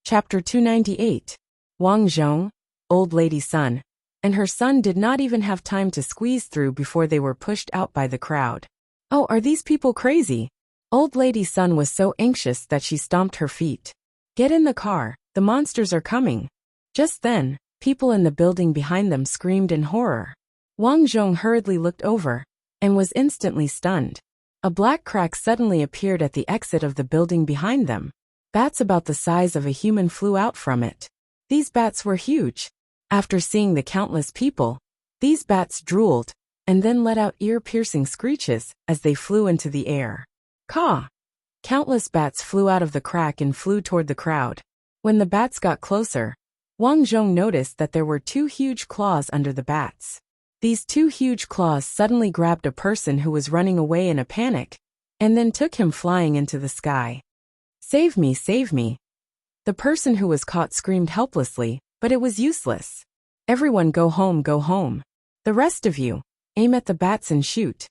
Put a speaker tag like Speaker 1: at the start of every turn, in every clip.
Speaker 1: Chapter 298. Wang Zhong, old lady's son, and her son did not even have time to squeeze through before they were pushed out by the crowd. Oh, are these people crazy? Old lady's son was so anxious that she stomped her feet. Get in the car, the monsters are coming. Just then, people in the building behind them screamed in horror. Wang Zhong hurriedly looked over, and was instantly stunned. A black crack suddenly appeared at the exit of the building behind them. Bats about the size of a human flew out from it. These bats were huge. After seeing the countless people, these bats drooled, and then let out ear-piercing screeches as they flew into the air. Caw! Countless bats flew out of the crack and flew toward the crowd. When the bats got closer, Wang Zhong noticed that there were two huge claws under the bats. These two huge claws suddenly grabbed a person who was running away in a panic, and then took him flying into the sky. Save me, save me. The person who was caught screamed helplessly, but it was useless. Everyone go home, go home. The rest of you, aim at the bats and shoot.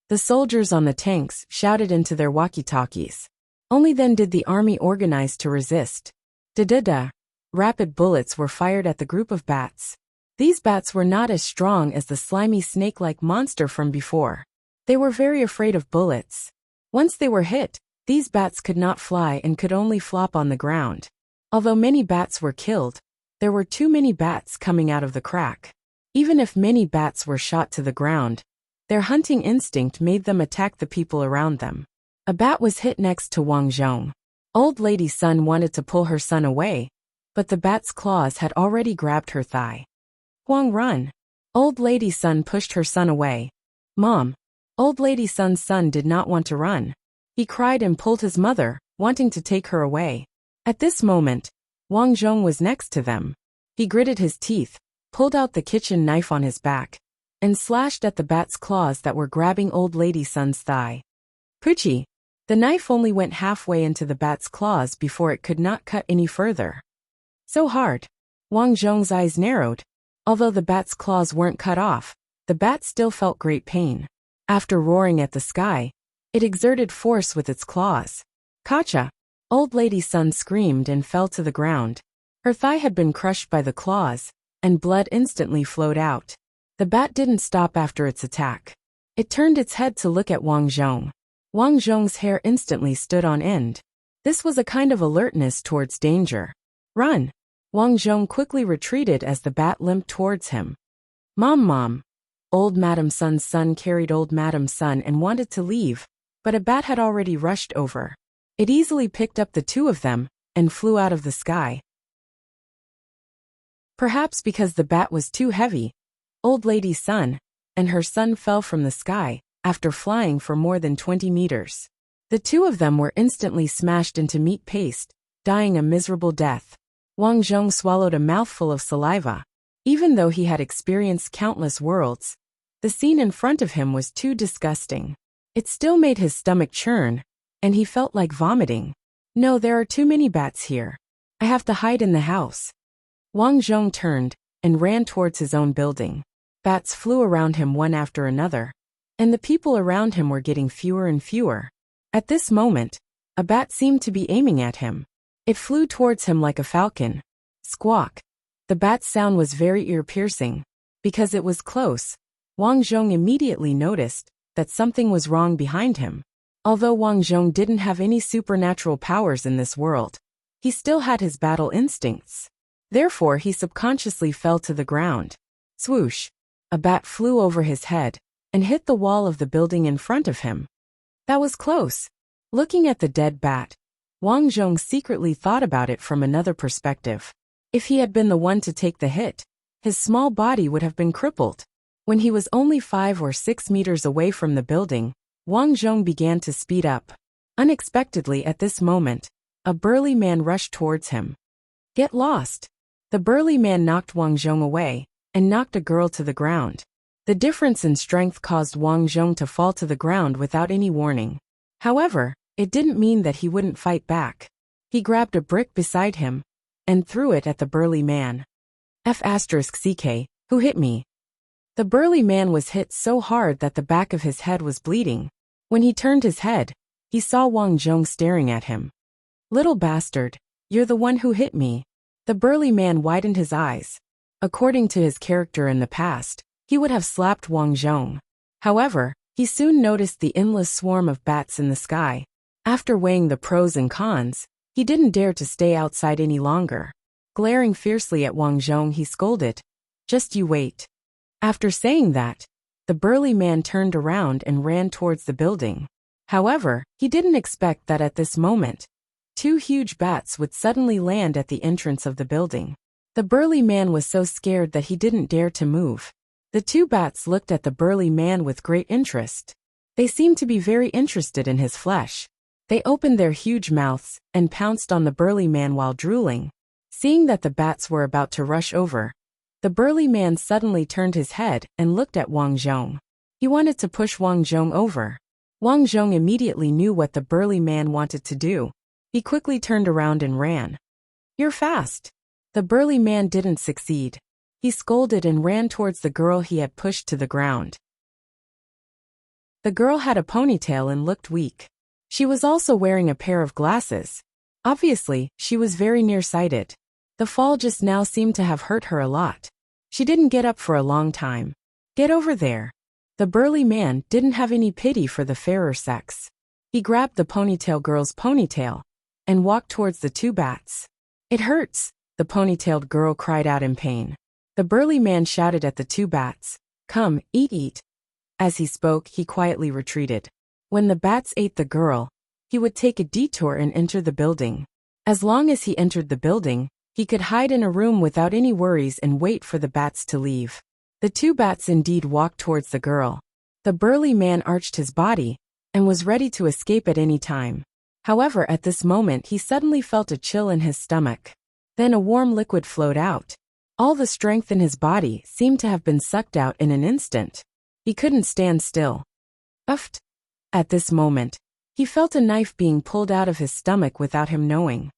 Speaker 1: The soldiers on the tanks shouted into their walkie-talkies. Only then did the army organize to resist. Da-da-da. Rapid bullets were fired at the group of bats. These bats were not as strong as the slimy snake-like monster from before. They were very afraid of bullets. Once they were hit, these bats could not fly and could only flop on the ground. Although many bats were killed, there were too many bats coming out of the crack. Even if many bats were shot to the ground, their hunting instinct made them attack the people around them. A bat was hit next to Wang Zhong. Old lady's son wanted to pull her son away, but the bat's claws had already grabbed her thigh. Wang, run! Old lady's son pushed her son away. Mom! Old lady's son's son did not want to run. He cried and pulled his mother, wanting to take her away. At this moment, Wang Zhong was next to them. He gritted his teeth, pulled out the kitchen knife on his back, and slashed at the bat's claws that were grabbing old lady's son's thigh. Poochie! The knife only went halfway into the bat's claws before it could not cut any further. So hard. Wang Zhong's eyes narrowed. Although the bat's claws weren't cut off, the bat still felt great pain. After roaring at the sky, it exerted force with its claws. Gotcha! Old lady's son screamed and fell to the ground. Her thigh had been crushed by the claws, and blood instantly flowed out. The bat didn't stop after its attack. It turned its head to look at Wang Zhong. Wang Zhong's hair instantly stood on end. This was a kind of alertness towards danger. Run! Wang Zhong quickly retreated as the bat limped towards him. Mom! Old Madam Sun's son carried Old Madam's son and wanted to leave, but a bat had already rushed over. It easily picked up the two of them, and flew out of the sky. Perhaps because the bat was too heavy, old lady's son and her son fell from the sky, after flying for more than 20 meters. The two of them were instantly smashed into meat paste, dying a miserable death. Wang Zhong swallowed a mouthful of saliva. Even though he had experienced countless worlds, the scene in front of him was too disgusting. It still made his stomach churn, and he felt like vomiting. No, there are too many bats here. I have to hide in the house. Wang Zhong turned and ran towards his own building. Bats flew around him one after another, and the people around him were getting fewer and fewer. At this moment, a bat seemed to be aiming at him. It flew towards him like a falcon. Squawk! The bat's sound was very ear-piercing. Because it was close, Wang Zhong immediately noticed that something was wrong behind him. Although Wang Zhong didn't have any supernatural powers in this world, he still had his battle instincts. Therefore, he subconsciously fell to the ground. Swoosh! A bat flew over his head and hit the wall of the building in front of him. That was close. Looking at the dead bat, Wang Zhong secretly thought about it from another perspective. If he had been the one to take the hit, his small body would have been crippled. When he was only 5 or 6 meters away from the building, Wang Zhong began to speed up. Unexpectedly at this moment, a burly man rushed towards him. Get lost! The burly man knocked Wang Zhong away, and knocked a girl to the ground. The difference in strength caused Wang Zhong to fall to the ground without any warning. However, it didn't mean that he wouldn't fight back. He grabbed a brick beside him, and threw it at the burly man. F***ck, who hit me? The burly man was hit so hard that the back of his head was bleeding. When he turned his head, he saw Wang Zhong staring at him. Little bastard, You're the one who hit me. The burly man widened his eyes. According to his character in the past, he would have slapped Wang Zhong. However, he soon noticed the endless swarm of bats in the sky. After weighing the pros and cons, he didn't dare to stay outside any longer. Glaring fiercely at Wang Zhong, he scolded, "Just you wait." After saying that, the burly man turned around and ran towards the building. However, he didn't expect that at this moment, two huge bats would suddenly land at the entrance of the building. The burly man was so scared that he didn't dare to move. The two bats looked at the burly man with great interest. They seemed to be very interested in his flesh. They opened their huge mouths and pounced on the burly man while drooling. Seeing that the bats were about to rush over, the burly man suddenly turned his head and looked at Wang Zhong. He wanted to push Wang Zhong over. Wang Zhong immediately knew what the burly man wanted to do. He quickly turned around and ran. "You're fast." The burly man didn't succeed. He scolded and ran towards the girl he had pushed to the ground. The girl had a ponytail and looked weak. She was also wearing a pair of glasses. Obviously, she was very nearsighted. The fall just now seemed to have hurt her a lot. She didn't get up for a long time. "Get over there." The burly man didn't have any pity for the fairer sex. He grabbed the ponytail girl's ponytail and walked towards the two bats. "It hurts," the ponytailed girl cried out in pain. The burly man shouted at the two bats, "Come, eat." As he spoke, he quietly retreated. When the bats ate the girl, he would take a detour and enter the building. As long as he entered the building, he could hide in a room without any worries and wait for the bats to leave. The two bats indeed walked towards the girl. The burly man arched his body and was ready to escape at any time. However, at this moment he suddenly felt a chill in his stomach. Then a warm liquid flowed out. All the strength in his body seemed to have been sucked out in an instant. He couldn't stand still. Uffed. At this moment, he felt a knife being pulled out of his stomach without him knowing.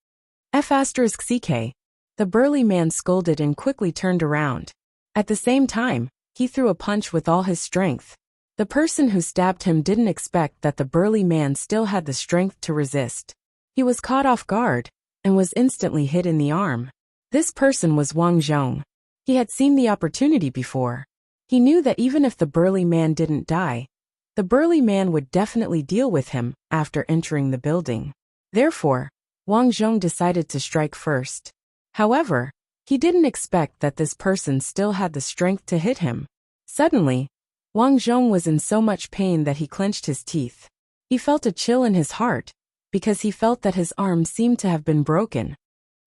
Speaker 1: F***ck. The burly man scolded and quickly turned around. At the same time, he threw a punch with all his strength. The person who stabbed him didn't expect that the burly man still had the strength to resist. He was caught off guard and was instantly hit in the arm. This person was Wang Zhong. He had seen the opportunity before. He knew that even if the burly man didn't die, the burly man would definitely deal with him after entering the building. Therefore, Wang Zhong decided to strike first. However, he didn't expect that this person still had the strength to hit him. Suddenly, Wang Zhong was in so much pain that he clenched his teeth. He felt a chill in his heart, because he felt that his arm seemed to have been broken.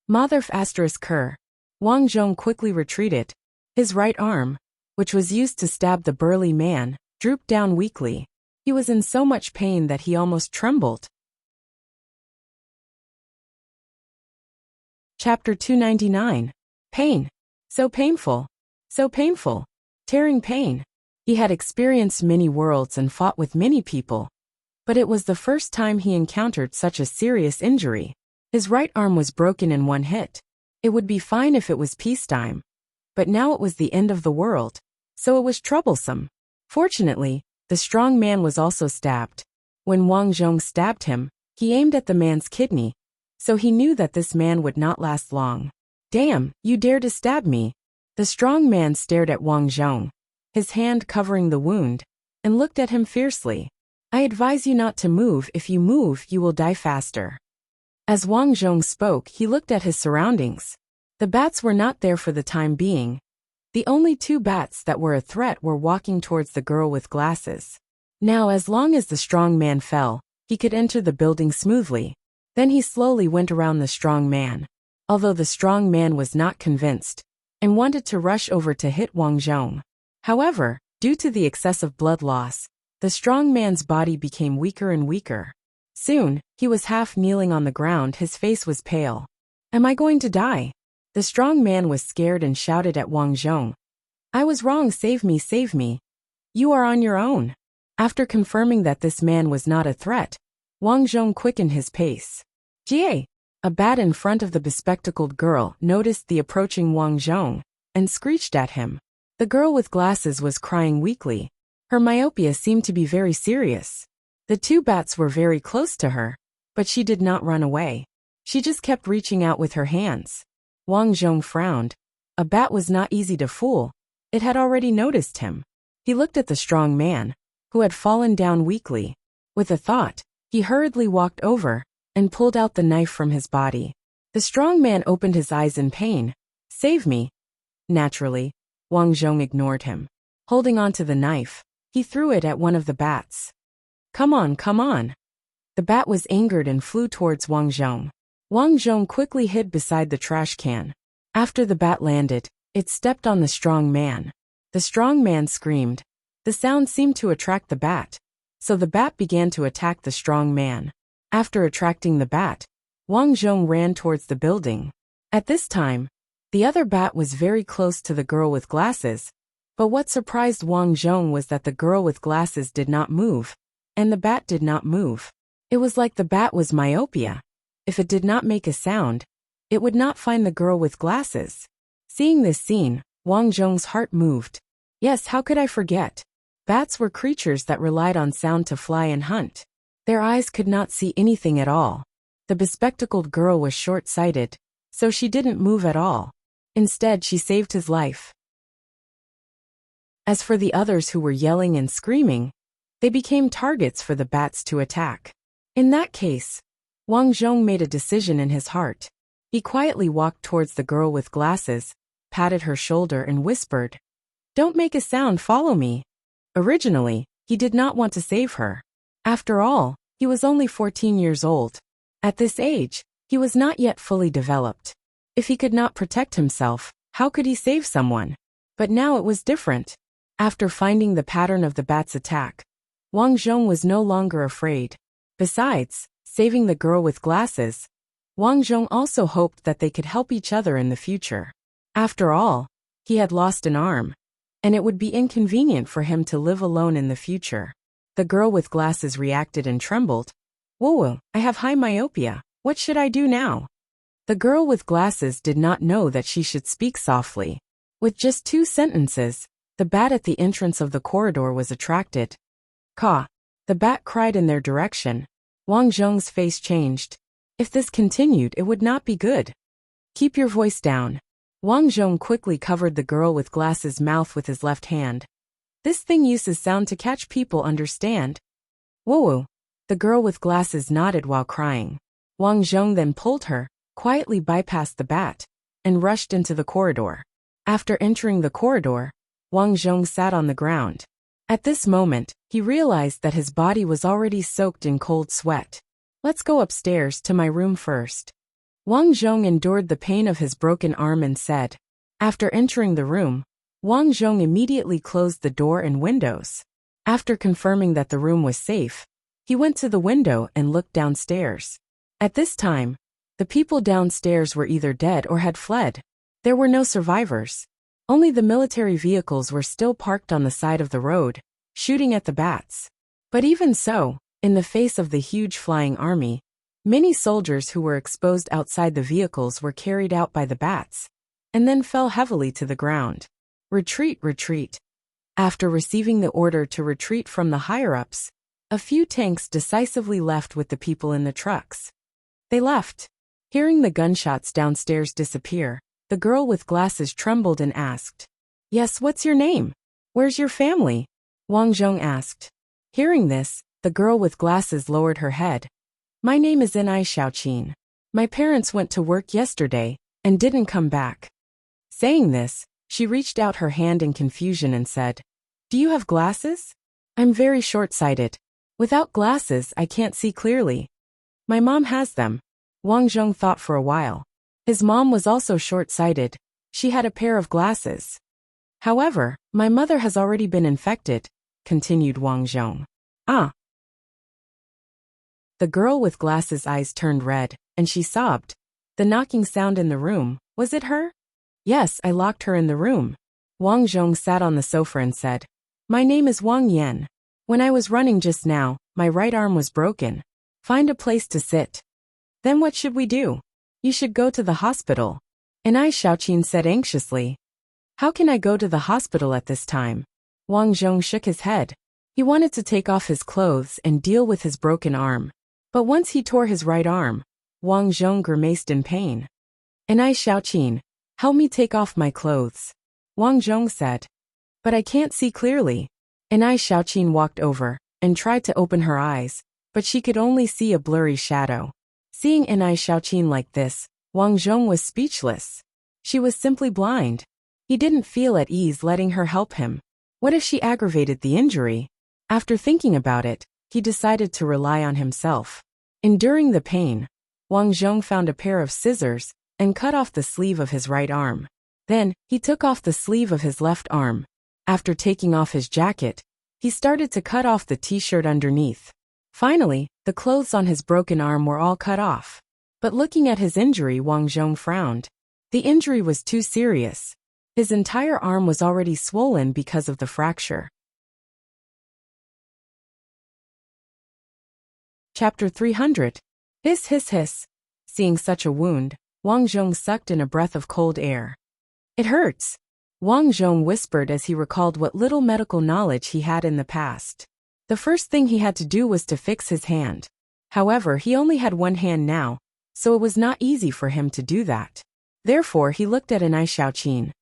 Speaker 1: Mother****. Wang Zhong quickly retreated. His right arm, which was used to stab the burly man, drooped down weakly. He was in so much pain that he almost trembled. Chapter 299. Pain. So painful. So painful. Tearing pain. He had experienced many worlds and fought with many people, but it was the first time he encountered such a serious injury. His right arm was broken in one hit. It would be fine if it was peacetime, but now it was the end of the world, so it was troublesome. Fortunately, the strong man was also stabbed. When Wang Zhong stabbed him, he aimed at the man's kidney, so he knew that this man would not last long. "Damn, you dare to stab me." The strong man stared at Wang Zhong, his hand covering the wound, and looked at him fiercely. "I advise you not to move. If you move, you will die faster." As Wang Zhong spoke, he looked at his surroundings. The bats were not there for the time being. The only two bats that were a threat were walking towards the girl with glasses. Now, as long as the strong man fell, he could enter the building smoothly. Then he slowly went around the strong man. Although the strong man was not convinced and wanted to rush over to hit Wang Zhong. However, due to the excessive blood loss, the strong man's body became weaker and weaker. Soon, he was half kneeling on the ground. His face was pale. "Am I going to die?" The strong man was scared and shouted at Wang Zhong. "I was wrong. Save me, save me. You are on your own." After confirming that this man was not a threat, Wang Zhong quickened his pace. "Jie!" A bat in front of the bespectacled girl noticed the approaching Wang Zhong and screeched at him. The girl with glasses was crying weakly. Her myopia seemed to be very serious. The two bats were very close to her, but she did not run away. She just kept reaching out with her hands. Wang Zhong frowned. A bat was not easy to fool. It had already noticed him. He looked at the strong man, who had fallen down weakly. With a thought, he hurriedly walked over and pulled out the knife from his body. The strong man opened his eyes in pain. "Save me." Naturally, Wang Zhong ignored him. Holding on to the knife, he threw it at one of the bats. Come on, come on." The bat was angered and flew towards Wang Zhong. Wang Zhong quickly hid beside the trash can. After the bat landed, it stepped on the strong man. The strong man screamed. The sound seemed to attract the bat, so the bat began to attack the strong man. After attracting the bat, Wang Zhong ran towards the building. At this time, the other bat was very close to the girl with glasses, but what surprised Wang Zhong was that the girl with glasses did not move, and the bat did not move. It was like the bat was myopia. If it did not make a sound, it would not find the girl with glasses. Seeing this scene, Wang Zhong's heart moved. Yes, how could I forget? Bats were creatures that relied on sound to fly and hunt. Their eyes could not see anything at all. The bespectacled girl was short-sighted, so she didn't move at all. Instead, she saved his life. As for the others who were yelling and screaming, they became targets for the bats to attack. In that case, Wang Zhong made a decision in his heart. He quietly walked towards the girl with glasses, patted her shoulder and whispered, "Don't make a sound, follow me." Originally, he did not want to save her. After all, he was only 14 years old. At this age, he was not yet fully developed. If he could not protect himself, how could he save someone? But now it was different. After finding the pattern of the bat's attack, Wang Zhong was no longer afraid. Besides, saving the girl with glasses, Wang Zhong also hoped that they could help each other in the future. After all, he had lost an arm, and it would be inconvenient for him to live alone in the future. The girl with glasses reacted and trembled. "Whoa, I have high myopia. What should I do now?" The girl with glasses did not know that she should speak softly. With just 2 sentences, the bat at the entrance of the corridor was attracted. "Caw!" The bat cried in their direction. Wang Zhong's face changed. If this continued, it would not be good. "Keep your voice down." Wang Zhong quickly covered the girl with glasses' mouth with his left hand. "This thing uses sound to catch people, understand?" "Whoa." The girl with glasses nodded while crying. Wang Zhong then pulled her, quietly bypassed the bat, and rushed into the corridor. After entering the corridor, Wang Zhong sat on the ground. At this moment, he realized that his body was already soaked in cold sweat. "Let's go upstairs to my room first." Wang Zhong endured the pain of his broken arm and said. After entering the room, Wang Zhong immediately closed the door and windows. After confirming that the room was safe, he went to the window and looked downstairs. At this time, the people downstairs were either dead or had fled. There were no survivors. Only the military vehicles were still parked on the side of the road, shooting at the bats. But even so, in the face of the huge flying army, many soldiers who were exposed outside the vehicles were carried out by the bats, and then fell heavily to the ground. Retreat, retreat. After receiving the order to retreat from the higher-ups, a few tanks decisively left with the people in the trucks. They left. Hearing the gunshots downstairs disappear, the girl with glasses trembled and asked, "Yes, what's your name? Where's your family?" Wang Zhong asked. Hearing this, the girl with glasses lowered her head. "My name is Ni Xiaoqin. My parents went to work yesterday and didn't come back." Saying this, she reached out her hand in confusion and said, "Do you have glasses? I'm very short-sighted. Without glasses, I can't see clearly." "My mom has them." Wang Zhong thought for a while. His mom was also short-sighted. She had a pair of glasses. "However, my mother has already been infected," continued Wang Zhong. "Ah." The girl with glasses' eyes turned red, and she sobbed. The knocking sound in the room, was it her? "Yes, I locked her in the room." Wang Zhong sat on the sofa and said, "My name is Wang Yan. When I was running just now, my right arm was broken. Find a place to sit." "Then what should we do?" "You should go to the hospital." Ni Xiaoqin said anxiously. "How can I go to the hospital at this time?" Wang Zhong shook his head. He wanted to take off his clothes and deal with his broken arm. But once he tore his right arm, Wang Zhong grimaced in pain. "Enai Xiaoqin, help me take off my clothes," Wang Zhong said. "But I can't see clearly." Enai Xiaoqin walked over and tried to open her eyes, but she could only see a blurry shadow. Seeing Enai Xiaoqin like this, Wang Zhong was speechless. She was simply blind. He didn't feel at ease letting her help him. What if she aggravated the injury? After thinking about it, he decided to rely on himself. Enduring the pain, Wang Zhong found a pair of scissors and cut off the sleeve of his right arm. Then, he took off the sleeve of his left arm. After taking off his jacket, he started to cut off the t-shirt underneath. Finally, the clothes on his broken arm were all cut off. But looking at his injury, Wang Zhong frowned. The injury was too serious. His entire arm was already swollen because of the fracture. Chapter 300. Hiss hiss hiss. Seeing such a wound, Wang Zhong sucked in a breath of cold air. "It hurts," Wang Zhong whispered as he recalled what little medical knowledge he had in the past. The first thing he had to do was to fix his hand. However, he only had one hand now, so it was not easy for him to do that. Therefore, he looked at Enai Xiaoqin.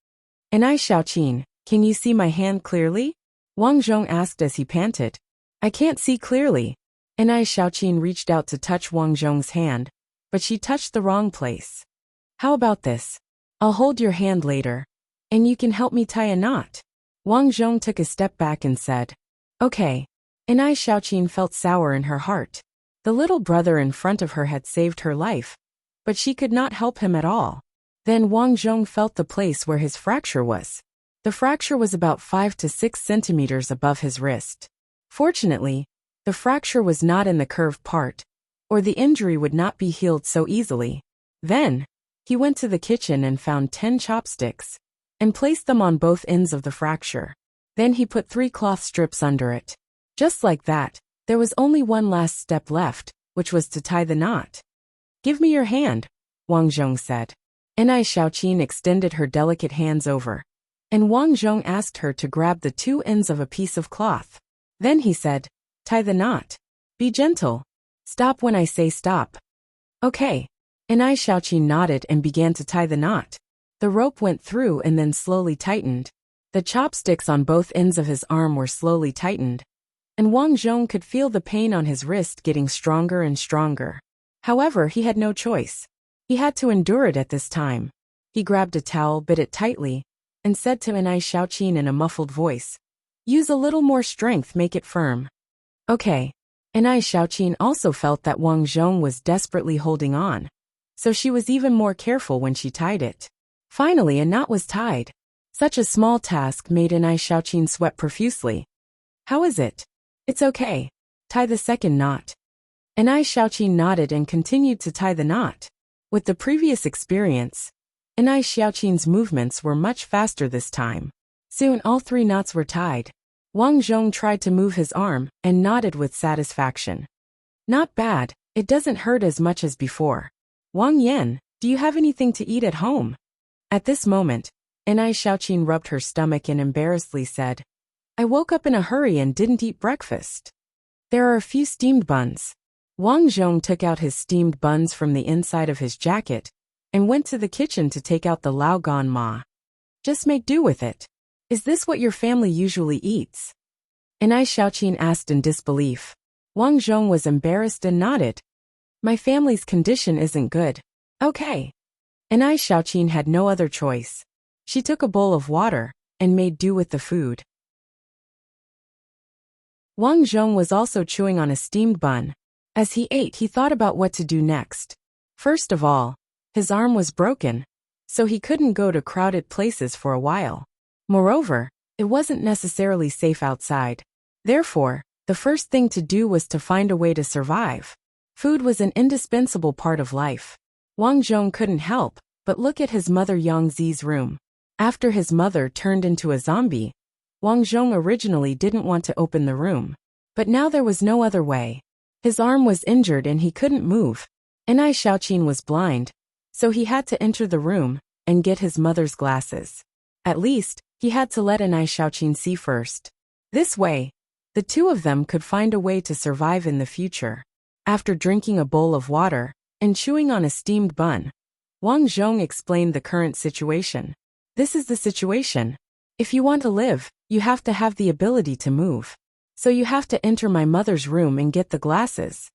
Speaker 1: "Enai Xiaoqin, can you see my hand clearly?" Wang Zhong asked as he panted. "I can't see clearly." Enai Xiaoqin reached out to touch Wang Zhong's hand, but she touched the wrong place. "How about this? I'll hold your hand later, and you can help me tie a knot." Wang Zhong took a step back and said, "Okay." Enai Xiaoqin felt sour in her heart. The little brother in front of her had saved her life, but she could not help him at all. Then Wang Zhong felt the place where his fracture was. The fracture was about 5 to 6 centimeters above his wrist. Fortunately, the fracture was not in the curved part, or the injury would not be healed so easily. Then, he went to the kitchen and found 10 chopsticks, and placed them on both ends of the fracture. Then he put 3 cloth strips under it. Just like that, there was only one last step left, which was to tie the knot. "Give me your hand," Wang Zhong said. Enai Xiaoqin extended her delicate hands over, and Wang Zhong asked her to grab the 2 ends of a piece of cloth. Then he said, "Tie the knot. Be gentle. Stop when I say stop." "Okay." Enai Xiaoqin nodded and began to tie the knot. The rope went through and then slowly tightened. The chopsticks on both ends of his arm were slowly tightened, and Wang Zhong could feel the pain on his wrist getting stronger and stronger. However, he had no choice. He had to endure it at this time. He grabbed a towel, bit it tightly, and said to Enai Xiaoqin in a muffled voice, "Use a little more strength, make it firm." "Okay." Enai Xiaoqin also felt that Wang Zhong was desperately holding on, so she was even more careful when she tied it. Finally, a knot was tied. Such a small task made Enai Xiaoqin sweat profusely. "How is it?" "It's okay. Tie the second knot." Enai Xiaoqin nodded and continued to tie the knot. With the previous experience, Enai Xiaoqin's movements were much faster this time. Soon all 3 knots were tied. Wang Zhong tried to move his arm and nodded with satisfaction. "Not bad, it doesn't hurt as much as before. Wang Yan, do you have anything to eat at home?" At this moment, Enai Xiaoqin rubbed her stomach and embarrassedly said, "I woke up in a hurry and didn't eat breakfast. There are a few steamed buns." Wang Zhong took out his steamed buns from the inside of his jacket and went to the kitchen to take out the lao gan ma. "Just make do with it. Is this what your family usually eats?" Enai Xiaoqin asked in disbelief. Wang Zhong was embarrassed and nodded. "My family's condition isn't good." "Okay." Enai Xiaoqin had no other choice. She took a bowl of water and made do with the food. Wang Zhong was also chewing on a steamed bun. As he ate, he thought about what to do next. First of all, his arm was broken, so he couldn't go to crowded places for a while. Moreover, it wasn't necessarily safe outside. Therefore, the first thing to do was to find a way to survive. Food was an indispensable part of life. Wang Zhong couldn't help but look at his mother Yang Zi's room. After his mother turned into a zombie, Wang Zhong originally didn't want to open the room. But now there was no other way. His arm was injured and he couldn't move. Enai Xiaoqin was blind, so he had to enter the room and get his mother's glasses. At least, he had to let Enai Xiaoqin see first. This way, the 2 of them could find a way to survive in the future. After drinking a bowl of water, and chewing on a steamed bun. Wang Zhong explained the current situation. This is the situation. If you want to live, you have to have the ability to move. So you have to enter my mother's room and get the glasses.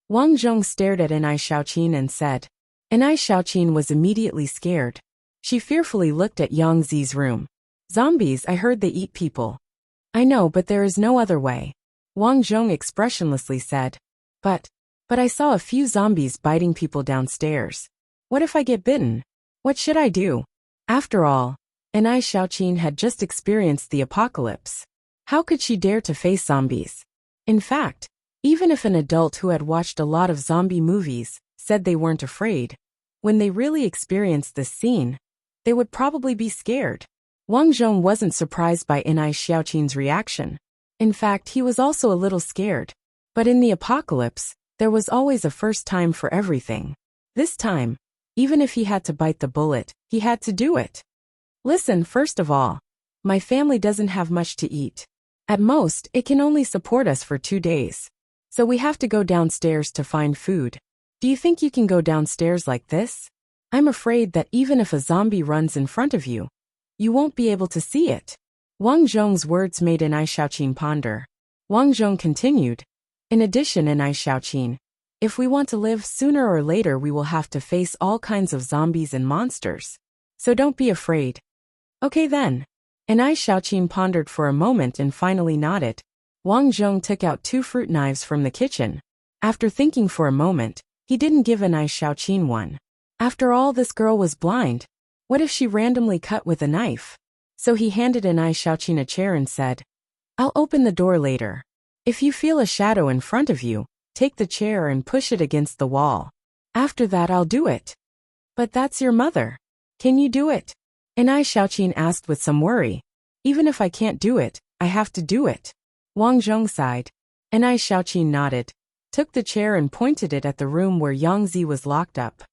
Speaker 1: Wang Zhong stared at Enai Xiaoqin and said. Enai Xiaoqin was immediately scared. She fearfully looked at Yang Zi's room. Zombies, I heard they eat people. I know, but there is no other way. Wang Zhong expressionlessly said. But I saw a few zombies biting people downstairs. What if I get bitten? What should I do? After all, Enai Xiaoqin had just experienced the apocalypse. How could she dare to face zombies? In fact, even if an adult who had watched a lot of zombie movies said they weren't afraid, when they really experienced this scene, they would probably be scared. Wang Zhong wasn't surprised by Enai Xiaoqin's reaction. In fact, he was also a little scared. But in the apocalypse, there was always a first time for everything. This time, even if he had to bite the bullet, he had to do it. Listen, first of all, my family doesn't have much to eat. At most, it can only support us for 2 days. So we have to go downstairs to find food. Do you think you can go downstairs like this? I'm afraid that even if a zombie runs in front of you, you won't be able to see it. Wang Zhong's words made Enai Xiaoqin ponder. Wang Zhong continued. In addition, Enai Xiaoqin, if we want to live, sooner or later we will have to face all kinds of zombies and monsters. So don't be afraid. Okay then. Enai Xiaoqin pondered for a moment and finally nodded. Wang Zhong took out 2 fruit knives from the kitchen. After thinking for a moment, he didn't give Enai Xiaoqin one. After all, this girl was blind. What if she randomly cut with a knife? So he handed Enai Xiaoqin a chair and said, I'll open the door later. If you feel a shadow in front of you, take the chair and push it against the wall. After that I'll do it. But that's your mother. Can you do it? Enai Xiaoqin asked with some worry. Even if I can't do it, I have to do it. Wang Zhong sighed. Enai Xiaoqin nodded, took the chair and pointed it at the room where Yang Zi was locked up.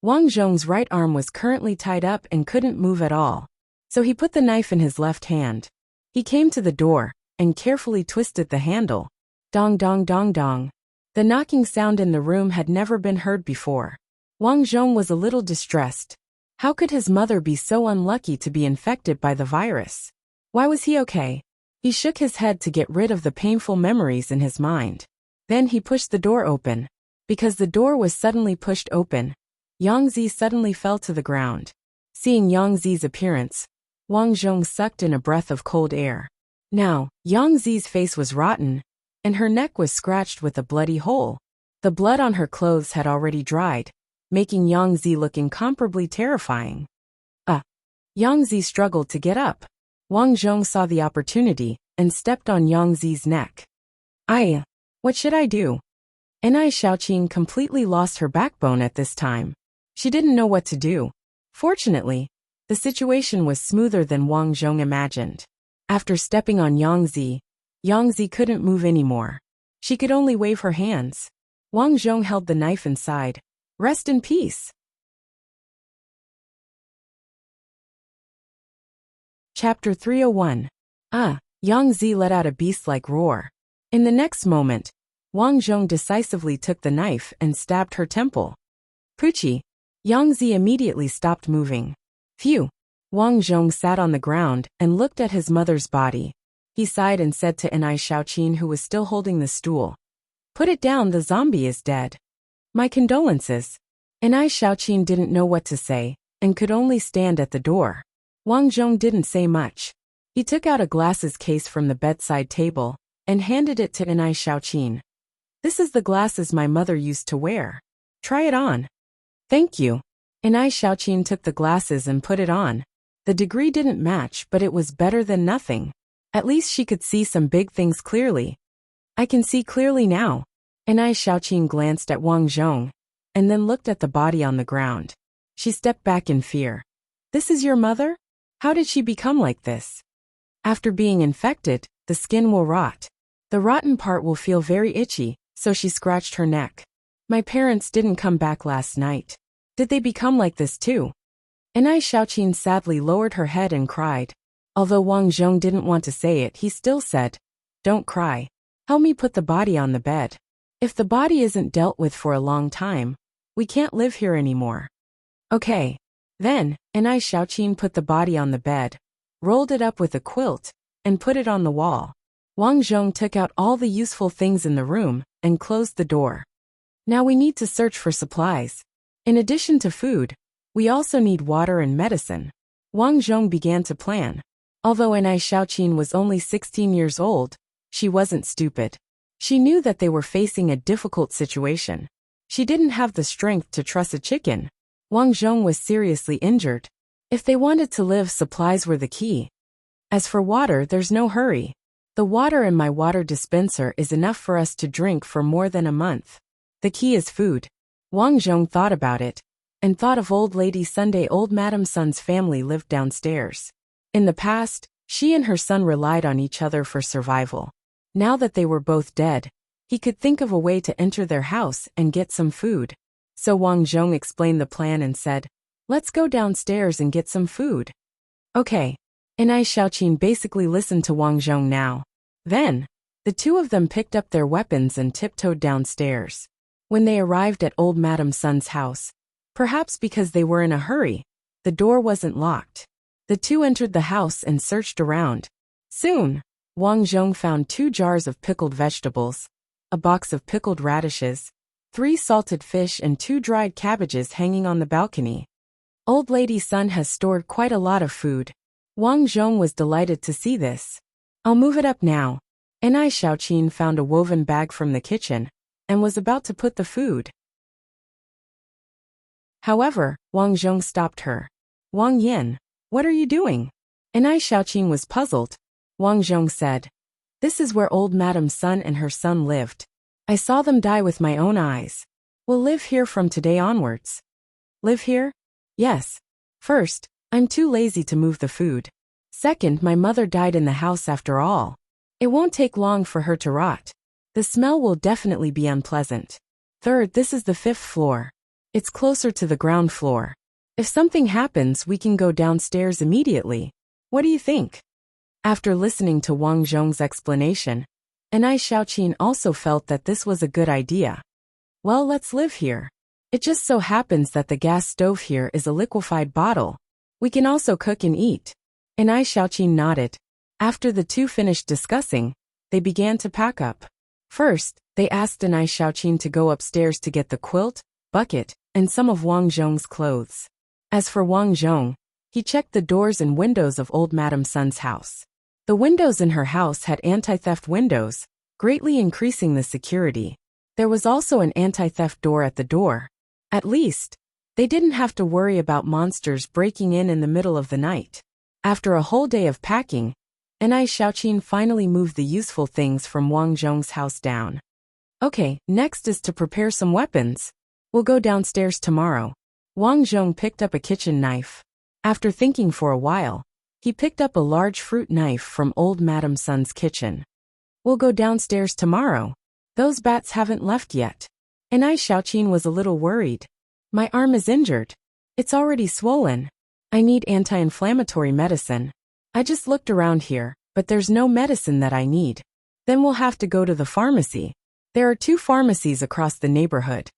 Speaker 1: Wang Zhong's right arm was currently tied up and couldn't move at all. So he put the knife in his left hand. He came to the door and carefully twisted the handle. Dong dong dong dong. The knocking sound in the room had never been heard before. Wang Zhong was a little distressed. How could his mother be so unlucky to be infected by the virus? Why was he okay? He shook his head to get rid of the painful memories in his mind. Then he pushed the door open. Because the door was suddenly pushed open, Yang Zi suddenly fell to the ground. Seeing Yang Zi's appearance, Wang Zhong sucked in a breath of cold air. Now, Yang Zi's face was rotten, and her neck was scratched with a bloody hole. The blood on her clothes had already dried, making Yang Zi look incomparably terrifying. Yang Zi struggled to get up. Wang Zhong saw the opportunity and stepped on Yang Zi's neck. What should I do? Enai Xiaoqin completely lost her backbone at this time. She didn't know what to do. Fortunately, the situation was smoother than Wang Zhong imagined. After stepping on Yang Zi couldn't move anymore. She could only wave her hands. Wang Zhong held the knife inside. Rest in peace. Chapter 301. Yang Zi let out a beast-like roar. In the next moment, Wang Zhong decisively took the knife and stabbed her temple. Poochie. Yang Zi immediately stopped moving. Phew. Wang Zhong sat on the ground and looked at his mother's body. He sighed and said to Enai Xiaoqin, who was still holding the stool, Put it down, the zombie is dead. My condolences. Enai Xiaoqin didn't know what to say and could only stand at the door. Wang Zhong didn't say much. He took out a glasses case from the bedside table and handed it to Enai Xiaoqin. This is the glasses my mother used to wear. Try it on. Thank you. Enai Xiaoqin took the glasses and put it on. The degree didn't match, but it was better than nothing. At least she could see some big things clearly. I can see clearly now. Enai Xiaoqin glanced at Wang Zhong and then looked at the body on the ground. She stepped back in fear. This is your mother? How did she become like this? After being infected, the skin will rot. The rotten part will feel very itchy, so she scratched her neck. My parents didn't come back last night. Did they become like this too? Enai Xiaoqin sadly lowered her head and cried. Although Wang Zhong didn't want to say it, he still said, Don't cry. Help me put the body on the bed. If the body isn't dealt with for a long time, we can't live here anymore. Okay. Then, Anai Xiaoqin put the body on the bed, rolled it up with a quilt, and put it on the wall. Wang Zhong took out all the useful things in the room and closed the door. Now we need to search for supplies. In addition to food, we also need water and medicine. Wang Zhong began to plan. Although Anai Xiaoqin was only 16 years old, she wasn't stupid. She knew that they were facing a difficult situation. She didn't have the strength to truss a chicken. Wang Zhong was seriously injured. If they wanted to live, supplies were the key. As for water, there's no hurry. The water in my water dispenser is enough for us to drink for more than a month. The key is food. Wang Zhong thought about it, and thought of old lady Sunday. Old Madam Sun's family lived downstairs. In the past, she and her son relied on each other for survival. Now that they were both dead, he could think of a way to enter their house and get some food. So Wang Zhong explained the plan and said, "Let's go downstairs and get some food." Okay. Anai Xiaoqin basically listened to Wang Zhong now. Then, the two of them picked up their weapons and tiptoed downstairs. When they arrived at old Madam Sun's house, perhaps because they were in a hurry, the door wasn't locked. The two entered the house and searched around. Soon, Wang Zhong found 2 jars of pickled vegetables, a box of pickled radishes, 3 salted fish and 2 dried cabbages hanging on the balcony. Old Lady Sun has stored quite a lot of food. Wang Zhong was delighted to see this. I'll move it up now. Anai Xiaoqin found a woven bag from the kitchen and was about to put the food. However, Wang Zhong stopped her. Wang Yin, what are you doing? Anai Xiaoqin was puzzled. Wang Zhong said, "This is where old Madam Sun and her son lived. I saw them die with my own eyes. We'll live here from today onwards." Live here? Yes. First, I'm too lazy to move the food. Second, my mother died in the house after all. It won't take long for her to rot. The smell will definitely be unpleasant. Third, this is the 5th floor. It's closer to the ground floor. If something happens, we can go downstairs immediately. What do you think? After listening to Wang Zhong's explanation, Anai Xiaoqin also felt that this was a good idea. Well, let's live here. It just so happens that the gas stove here is a liquefied bottle. We can also cook and eat. Anai Xiaoqin nodded. After the two finished discussing, they began to pack up. First, they asked Anai Xiaoqin to go upstairs to get the quilt, bucket, and some of Wang Zhong's clothes. As for Wang Zhong, he checked the doors and windows of old Madam Sun's house. The windows in her house had anti-theft windows, greatly increasing the security. There was also an anti-theft door at the door. At least, they didn't have to worry about monsters breaking in the middle of the night. After a whole day of packing, Anai Xiaoqin finally moved the useful things from Wang Zhong's house down. Okay, next is to prepare some weapons. We'll go downstairs tomorrow. Wang Zhong picked up a kitchen knife. After thinking for a while, he picked up a large fruit knife from old Madam Sun's kitchen. We'll go downstairs tomorrow. Those bats haven't left yet. Anai Xiaoqin was a little worried. My arm is injured. It's already swollen. I need anti-inflammatory medicine. I just looked around here, but there's no medicine that I need. Then we'll have to go to the pharmacy. There are 2 pharmacies across the neighborhood.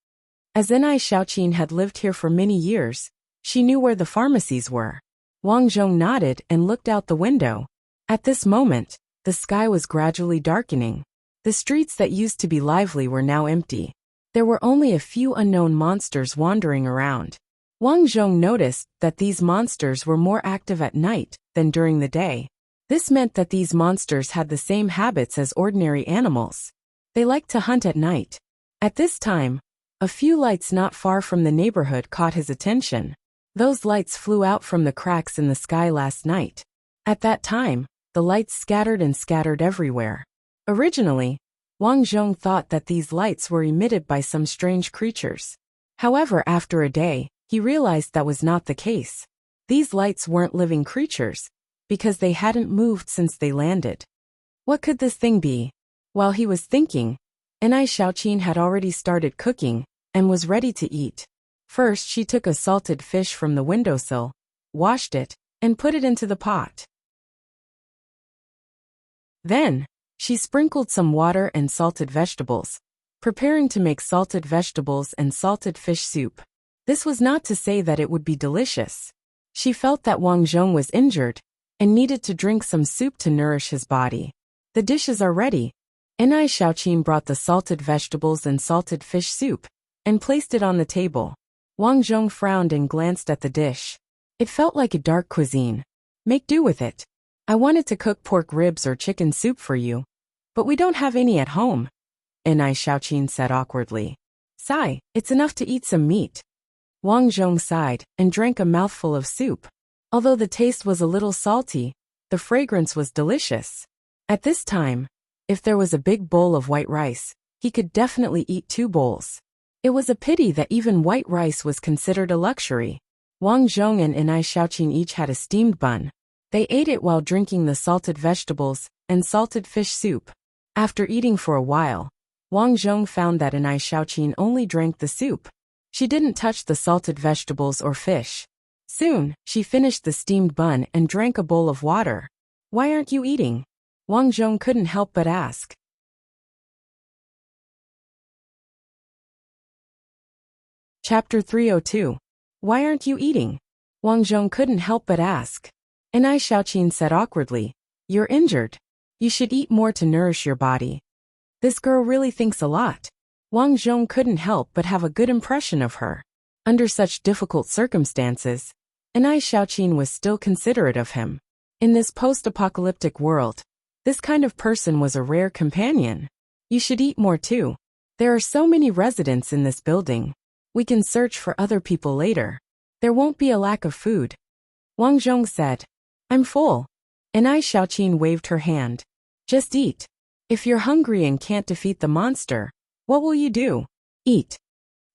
Speaker 1: As Anai Xiaoqin had lived here for many years, she knew where the pharmacies were. Wang Zhong nodded and looked out the window. At this moment, the sky was gradually darkening. The streets that used to be lively were now empty. There were only a few unknown monsters wandering around. Wang Zhong noticed that these monsters were more active at night than during the day. This meant that these monsters had the same habits as ordinary animals. They liked to hunt at night. At this time, a few lights not far from the neighborhood caught his attention. Those lights flew out from the cracks in the sky last night. At that time, the lights scattered everywhere. Originally, Wang Zhong thought that these lights were emitted by some strange creatures. However, after a day, he realized that was not the case. These lights weren't living creatures, because they hadn't moved since they landed. What could this thing be? While he was thinking, Anai Xiaoqin had already started cooking and was ready to eat. First, she took a salted fish from the windowsill, washed it, and put it into the pot. Then, she sprinkled some water and salted vegetables, preparing to make salted vegetables and salted fish soup. This was not to say that it would be delicious. She felt that Wang Zhong was injured and needed to drink some soup to nourish his body. The dishes are ready. Enai Xiaoqin brought the salted vegetables and salted fish soup and placed it on the table. Wang Zhong frowned and glanced at the dish. It felt like a dark cuisine. Make do with it. I wanted to cook pork ribs or chicken soup for you, but we don't have any at home, Enai Xiaoqin said awkwardly. Sigh, it's enough to eat some meat. Wang Zhong sighed and drank a mouthful of soup. Although the taste was a little salty, the fragrance was delicious. At this time, if there was a big bowl of white rice, he could definitely eat 2 bowls. It was a pity that even white rice was considered a luxury. Wang Zhong and Enai Xiaoqin each had a steamed bun. They ate it while drinking the salted vegetables and salted fish soup. After eating for a while, Wang Zhong found that Enai Xiaoqin only drank the soup. She didn't touch the salted vegetables or fish. Soon, she finished the steamed bun and drank a bowl of water. Why aren't you eating? Wang Zhong couldn't help but ask. Chapter 302. Why aren't you eating? Wang Zhong couldn't help but ask. Enai Xiaoqin said awkwardly, You're injured. You should eat more to nourish your body. This girl really thinks a lot. Wang Zhong couldn't help but have a good impression of her. Under such difficult circumstances, Enai Xiaoqin was still considerate of him. In this post-apocalyptic world, this kind of person was a rare companion. You should eat more too. There are so many residents in this building. We can search for other people later. There won't be a lack of food. Wang Zhong said. I'm full. Enai Xiaoqin waved her hand. Just eat. If you're hungry and can't defeat the monster, what will you do? Eat.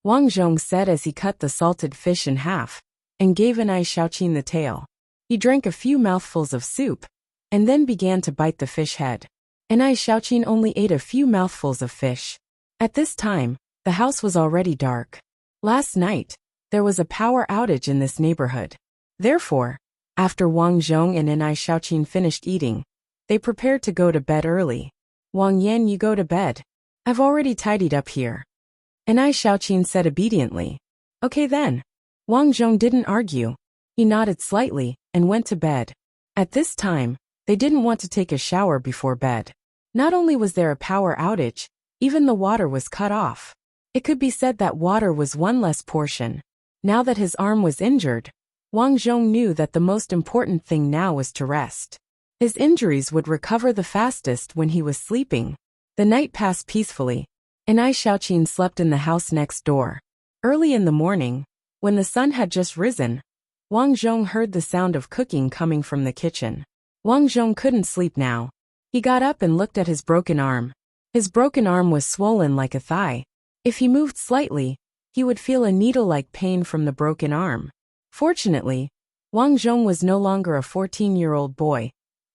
Speaker 1: Wang Zhong said as he cut the salted fish in half and gave Enai Xiaoqin the tail. He drank a few mouthfuls of soup and then began to bite the fish head. Enai Xiaoqin only ate a few mouthfuls of fish. At this time, the house was already dark. Last night, there was a power outage in this neighborhood. Therefore, after Wang Zhong and Enai Xiaoqin finished eating, they prepared to go to bed early. Wang Yan, you go to bed. I've already tidied up here. Enai Xiaoqin said obediently. Okay then. Wang Zhong didn't argue. He nodded slightly and went to bed. At this time, they didn't want to take a shower before bed. Not only was there a power outage, even the water was cut off. It could be said that water was one less portion. Now that his arm was injured, Wang Zhong knew that the most important thing now was to rest. His injuries would recover the fastest when he was sleeping. The night passed peacefully. Enai Xiaoqin slept in the house next door. Early in the morning, when the sun had just risen, Wang Zhong heard the sound of cooking coming from the kitchen. Wang Zhong couldn't sleep now. He got up and looked at his broken arm. His broken arm was swollen like a thigh. If he moved slightly, he would feel a needle-like pain from the broken arm. Fortunately, Wang Zhong was no longer a 14-year-old boy,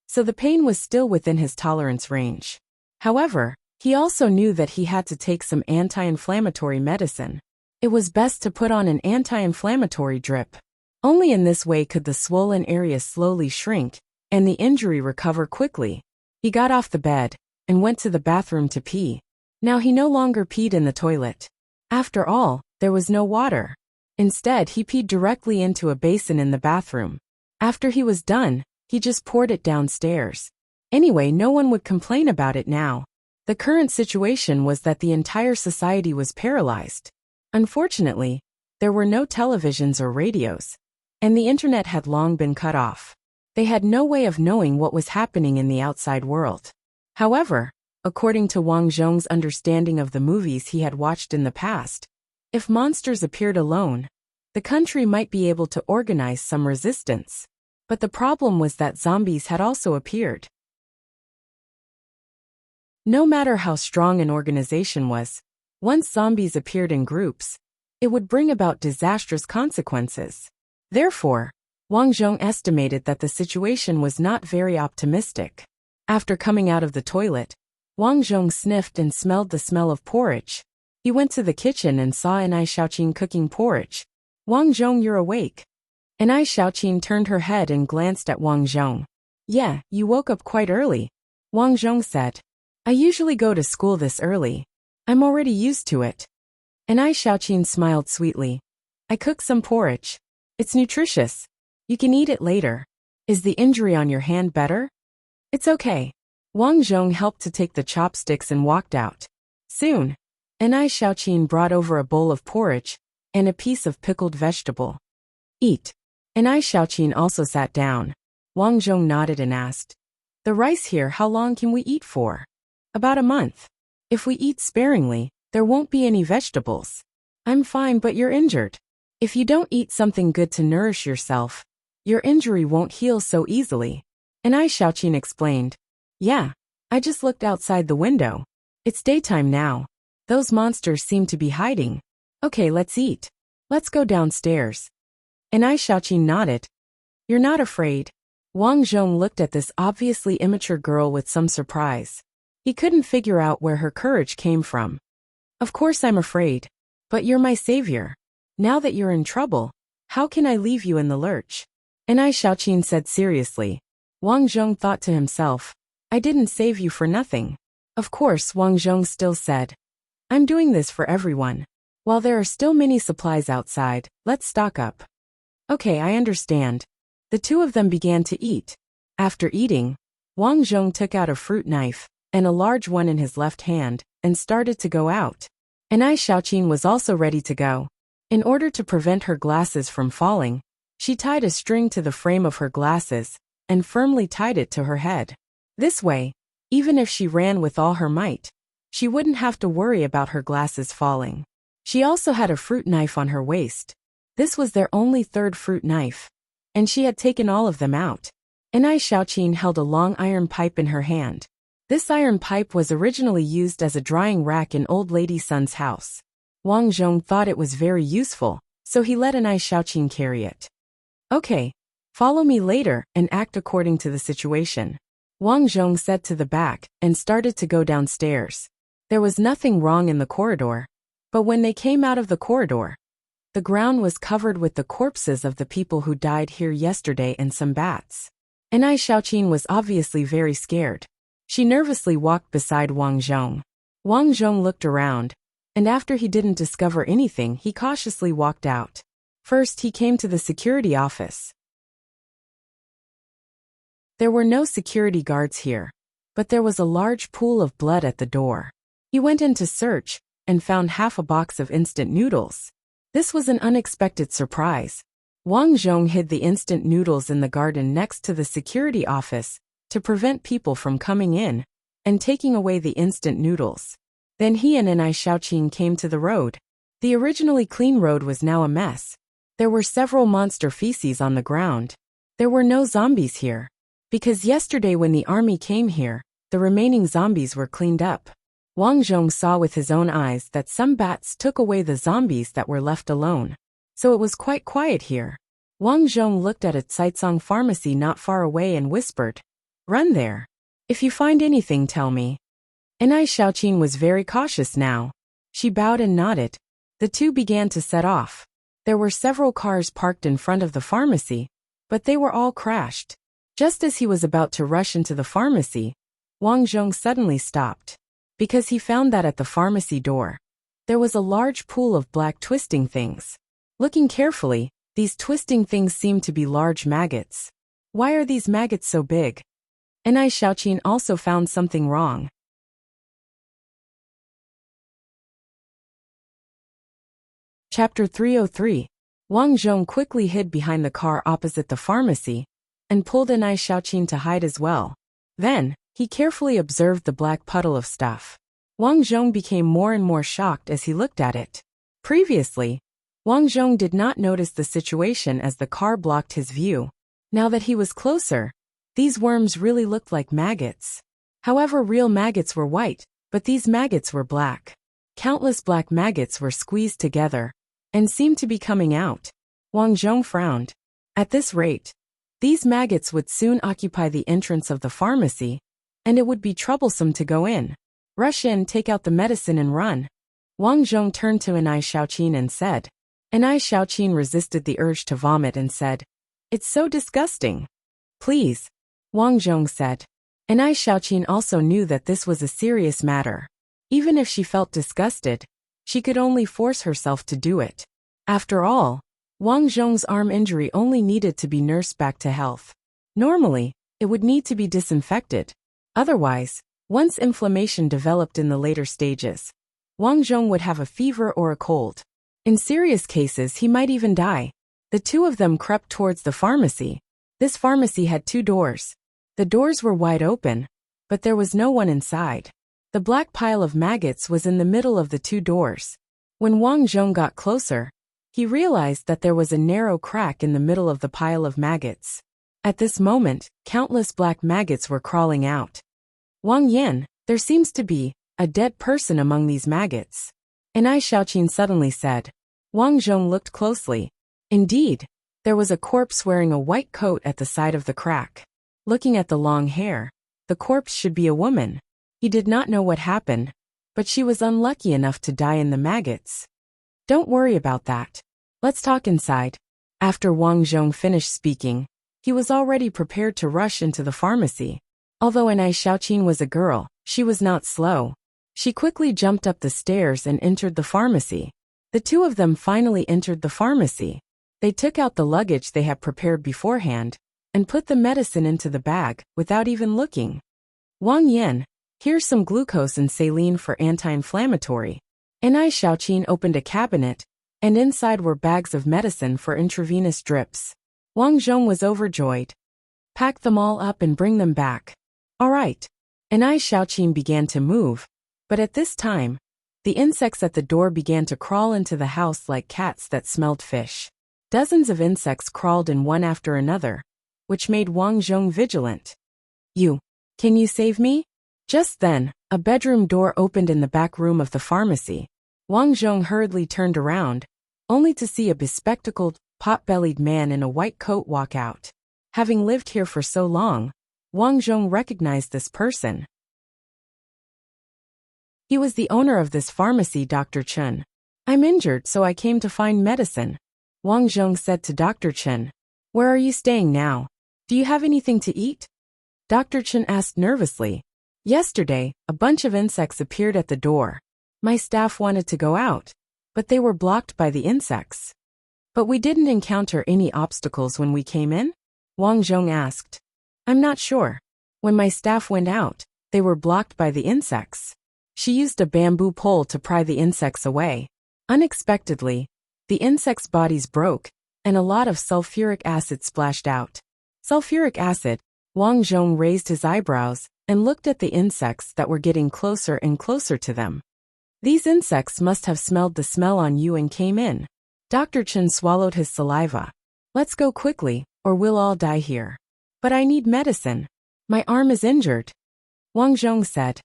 Speaker 1: so the pain was still within his tolerance range. However, he also knew that he had to take some anti-inflammatory medicine. It was best to put on an anti-inflammatory drip. Only in this way could the swollen area slowly shrink and the injury recover quickly. He got off the bed and went to the bathroom to pee. Now he no longer peed in the toilet. After all, there was no water. Instead, he peed directly into a basin in the bathroom. After he was done, he just poured it downstairs. Anyway, no one would complain about it now. The current situation was that the entire society was paralyzed. Unfortunately, there were no televisions or radios, and the internet had long been cut off. They had no way of knowing what was happening in the outside world. However, according to Wang Zhong's understanding of the movies he had watched in the past, if monsters appeared alone, the country might be able to organize some resistance. But the problem was that zombies had also appeared. No matter how strong an organization was, once zombies appeared in groups, it would bring about disastrous consequences. Therefore, Wang Zhong estimated that the situation was not very optimistic. After coming out of the toilet, Wang Zhong sniffed and smelled the smell of porridge. He went to the kitchen and saw Enai Xiaoqin cooking porridge. Wang Zhong, you're awake. Enai Xiaoqin turned her head and glanced at Wang Zhong. Yeah, you woke up quite early, Wang Zhong said. I usually go to school this early. I'm already used to it. And Ai Xiaoqin smiled sweetly. I cooked some porridge. It's nutritious. You can eat it later. Is the injury on your hand better? It's okay. Wang Zhong helped to take the chopsticks and walked out. Soon, Ai Xiaoqin brought over a bowl of porridge and a piece of pickled vegetable. Eat. Ai Xiaoqin also sat down. Wang Zhong nodded and asked, the rice here, how long can we eat for? About a month. If we eat sparingly, there won't be any vegetables. I'm fine, but you're injured. If you don't eat something good to nourish yourself, your injury won't heal so easily. Ai Xiaoqin explained. Yeah, I just looked outside the window. It's daytime now. Those monsters seem to be hiding. Okay, let's eat. Let's go downstairs. Ai Xiaoqin nodded. You're not afraid? Wang Zhong looked at this obviously immature girl with some surprise. He couldn't figure out where her courage came from. Of course I'm afraid. But you're my savior. Now that you're in trouble, how can I leave you in the lurch? Ai Xiaoqin said seriously. Wang Zhong thought to himself, I didn't save you for nothing. Of course, Wang Zhong still said, I'm doing this for everyone. While there are still many supplies outside, let's stock up. Okay, I understand. The two of them began to eat. After eating, Wang Zhong took out a fruit knife and a large one in his left hand and started to go out. Ai Xiaoqin was also ready to go. In order to prevent her glasses from falling, she tied a string to the frame of her glasses and firmly tied it to her head. This way, even if she ran with all her might, she wouldn't have to worry about her glasses falling. She also had a fruit knife on her waist. This was their only third fruit knife, and she had taken all of them out. Ai Xiaoqin held a long iron pipe in her hand. This iron pipe was originally used as a drying rack in old lady Sun's house. Wang Zhong thought it was very useful, so he let Ai Xiaoqin carry it. Okay, follow me later and act according to the situation. Wang Zhong said to the back and started to go downstairs. There was nothing wrong in the corridor, but when they came out of the corridor, the ground was covered with the corpses of the people who died here yesterday and some bats. Ai Xiaoqin was obviously very scared. She nervously walked beside Wang Zhong. Wang Zhong looked around, and after he didn't discover anything, he cautiously walked out. First, he came to the security office. There were no security guards here, but there was a large pool of blood at the door. He went in to search and found half a box of instant noodles. This was an unexpected surprise. Wang Zhong hid the instant noodles in the garden next to the security office to prevent people from coming in and taking away the instant noodles. Then he and Ai Xiaoqin came to the road. The originally clean road was now a mess. There were several monster feces on the ground. There were no zombies here, because yesterday when the army came here, the remaining zombies were cleaned up. Wang Zhong saw with his own eyes that some bats took away the zombies that were left alone. So it was quite quiet here. Wang Zhong looked at a Caicong pharmacy not far away and whispered, Run there. If you find anything, tell me. Ai Xiaoqin was very cautious now. She bowed and nodded. The two began to set off. There were several cars parked in front of the pharmacy, but they were all crashed. Just as he was about to rush into the pharmacy, Wang Zhong suddenly stopped, because he found that at the pharmacy door, there was a large pool of black twisting things. Looking carefully, these twisting things seemed to be large maggots. Why are these maggots so big? Ai Xiaoqin also found something wrong. Chapter 303. Wang Zhong quickly hid behind the car opposite the pharmacy and pulled Ai Xiaoqin to hide as well. Then, he carefully observed the black puddle of stuff. Wang Zhong became more and more shocked as he looked at it. Previously, Wang Zhong did not notice the situation as the car blocked his view. Now that he was closer, these worms really looked like maggots. However, real maggots were white, but these maggots were black. Countless black maggots were squeezed together and seemed to be coming out. Wang Zhong frowned. At this rate, these maggots would soon occupy the entrance of the pharmacy, and it would be troublesome to go in. Rush in, take out the medicine and run. Wang Zhong turned to Ai Xiaoqin and said. Ai Xiaoqin resisted the urge to vomit and said, It's so disgusting. Please, Wang Zhong said. Ai Xiaoqin also knew that this was a serious matter. Even if she felt disgusted, she could only force herself to do it. After all, Wang Zhong's arm injury only needed to be nursed back to health. Normally, it would need to be disinfected. Otherwise, once inflammation developed in the later stages, Wang Zhong would have a fever or a cold. In serious cases, he might even die. The two of them crept towards the pharmacy. This pharmacy had 2 doors. The doors were wide open, but there was no one inside. The black pile of maggots was in the middle of the 2 doors. When Wang Zhong got closer, he realized that there was a narrow crack in the middle of the pile of maggots. At this moment, countless black maggots were crawling out. Wang Yan, there seems to be a dead person among these maggots. Ai Xiaoqin suddenly said. Wang Zhong looked closely. Indeed, there was a corpse wearing a white coat at the side of the crack. Looking at the long hair, the corpse should be a woman. He did not know what happened, but she was unlucky enough to die in the maggots. Don't worry about that. Let's talk inside. After Wang Zhong finished speaking, he was already prepared to rush into the pharmacy. Although Ai Xiaoqin was a girl, she was not slow. She quickly jumped up the stairs and entered the pharmacy. The two of them finally entered the pharmacy. They took out the luggage they had prepared beforehand and put the medicine into the bag without even looking. Wang Yan, here's some glucose and saline for anti-inflammatory. Ai Xiaoqin opened a cabinet, and inside were bags of medicine for intravenous drips. Wang Zhong was overjoyed. Pack them all up and bring them back. All right. Ai Xiaoqin began to move, but at this time, the insects at the door began to crawl into the house like cats that smelled fish. Dozens of insects crawled in one after another, which made Wang Zhong vigilant. Can you save me? Just then, a bedroom door opened in the back room of the pharmacy. Wang Zhong hurriedly turned around, only to see a bespectacled, pot-bellied man in a white coat walk out. Having lived here for so long, Wang Zhong recognized this person. He was the owner of this pharmacy, Dr. Chen. I'm injured, so I came to find medicine. Wang Zhong said to Dr. Chen. Where are you staying now? Do you have anything to eat? Dr. Chen asked nervously. Yesterday, a bunch of insects appeared at the door. My staff wanted to go out, but they were blocked by the insects. But we didn't encounter any obstacles when we came in? Wang Zhong asked. I'm not sure. When my staff went out, they were blocked by the insects. She used a bamboo pole to pry the insects away. Unexpectedly, the insects' bodies broke, and a lot of sulfuric acid splashed out. Sulfuric acid? Wang Zhong raised his eyebrows and looked at the insects that were getting closer and closer to them. These insects must have smelled the smell on you and came in. Dr. Chen swallowed his saliva. Let's go quickly, or we'll all die here. But I need medicine. My arm is injured. Wang Zhong said.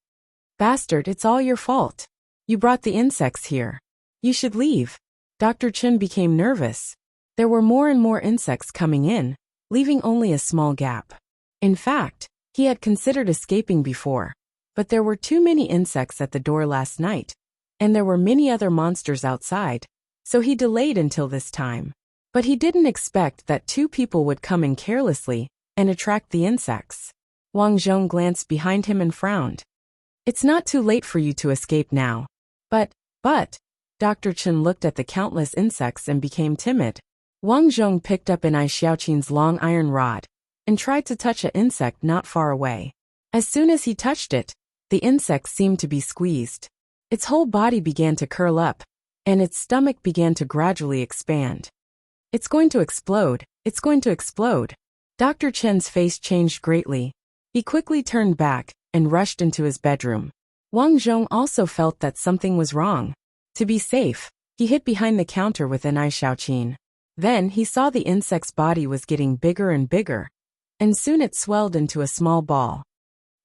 Speaker 1: Bastard, it's all your fault. You brought the insects here. You should leave. Dr. Chen became nervous. There were more and more insects coming in, leaving only a small gap. In fact, he had considered escaping before, but there were too many insects at the door last night, and there were many other monsters outside, so he delayed until this time. But he didn't expect that 2 people would come in carelessly and attract the insects. Wang Zhong glanced behind him and frowned. It's not too late for you to escape now. But, Dr. Chen looked at the countless insects and became timid. Wang Zhong picked up Ai Xiaoqin's long iron rod and tried to touch an insect not far away. As soon as he touched it, the insect seemed to be squeezed. Its whole body began to curl up, and its stomach began to gradually expand. It's going to explode. It's going to explode. Dr. Chen's face changed greatly. He quickly turned back and rushed into his bedroom. Wang Zhong also felt that something was wrong. To be safe, he hid behind the counter with Ai Xiaoqin. Then he saw the insect's body was getting bigger and bigger, and soon it swelled into a small ball.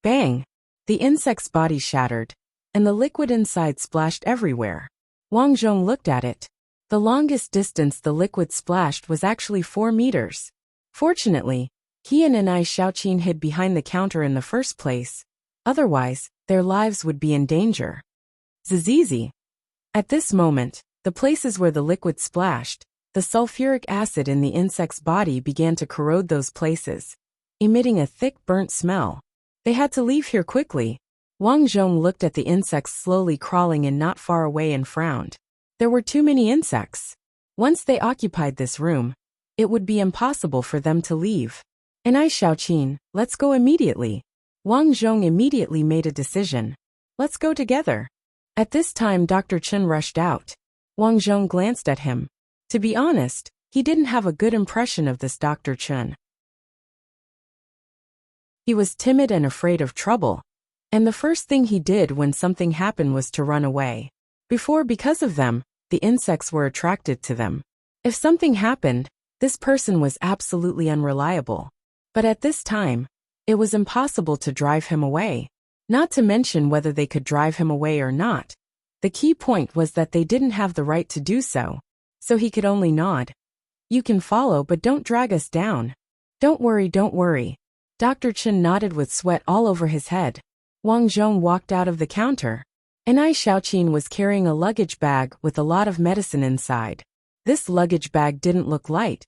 Speaker 1: Bang! The insect's body shattered, and the liquid inside splashed everywhere. Wang Zhong looked at it. The longest distance the liquid splashed was actually 4 meters. Fortunately, he and Ai Xiaoqin hid behind the counter in the first place. Otherwise, their lives would be in danger. Zizizi. At this moment, the places where the liquid splashed, the sulfuric acid in the insect's body began to corrode those places, emitting a thick burnt smell. They had to leave here quickly. Wang Zhong looked at the insects slowly crawling in not far away and frowned. There were too many insects. Once they occupied this room, it would be impossible for them to leave. And Xiaoqin, let's go immediately. Wang Zhong immediately made a decision. Let's go together. At this time Dr. Chen rushed out. Wang Zhong glanced at him. To be honest, he didn't have a good impression of this Dr. Chen. He was timid and afraid of trouble. And the first thing he did when something happened was to run away. Because of them, the insects were attracted to them. If something happened, this person was absolutely unreliable. But at this time, it was impossible to drive him away. Not to mention whether they could drive him away or not. The key point was that they didn't have the right to do so. So he could only nod. You can follow, but don't drag us down. Don't worry, don't worry. Dr. Chen nodded with sweat all over his head. Wang Zhong walked out of the counter. And Xiaoqin was carrying a luggage bag with a lot of medicine inside. This luggage bag didn't look light.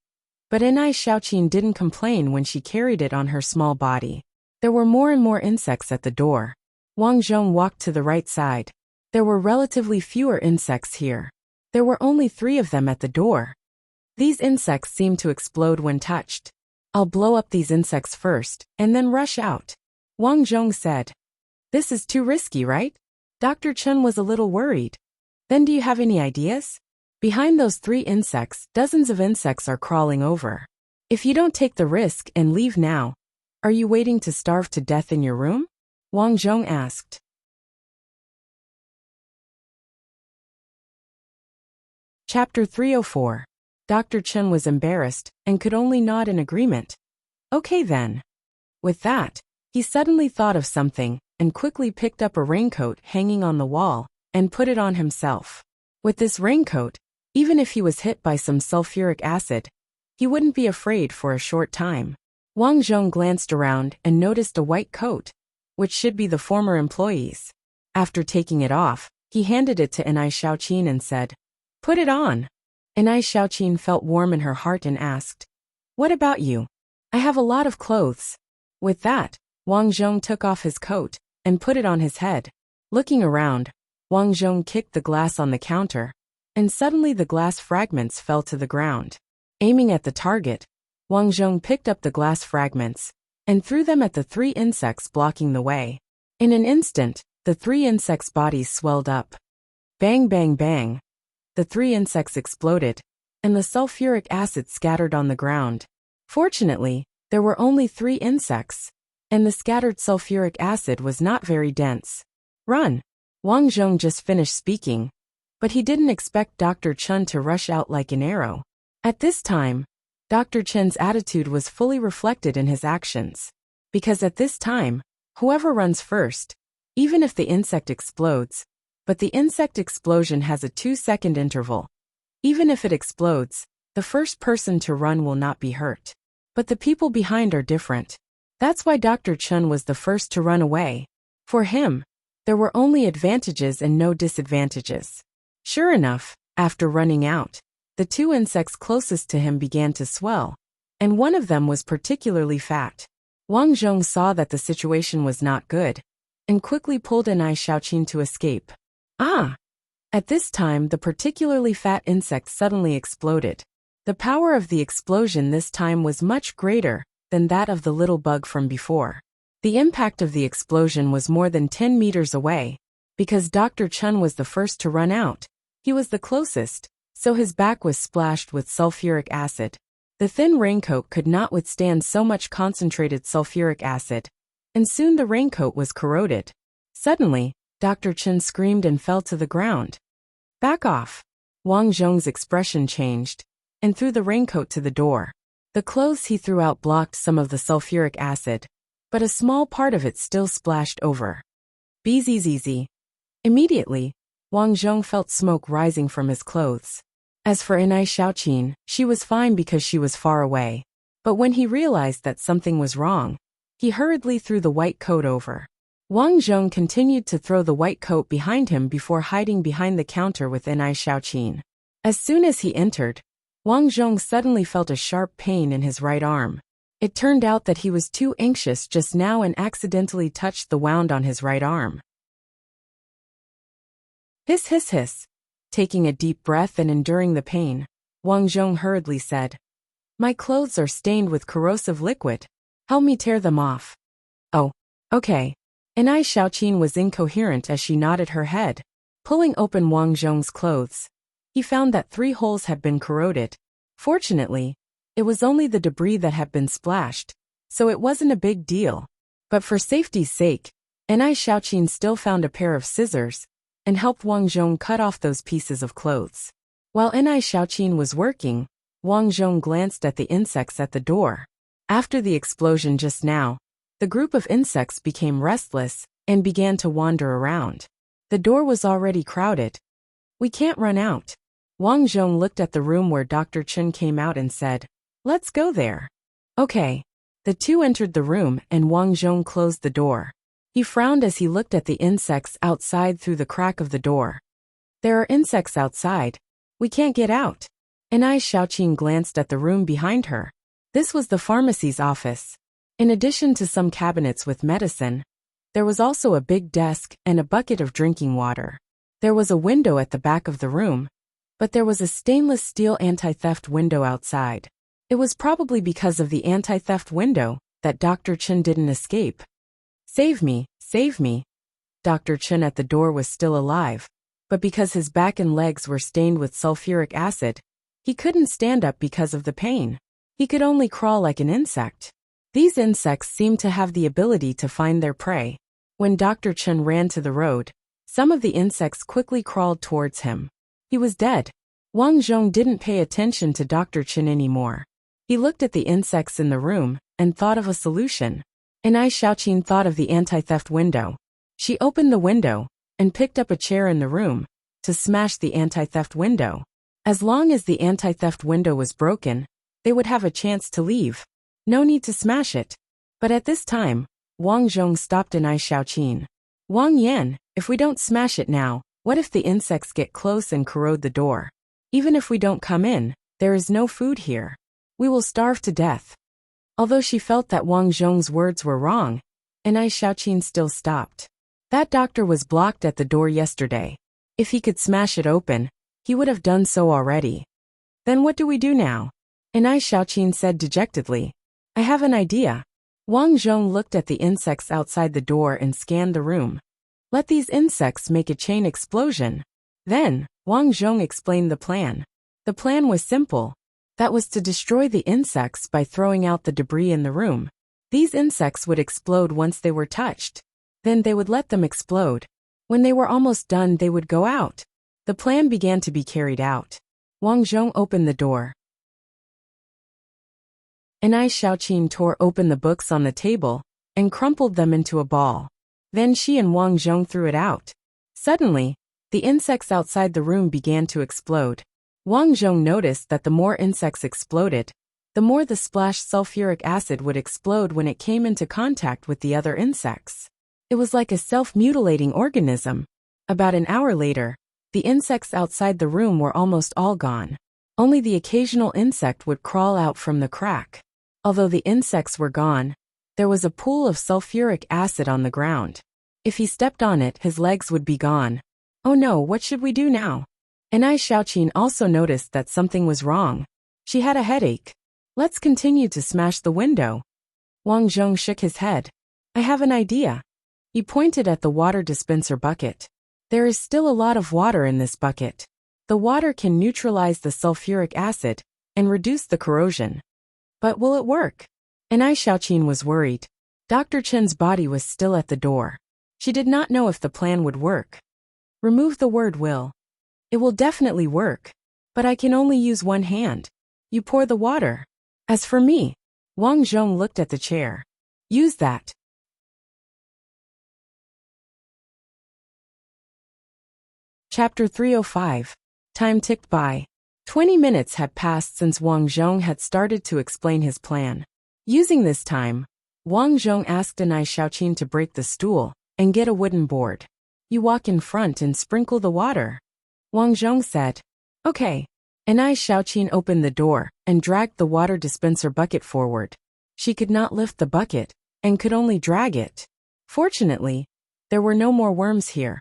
Speaker 1: But Xiaoqin didn't complain when she carried it on her small body. There were more and more insects at the door. Wang Zhong walked to the right side. There were relatively fewer insects here. There were only 3 of them at the door. These insects seemed to explode when touched. I'll blow up these insects first, and then rush out. Wang Zhong said. This is too risky, right? Dr. Chen was a little worried. Then do you have any ideas? Behind those 3 insects, dozens of insects are crawling over. If you don't take the risk and leave now, are you waiting to starve to death in your room? Wang Zhong asked. Chapter 304. Dr. Chen was embarrassed and could only nod in agreement. Okay then. With that, he suddenly thought of something and quickly picked up a raincoat hanging on the wall and put it on himself. With this raincoat, even if he was hit by some sulfuric acid, he wouldn't be afraid for a short time. Wang Zhong glanced around and noticed a white coat, which should be the former employee's. After taking it off, he handed it to Xiaoqin and said, Put it on. Xiaoqin felt warm in her heart and asked, What about you? I have a lot of clothes. With that, Wang Zhong took off his coat and put it on his head. Looking around, Wang Zhong kicked the glass on the counter, and suddenly the glass fragments fell to the ground. Aiming at the target, Wang Zhong picked up the glass fragments and threw them at the 3 insects blocking the way. In an instant, the 3 insects' bodies swelled up. Bang, bang, bang. The 3 insects exploded, and the sulfuric acid scattered on the ground. Fortunately, there were only 3 insects, and the scattered sulfuric acid was not very dense. Run! Wang Zhong just finished speaking, but he didn't expect Dr. Chen to rush out like an arrow. At this time, Dr. Chen's attitude was fully reflected in his actions. Because at this time, whoever runs first, even if the insect explodes, but the insect explosion has a 2-second interval. Even if it explodes, the first person to run will not be hurt. But the people behind are different. That's why Dr. Chen was the first to run away. For him, there were only advantages and no disadvantages. Sure enough, after running out, the 2 insects closest to him began to swell, and one of them was particularly fat. Wang Zhong saw that the situation was not good, and quickly pulled Xiaoqin to escape. Ah! At this time the particularly fat insect suddenly exploded. The power of the explosion this time was much greater than that of the little bug from before. The impact of the explosion was more than 10 meters away. Because Dr. Chen was the first to run out, he was the closest, so his back was splashed with sulfuric acid. The thin raincoat could not withstand so much concentrated sulfuric acid, and soon the raincoat was corroded. Suddenly, Dr. Chen screamed and fell to the ground. Back off! Wang Zhong's expression changed, and threw the raincoat to the door. The clothes he threw out blocked some of the sulfuric acid, but a small part of it still splashed over. Bzzz. Immediately, Wang Zhong felt smoke rising from his clothes. As for Xiaoqin, she was fine because she was far away. But when he realized that something was wrong, he hurriedly threw the white coat over. Wang Zhong continued to throw the white coat behind him before hiding behind the counter with Xiaoqin. As soon as he entered, Wang Zhong suddenly felt a sharp pain in his right arm. It turned out that he was too anxious just now and accidentally touched the wound on his right arm. Hiss hiss hiss. Taking a deep breath and enduring the pain, Wang Zhong hurriedly said, "My clothes are stained with corrosive liquid. Help me tear them off." "Oh, okay." Anai Xiaoqin was incoherent as she nodded her head. Pulling open Wang Zhong's clothes, he found that 3 holes had been corroded. Fortunately, it was only the debris that had been splashed, so it wasn't a big deal. But for safety's sake, Anai Xiaoqin still found a pair of scissors and helped Wang Zhong cut off those pieces of clothes. While Anai Xiaoqin was working, Wang Zhong glanced at the insects at the door. After the explosion just now, the group of insects became restless and began to wander around. The door was already crowded. "We can't run out." Wang Zhong looked at the room where Dr. Chen came out and said, "Let's go there." "Okay." The two entered the room and Wang Zhong closed the door. He frowned as he looked at the insects outside through the crack of the door. "There are insects outside. We can't get out." Anai Xiaoqin glanced at the room behind her. This was the pharmacy's office. In addition to some cabinets with medicine, there was also a big desk and a bucket of drinking water. There was a window at the back of the room, but there was a stainless steel anti-theft window outside. It was probably because of the anti-theft window that Dr. Chen didn't escape. Save me, save me." Dr. Chen at the door was still alive, but because his back and legs were stained with sulfuric acid, he couldn't stand up because of the pain. He could only crawl like an insect. These insects seemed to have the ability to find their prey. When Dr. Chen ran to the road, some of the insects quickly crawled towards him. He was dead. Wang Zhong didn't pay attention to Dr. Chen anymore. He looked at the insects in the room and thought of a solution. Anai Xiaoqin thought of the anti-theft window. She opened the window and picked up a chair in the room to smash the anti-theft window. As long as the anti-theft window was broken, they would have a chance to leave. No need to smash it. But at this time, Wang Zhong stopped Anai Xiaoqin. "Wang Yan, if we don't smash it now, what if the insects get close and corrode the door? Even if we don't come in, there is no food here. We will starve to death." Although she felt that Wang Zhong's words were wrong, Anai Xiaoqin still stopped. That doctor was blocked at the door yesterday. If he could smash it open, he would have done so already. "Then what do we do now?" Anai Xiaoqin said dejectedly. "I have an idea." Wang Zhong looked at the insects outside the door and scanned the room. "Let these insects make a chain explosion." Then, Wang Zhong explained the plan. The plan was simple. That was to destroy the insects by throwing out the debris in the room. These insects would explode once they were touched. Then they would let them explode. When they were almost done, they would go out. The plan began to be carried out. Wang Zhong opened the door. Anai Xiaoqin tore open the books on the table and crumpled them into a ball. Then she and Wang Zhong threw it out. Suddenly, the insects outside the room began to explode. Wang Zhong noticed that the more insects exploded, the more the splashed sulfuric acid would explode when it came into contact with the other insects. It was like a self-mutilating organism. About an hour later, the insects outside the room were almost all gone. Only the occasional insect would crawl out from the crack. Although the insects were gone, there was a pool of sulfuric acid on the ground. If he stepped on it, his legs would be gone. "Oh no, what should we do now?" Anai Xiaoqin also noticed that something was wrong. She had a headache. "Let's continue to smash the window." Wang Zhong shook his head. "I have an idea." He pointed at the water dispenser bucket. "There is still a lot of water in this bucket. The water can neutralize the sulfuric acid and reduce the corrosion. But will it work?" Anai Xiaoqin was worried. Dr. Chen's body was still at the door. She did not know if the plan would work. "Remove the word will." "It will definitely work. But I can only use one hand. You pour the water." "As for me," Wang Zhong looked at the chair. "Use that." Chapter 305. Time ticked by. 20 minutes had passed since Wang Zhong had started to explain his plan. Using this time, Wang Zhong asked Anai Xiaoqin to break the stool and get a wooden board. "You walk in front and sprinkle the water." Wang Zhong said. "Okay." Anai Xiaoqin opened the door and dragged the water dispenser bucket forward. She could not lift the bucket, and could only drag it. Fortunately, there were no more worms here,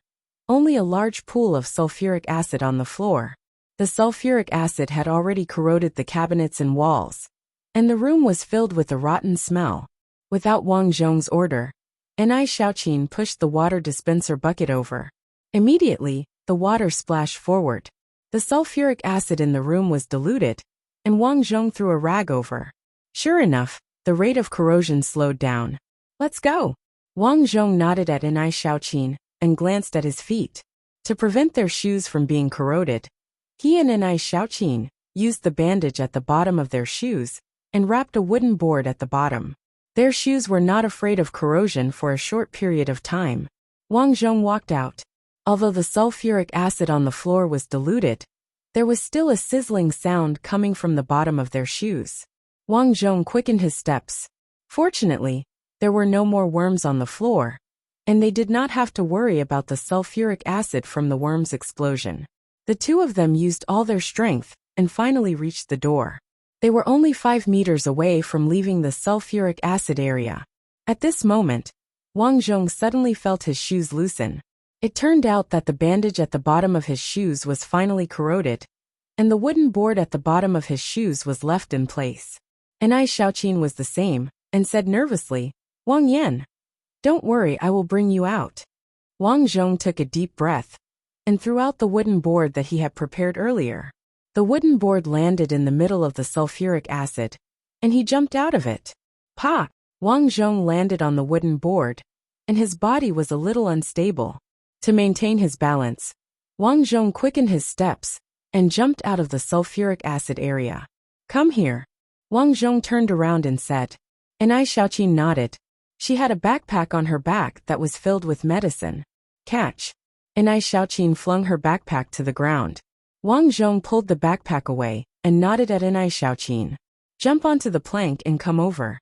Speaker 1: only a large pool of sulfuric acid on the floor. The sulfuric acid had already corroded the cabinets and walls, and the room was filled with a rotten smell. Without Wang Zhong's order, Anai Xiaoqin pushed the water dispenser bucket over. Immediately, the water splashed forward. The sulfuric acid in the room was diluted, and Wang Zhong threw a rag over. Sure enough, the rate of corrosion slowed down. Let's go. Wang Zhong nodded at Anai Xiaoqin and glanced at his feet. To prevent their shoes from being corroded, he and Anai Xiaoqin used the bandage at the bottom of their shoes and wrapped a wooden board at the bottom. Their shoes were not afraid of corrosion for a short period of time. Wang Zhong walked out. Although the sulfuric acid on the floor was diluted, there was still a sizzling sound coming from the bottom of their shoes. Wang Zhong quickened his steps. Fortunately, there were no more worms on the floor, and they did not have to worry about the sulfuric acid from the worm's explosion. The two of them used all their strength and finally reached the door. They were only 5 meters away from leaving the sulfuric acid area. At this moment, Wang Zhong suddenly felt his shoes loosen. It turned out that the bandage at the bottom of his shoes was finally corroded, and the wooden board at the bottom of his shoes was left in place. Anai Xiaoqin was the same, and said nervously, Wang Yan, don't worry, I will bring you out. Wang Zhong took a deep breath and threw out the wooden board that he had prepared earlier. The wooden board landed in the middle of the sulfuric acid, and he jumped out of it. Pa! Wang Zhong landed on the wooden board, and his body was a little unstable. To maintain his balance, Wang Zhong quickened his steps and jumped out of the sulfuric acid area. Come here. Wang Zhong turned around and said. Anai Xiaoqin nodded. She had a backpack on her back that was filled with medicine. Catch. Anai Xiaoqin flung her backpack to the ground. Wang Zhong pulled the backpack away and nodded at Anai Xiaoqin. Jump onto the plank and come over.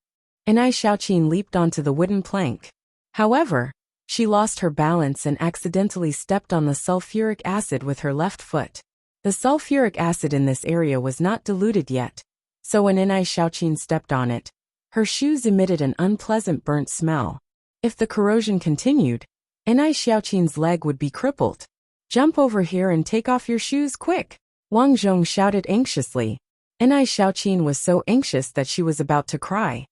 Speaker 1: Anai Xiaoqin leaped onto the wooden plank. However, she lost her balance and accidentally stepped on the sulfuric acid with her left foot. The sulfuric acid in this area was not diluted yet, so when Anai Xiaoqin stepped on it, her shoes emitted an unpleasant burnt smell. If the corrosion continued, Anai Xiaoqin's leg would be crippled. Jump over here and take off your shoes quick, Wang Zhong shouted anxiously. Anai Xiaoqin was so anxious that she was about to cry.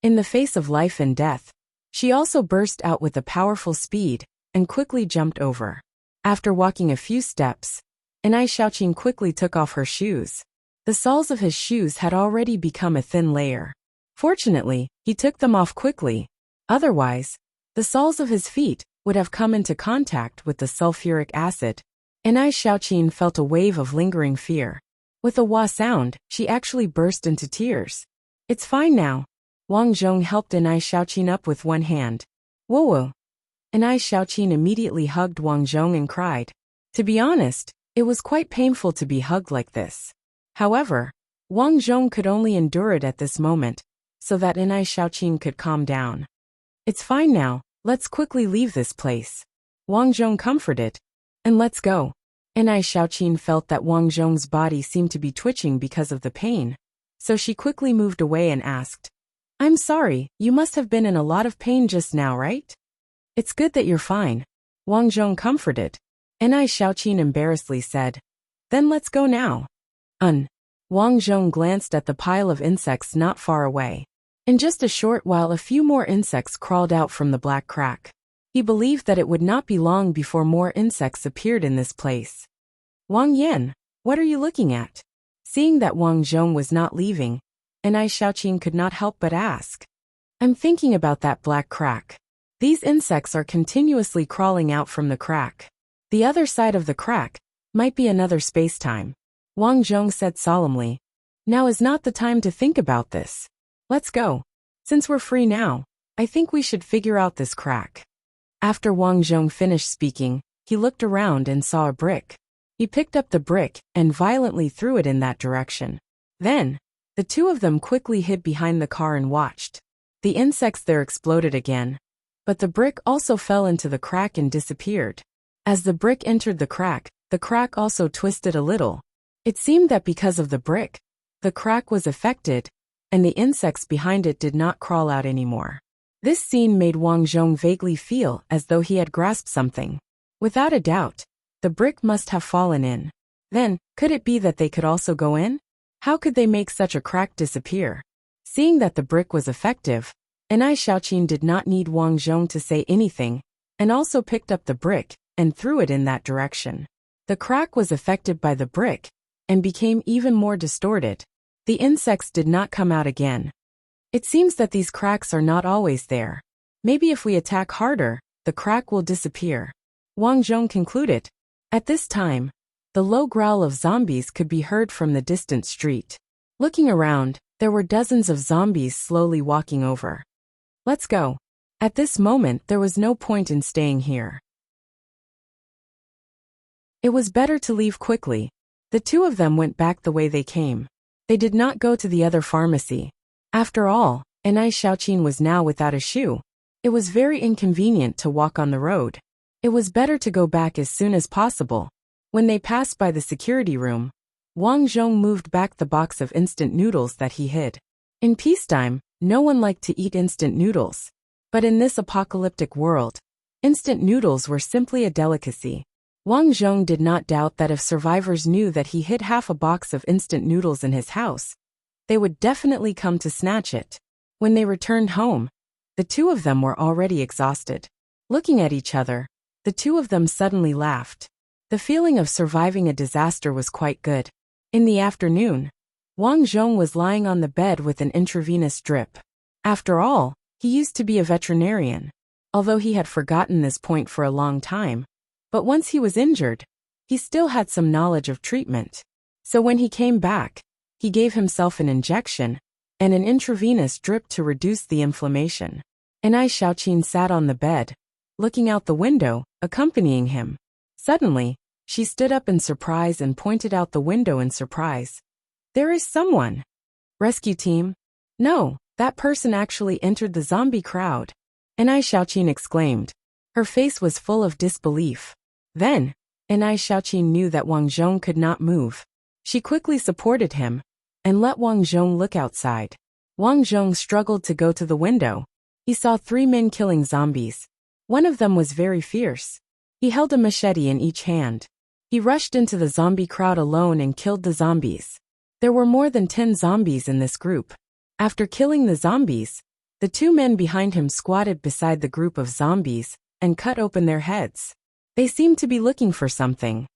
Speaker 1: In the face of life and death, she also burst out with a powerful speed and quickly jumped over. After walking a few steps, Anai Xiaoqin quickly took off her shoes. The soles of his shoes had already become a thin layer. Fortunately, he took them off quickly. Otherwise, the soles of his feet would have come into contact with the sulfuric acid. Anai Xiaoqin felt a wave of lingering fear. With a wah sound, she actually burst into tears. It's fine now. Wang Zhong helped Anai Xiaoqin up with one hand. Whoa! Anai Xiaoqin immediately hugged Wang Zhong and cried. To be honest, it was quite painful to be hugged like this. However, Wang Zhong could only endure it at this moment, so that Anai Xiaoqin could calm down. It's fine now, let's quickly leave this place. Wang Zhong comforted. And let's go. Anai Xiaoqin felt that Wang Zhong's body seemed to be twitching because of the pain, so she quickly moved away and asked. I'm sorry, you must have been in a lot of pain just now, right? It's good that you're fine. Wang Zhong comforted. Anai Xiaoqin embarrassedly said. Then let's go now. Wang Zhong glanced at the pile of insects not far away. In just a short while a few more insects crawled out from the black crack. He believed that it would not be long before more insects appeared in this place. Wang Yan, what are you looking at? Seeing that Wang Zhong was not leaving, Anai Xiaoqin could not help but ask. I'm thinking about that black crack. These insects are continuously crawling out from the crack. The other side of the crack might be another space-time. Wang Zhong said solemnly. Now is not the time to think about this. Let's go. Since we're free now, I think we should figure out this crack. After Wang Zhong finished speaking, he looked around and saw a brick. He picked up the brick and violently threw it in that direction. Then, the two of them quickly hid behind the car and watched. The insects there exploded again, but the brick also fell into the crack and disappeared. As the brick entered the crack also twisted a little. It seemed that because of the brick, The crack was affected, and the insects behind it did not crawl out anymore. This scene made Wang Zhong vaguely feel as though he had grasped something. Without a doubt, the brick must have fallen in. Then, could it be that they could also go in? How could they make such a crack disappear? Seeing that the brick was effective, Anai Xiaoqin did not need Wang Zhong to say anything, and also picked up the brick and threw it in that direction. The crack was affected by the brick and became even more distorted. The insects did not come out again. It seems that these cracks are not always there. Maybe if we attack harder, the crack will disappear. Wang Zhong concluded. At this time, the low growl of zombies could be heard from the distant street. Looking around, there were dozens of zombies slowly walking over. Let's go. At this moment, there was no point in staying here. It was better to leave quickly. The two of them went back the way they came. They did not go to the other pharmacy. After all, Anai Xiaoqin was now without a shoe. It was very inconvenient to walk on the road. It was better to go back as soon as possible. When they passed by the security room, Wang Zhong moved back the box of instant noodles that he hid. In peacetime, no one liked to eat instant noodles. But in this apocalyptic world, instant noodles were simply a delicacy. Wang Zhong did not doubt that if survivors knew that he hid half a box of instant noodles in his house, they would definitely come to snatch it. When they returned home, the two of them were already exhausted. Looking at each other, the two of them suddenly laughed. The feeling of surviving a disaster was quite good. In the afternoon, Wang Zhong was lying on the bed with an intravenous drip. After all, he used to be a veterinarian. Although he had forgotten this point for a long time, but once he was injured, he still had some knowledge of treatment. So when he came back, he gave himself an injection and an intravenous drip to reduce the inflammation. Anai Xiaoqin sat on the bed, looking out the window, accompanying him. Suddenly, she stood up in surprise and pointed out the window in surprise. There is someone. Rescue team? No, that person actually entered the zombie crowd. Anai Xiaoqin exclaimed. Her face was full of disbelief. Then, Anai Xiaoqin knew that Wang Zhong could not move. She quickly supported him and let Wang Zhong look outside. Wang Zhong struggled to go to the window. He saw 3 men killing zombies. One of them was very fierce. He held a machete in each hand. He rushed into the zombie crowd alone and killed the zombies. There were more than 10 zombies in this group. After killing the zombies, the 2 men behind him squatted beside the group of zombies and cut open their heads. They seemed to be looking for something.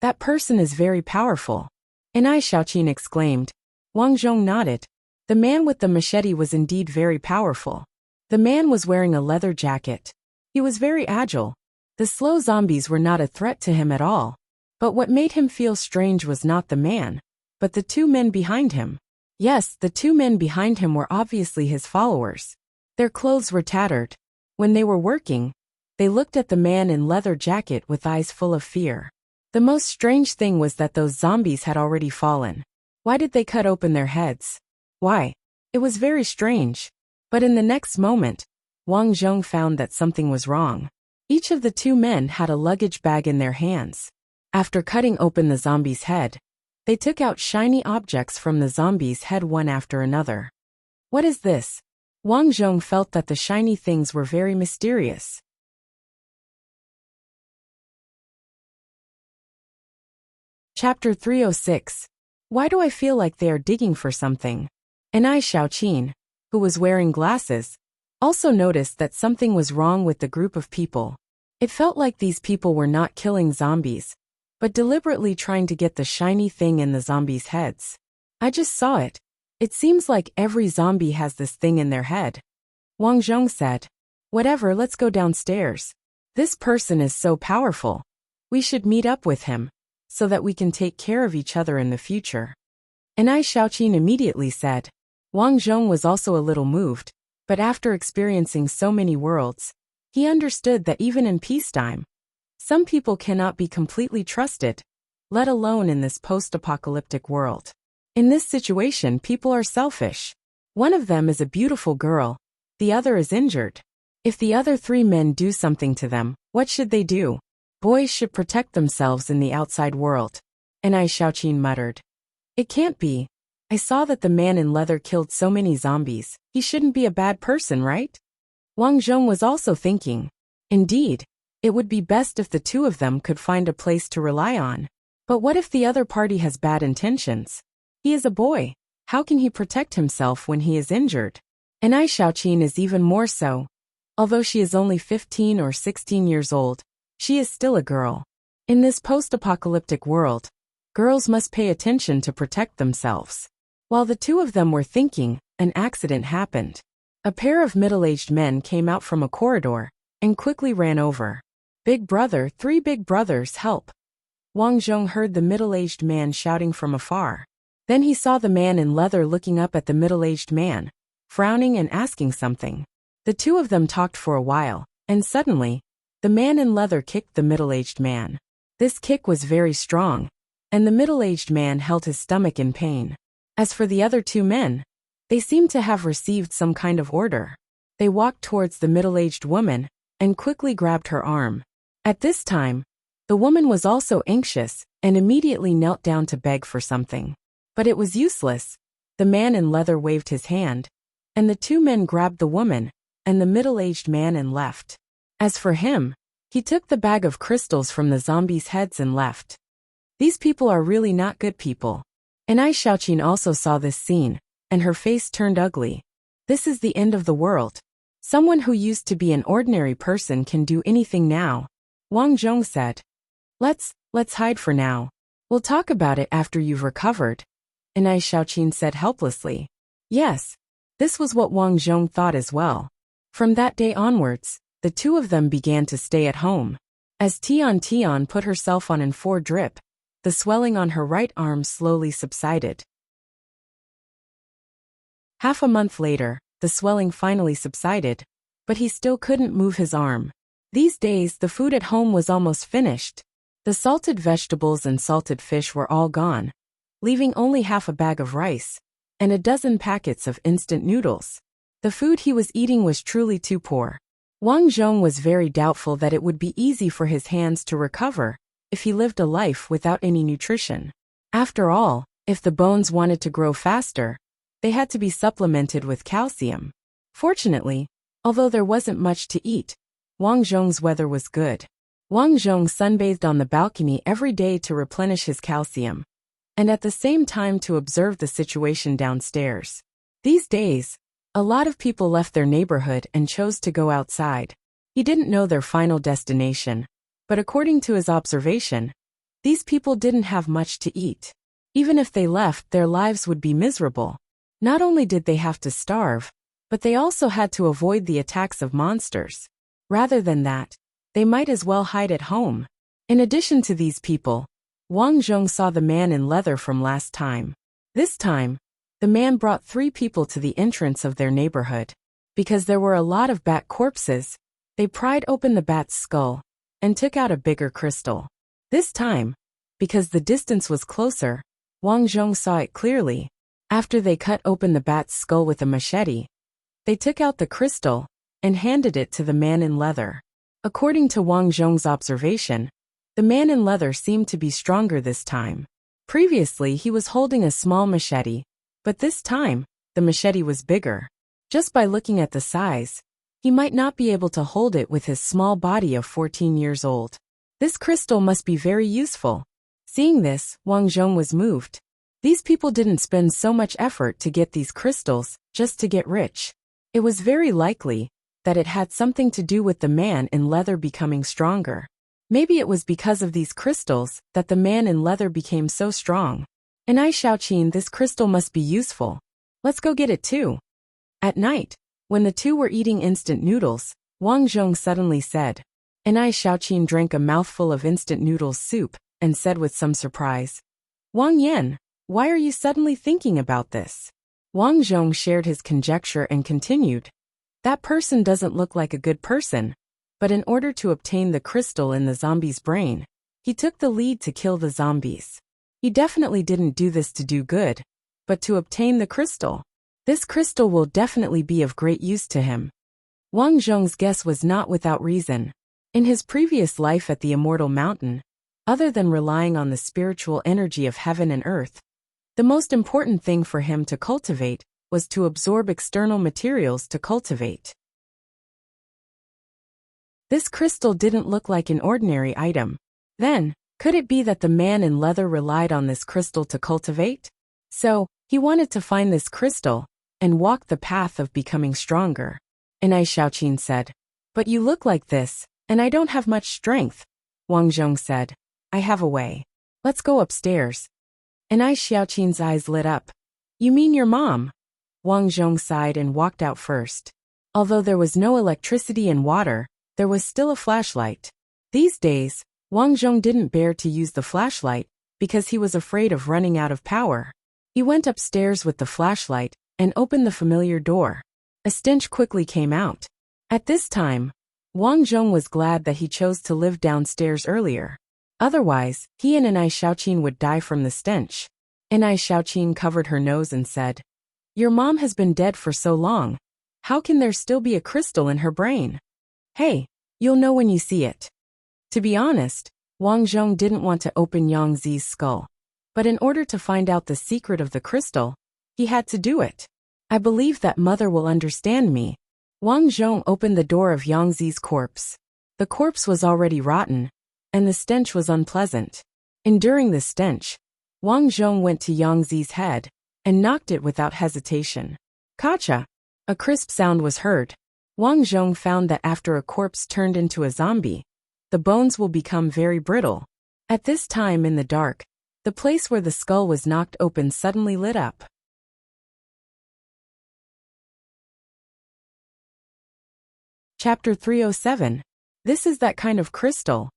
Speaker 1: That person is very powerful. Anai Xiaoqin exclaimed. Wang Zhong nodded. The man with the machete was indeed very powerful. The man was wearing a leather jacket. He was very agile. The slow zombies were not a threat to him at all. But what made him feel strange was not the man, but the 2 men behind him. Yes, the 2 men behind him were obviously his followers. Their clothes were tattered. When they were working, they looked at the man in leather jacket with eyes full of fear. The most strange thing was that those zombies had already fallen. Why did they cut open their heads? Why? It was very strange. But in the next moment, Wang Zhong found that something was wrong. Each of the 2 men had a luggage bag in their hands. After cutting open the zombie's head, they took out shiny objects from the zombie's head one after another. What is this? Wang Zhong felt that the shiny things were very mysterious. Chapter 306. Why do I feel like they are digging for something? Anai Xiaoqin, who was wearing glasses, also noticed that something was wrong with the group of people. It felt like these people were not killing zombies, but deliberately trying to get the shiny thing in the zombies' heads. I just saw it. It seems like every zombie has this thing in their head. Wang Zhong said. Whatever, let's go downstairs. This person is so powerful. We should meet up with him, so that we can take care of each other in the future. Anai Xiaoqin immediately said. Wang Zhong was also a little moved, but after experiencing so many worlds, he understood that even in peacetime, some people cannot be completely trusted, let alone in this post-apocalyptic world. In this situation, people are selfish. One of them is a beautiful girl, the other is injured. If the other 3 men do something to them, what should they do? Boys should protect themselves in the outside world. Anai Xiaoqin muttered. It can't be. I saw that the man in leather killed so many zombies. He shouldn't be a bad person, right? Wang Zhong was also thinking. Indeed, it would be best if the two of them could find a place to rely on. But what if the other party has bad intentions? He is a boy. How can he protect himself when he is injured? And Ai Xiaoqin is even more so. Although she is only 15 or 16 years old, she is still a girl. In this post-apocalyptic world, girls must pay attention to protect themselves. While the two of them were thinking, an accident happened. A pair of middle-aged men came out from a corridor and quickly ran over. Big brother, 3 big brothers, help! Wang Zhong heard the middle-aged man shouting from afar. Then he saw the man in leather looking up at the middle-aged man, frowning and asking something. The two of them talked for a while, and suddenly, the man in leather kicked the middle-aged man. This kick was very strong, and the middle-aged man held his stomach in pain. As for the other 2 men, they seemed to have received some kind of order. They walked towards the middle-aged woman and quickly grabbed her arm. At this time, the woman was also anxious and immediately knelt down to beg for something. But it was useless. The man in leather waved his hand, and the 2 men grabbed the woman and the middle-aged man and left. As for him, he took the bag of crystals from the zombies' heads and left. These people are really not good people. And Ai Xiaoqin also saw this scene, and her face turned ugly. This is the end of the world. Someone who used to be an ordinary person can do anything now. Wang Zhong said. Let's hide for now. We'll talk about it after you've recovered. And Ai Xiaoqin said helplessly. Yes, this was what Wang Zhong thought as well. From that day onwards, the two of them began to stay at home. As Tian put herself on an 4 drip, the swelling on her right arm slowly subsided. Half a month later, the swelling finally subsided, but he still couldn't move his arm. These days, the food at home was almost finished. The salted vegetables and salted fish were all gone, leaving only half a bag of rice and a dozen packets of instant noodles. The food he was eating was truly too poor. Wang Zhong was very doubtful that it would be easy for his hands to recover if he lived a life without any nutrition. After all, if the bones wanted to grow faster, they had to be supplemented with calcium. Fortunately, although there wasn't much to eat, Wang Zhong's weather was good. Wang Zhong sunbathed on the balcony every day to replenish his calcium, and at the same time to observe the situation downstairs. These days, a lot of people left their neighborhood and chose to go outside. He didn't know their final destination, but according to his observation, these people didn't have much to eat. Even if they left, their lives would be miserable. Not only did they have to starve, but they also had to avoid the attacks of monsters. Rather than that, they might as well hide at home. In addition to these people, Wang Zhong saw the man in leather from last time. This time, the man brought 3 people to the entrance of their neighborhood. Because there were a lot of bat corpses, they pried open the bat's skull and took out a bigger crystal. This time, because the distance was closer, Wang Zhong saw it clearly. After they cut open the bat's skull with a machete, they took out the crystal and handed it to the man in leather. According to Wang Zhong's observation, the man in leather seemed to be stronger this time. Previously, he was holding a small machete, but this time, the machete was bigger. Just by looking at the size, he might not be able to hold it with his small body of 14 years old. This crystal must be very useful. Seeing this, Wang Zhong was moved. These people didn't spend so much effort to get these crystals just to get rich. It was very likely that it had something to do with the man in leather becoming stronger. Maybe it was because of these crystals that the man in leather became so strong. And Ai Xiaoqin, this crystal must be useful. Let's go get it too. At night, when the two were eating instant noodles, Wang Zhong suddenly said. And Ai Xiaoqin drank a mouthful of instant noodles soup and said with some surprise, Wang Yan, why are you suddenly thinking about this? Wang Zhong shared his conjecture and continued. That person doesn't look like a good person, but in order to obtain the crystal in the zombie's brain, he took the lead to kill the zombies. He definitely didn't do this to do good, but to obtain the crystal. This crystal will definitely be of great use to him. Wang Zhong's guess was not without reason. In his previous life at the Immortal Mountain, other than relying on the spiritual energy of heaven and earth, The most important thing for him to cultivate was to absorb external materials to cultivate. This crystal didn't look like an ordinary item. Then, could it be that the man in leather relied on this crystal to cultivate? So, he wanted to find this crystal and walk the path of becoming stronger. And Ai Xiaoqin said, "But you look like this, and I don't have much strength." Wang Zhong said, "I have a way. Let's go upstairs." And Ai Xiaoqin's eyes lit up. "You mean your mom?" Wang Zhong sighed and walked out first. Although there was no electricity and water, there was still a flashlight. These days, Wang Zhong didn't bear to use the flashlight because he was afraid of running out of power. He went upstairs with the flashlight and opened the familiar door. A stench quickly came out. At this time, Wang Zhong was glad that he chose to live downstairs earlier. Otherwise, he and Ai Xiaoqin would die from the stench. Ai Xiaoqin covered her nose and said, "Your mom has been dead for so long. How can there still be a crystal in her brain?" "Hey, you'll know when you see it." To be honest, Wang Zhong didn't want to open Yang Zi's skull. But in order to find out the secret of the crystal, he had to do it. "I believe that mother will understand me." Wang Zhong opened the door of Yang Zi's corpse. The corpse was already rotten, and the stench was unpleasant. Enduring the stench, Wang Zhong went to Yang Zi's head and knocked it without hesitation. Kacha! A crisp sound was heard. Wang Zhong found that after a corpse turned into a zombie, the bones will become very brittle. At this time in the dark, the place where the skull was knocked open suddenly lit up. Chapter 307. This is that kind of crystal.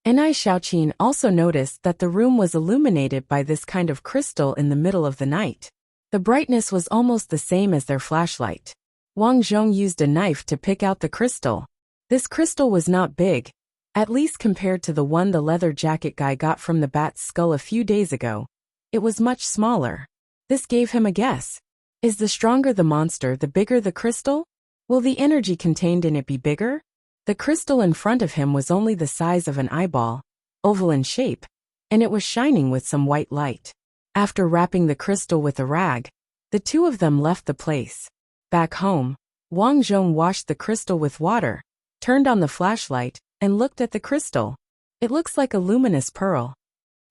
Speaker 1: Ai Xiaoqin also noticed that the room was illuminated by this kind of crystal in the middle of the night. The brightness was almost the same as their flashlight. Wang Zhong used a knife to pick out the crystal. This crystal was not big, at least compared to the one the leather jacket guy got from the bat's skull a few days ago. It was much smaller. This gave him a guess. Is the stronger the monster, the bigger the crystal? Will the energy contained in it be bigger? The crystal in front of him was only the size of an eyeball, oval in shape, and it was shining with some white light. After wrapping the crystal with a rag, the two of them left the place. Back home, Wang Zhong washed the crystal with water, turned on the flashlight, and looked at the crystal. "It looks like a luminous pearl."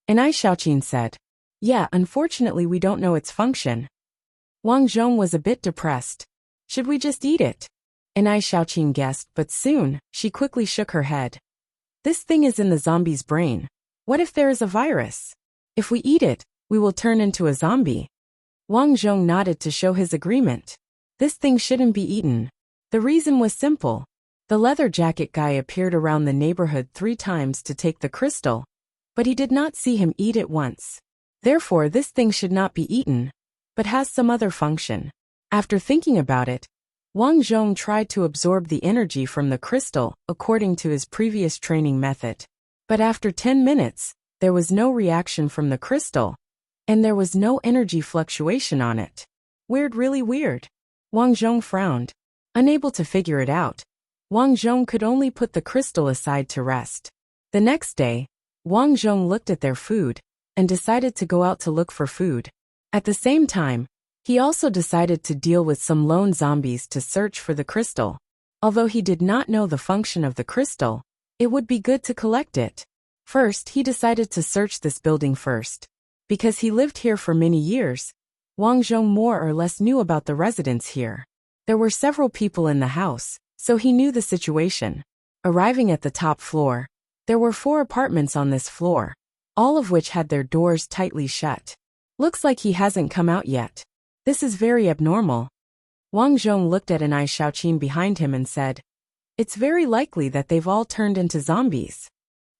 Speaker 1: Ai Xiaoqin said, "Yeah, unfortunately we don't know its function." Wang Zhong was a bit depressed. "Should we just eat it?" Ai Xiaoqin guessed, but soon, she quickly shook her head. "This thing is in the zombie's brain. What if there is a virus? If we eat it, we will turn into a zombie." Wang Zhong nodded to show his agreement. This thing shouldn't be eaten. The reason was simple. The leather jacket guy appeared around the neighborhood 3 times to take the crystal, but he did not see him eat it once. Therefore, this thing should not be eaten, but has some other function. After thinking about it, Wang Zhong tried to absorb the energy from the crystal according to his previous training method. But after 10 minutes, there was no reaction from the crystal, and there was no energy fluctuation on it. Weird, really weird. Wang Zhong frowned. Unable to figure it out, Wang Zhong could only put the crystal aside to rest. The next day, Wang Zhong looked at their food and decided to go out to look for food. At the same time, he also decided to deal with some lone zombies to search for the crystal. Although he did not know the function of the crystal, it would be good to collect it. First, he decided to search this building first. Because he lived here for many years, Wang Zhong more or less knew about the residents here. There were several people in the house, so he knew the situation. Arriving at the top floor, there were 4 apartments on this floor, all of which had their doors tightly shut. Looks like he hasn't come out yet. This is very abnormal. Wang Zhong looked at Ai Xiaoqin behind him and said, "It's very likely that they've all turned into zombies."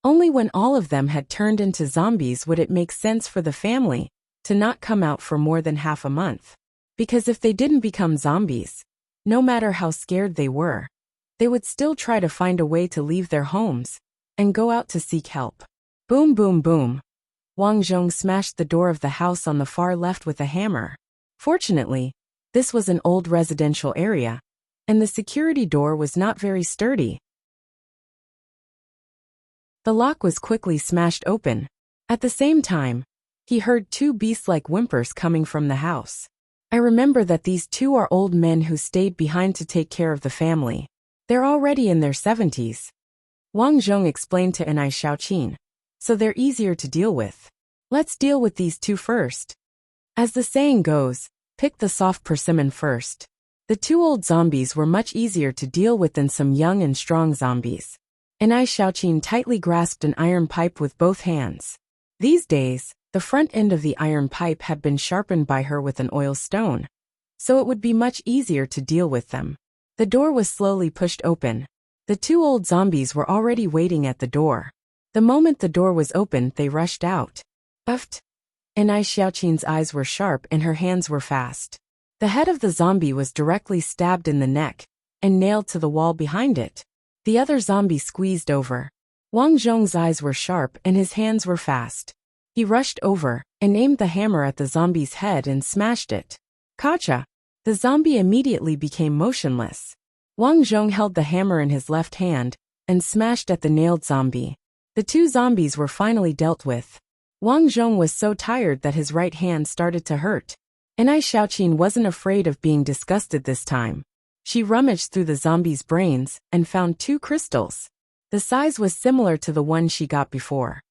Speaker 1: Only when all of them had turned into zombies would it make sense for the family to not come out for more than half a month. Because if they didn't become zombies, no matter how scared they were, they would still try to find a way to leave their homes and go out to seek help. Boom, boom, boom. Wang Zhong smashed the door of the house on the far left with a hammer. Fortunately, this was an old residential area, and the security door was not very sturdy. The lock was quickly smashed open. At the same time, He heard two beast-like whimpers coming from the house. I remember that these two are old men who stayed behind to take care of the family. They're already in their 70s. Wang Zhong explained to Enai Xiaoqin. So they're easier to deal with. Let's deal with these two first. As the saying goes, pick the soft persimmon first. The two old zombies were much easier to deal with than some young and strong zombies. Enai Xiaoqin tightly grasped an iron pipe with both hands. These days, the front end of the iron pipe had been sharpened by her with an oil stone, so it would be much easier to deal with them. The door was slowly pushed open. The two old zombies were already waiting at the door. The moment the door was opened, they rushed out. Uffed. Enai Xiaoqin's eyes were sharp and her hands were fast. The head of the zombie was directly stabbed in the neck and nailed to the wall behind it. The other zombie squeezed over. Wang Zhong's eyes were sharp and his hands were fast. He rushed over and aimed the hammer at the zombie's head and smashed it. Kacha! The zombie immediately became motionless. Wang Zhong held the hammer in his left hand and smashed at the nailed zombie. The two zombies were finally dealt with. Wang Zhong was so tired that his right hand started to hurt. Enai Xiaoqin wasn't afraid of being disgusted this time. She rummaged through the zombie's brains and found two crystals. The size was similar to the one she got before.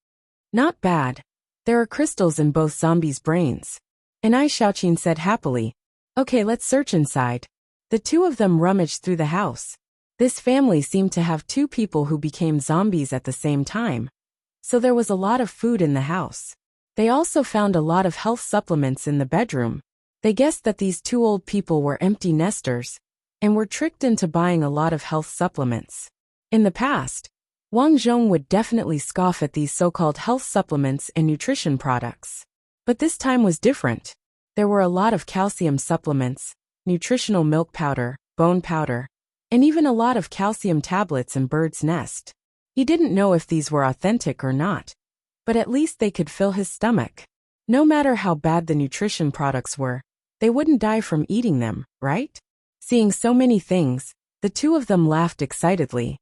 Speaker 1: Not bad. There are crystals in both zombies' brains. Enai Xiaoqin said happily. Okay, let's search inside. The two of them rummaged through the house. This family seemed to have two people who became zombies at the same time. So there was a lot of food in the house. They also found a lot of health supplements in the bedroom. They guessed that these two old people were empty nesters and were tricked into buying a lot of health supplements. In the past, Wang Zhong would definitely scoff at these so-called health supplements and nutrition products. But this time was different. There were a lot of calcium supplements, nutritional milk powder, bone powder, and even a lot of calcium tablets and bird's nest. He didn't know if these were authentic or not, but at least they could fill his stomach. No matter how bad the nutrition products were, they wouldn't die from eating them, right? Seeing so many things, the two of them laughed excitedly.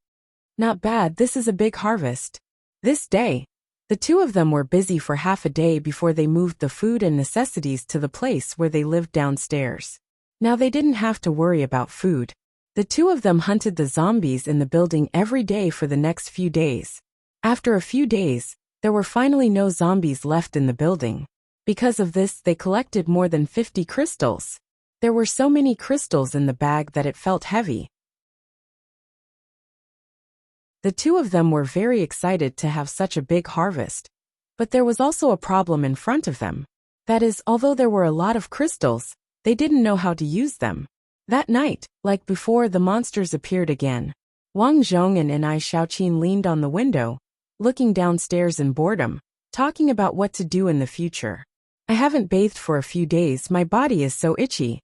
Speaker 1: Not bad, this is a big harvest. This day, the two of them were busy for half a day before they moved the food and necessities to the place where they lived downstairs. Now they didn't have to worry about food. The two of them hunted the zombies in the building every day for the next few days. After a few days, there were finally no zombies left in the building. Because of this, they collected more than 50 crystals. There were so many crystals in the bag that it felt heavy. The two of them were very excited to have such a big harvest. But there was also a problem in front of them. That is, although there were a lot of crystals, they didn't know how to use them. That night, like before, the monsters appeared again. Wang Zhong and Enai Xiaoqin leaned on the window, looking downstairs in boredom, talking about what to do in the future. I haven't bathed for a few days, my body is so itchy.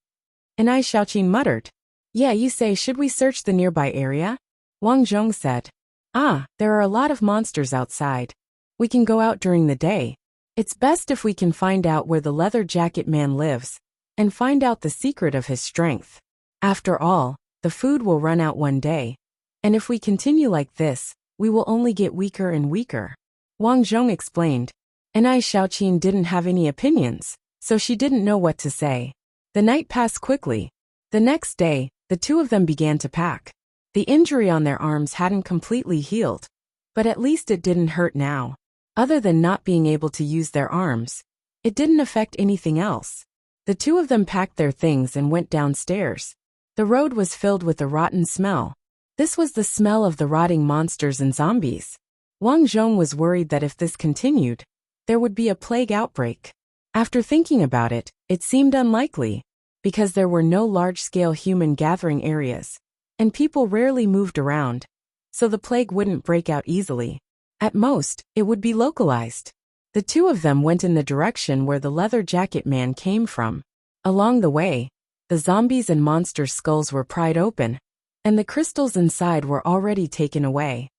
Speaker 1: Enai Xiaoqin muttered. Yeah, you say, should we search the nearby area? Wang Zhong said. Ah, there are a lot of monsters outside. We can go out during the day. It's best if we can find out where the leather jacket man lives, and find out the secret of his strength. After all, the food will run out one day. And if we continue like this, we will only get weaker and weaker. Wang Zhong explained. Enai Xiaoqin didn't have any opinions, so she didn't know what to say. The night passed quickly. The next day, the two of them began to pack. The injury on their arms hadn't completely healed, but at least it didn't hurt now. Other than not being able to use their arms, it didn't affect anything else. The two of them packed their things and went downstairs. The road was filled with a rotten smell. This was the smell of the rotting monsters and zombies. Wang Zhong was worried that if this continued, there would be a plague outbreak. After thinking about it, it seemed unlikely, because there were no large-scale human gathering areas, and people rarely moved around, so the plague wouldn't break out easily. At most, it would be localized. The two of them went in the direction where the leather jacket man came from. Along the way, the zombies and monsters' skulls were pried open, and the crystals inside were already taken away.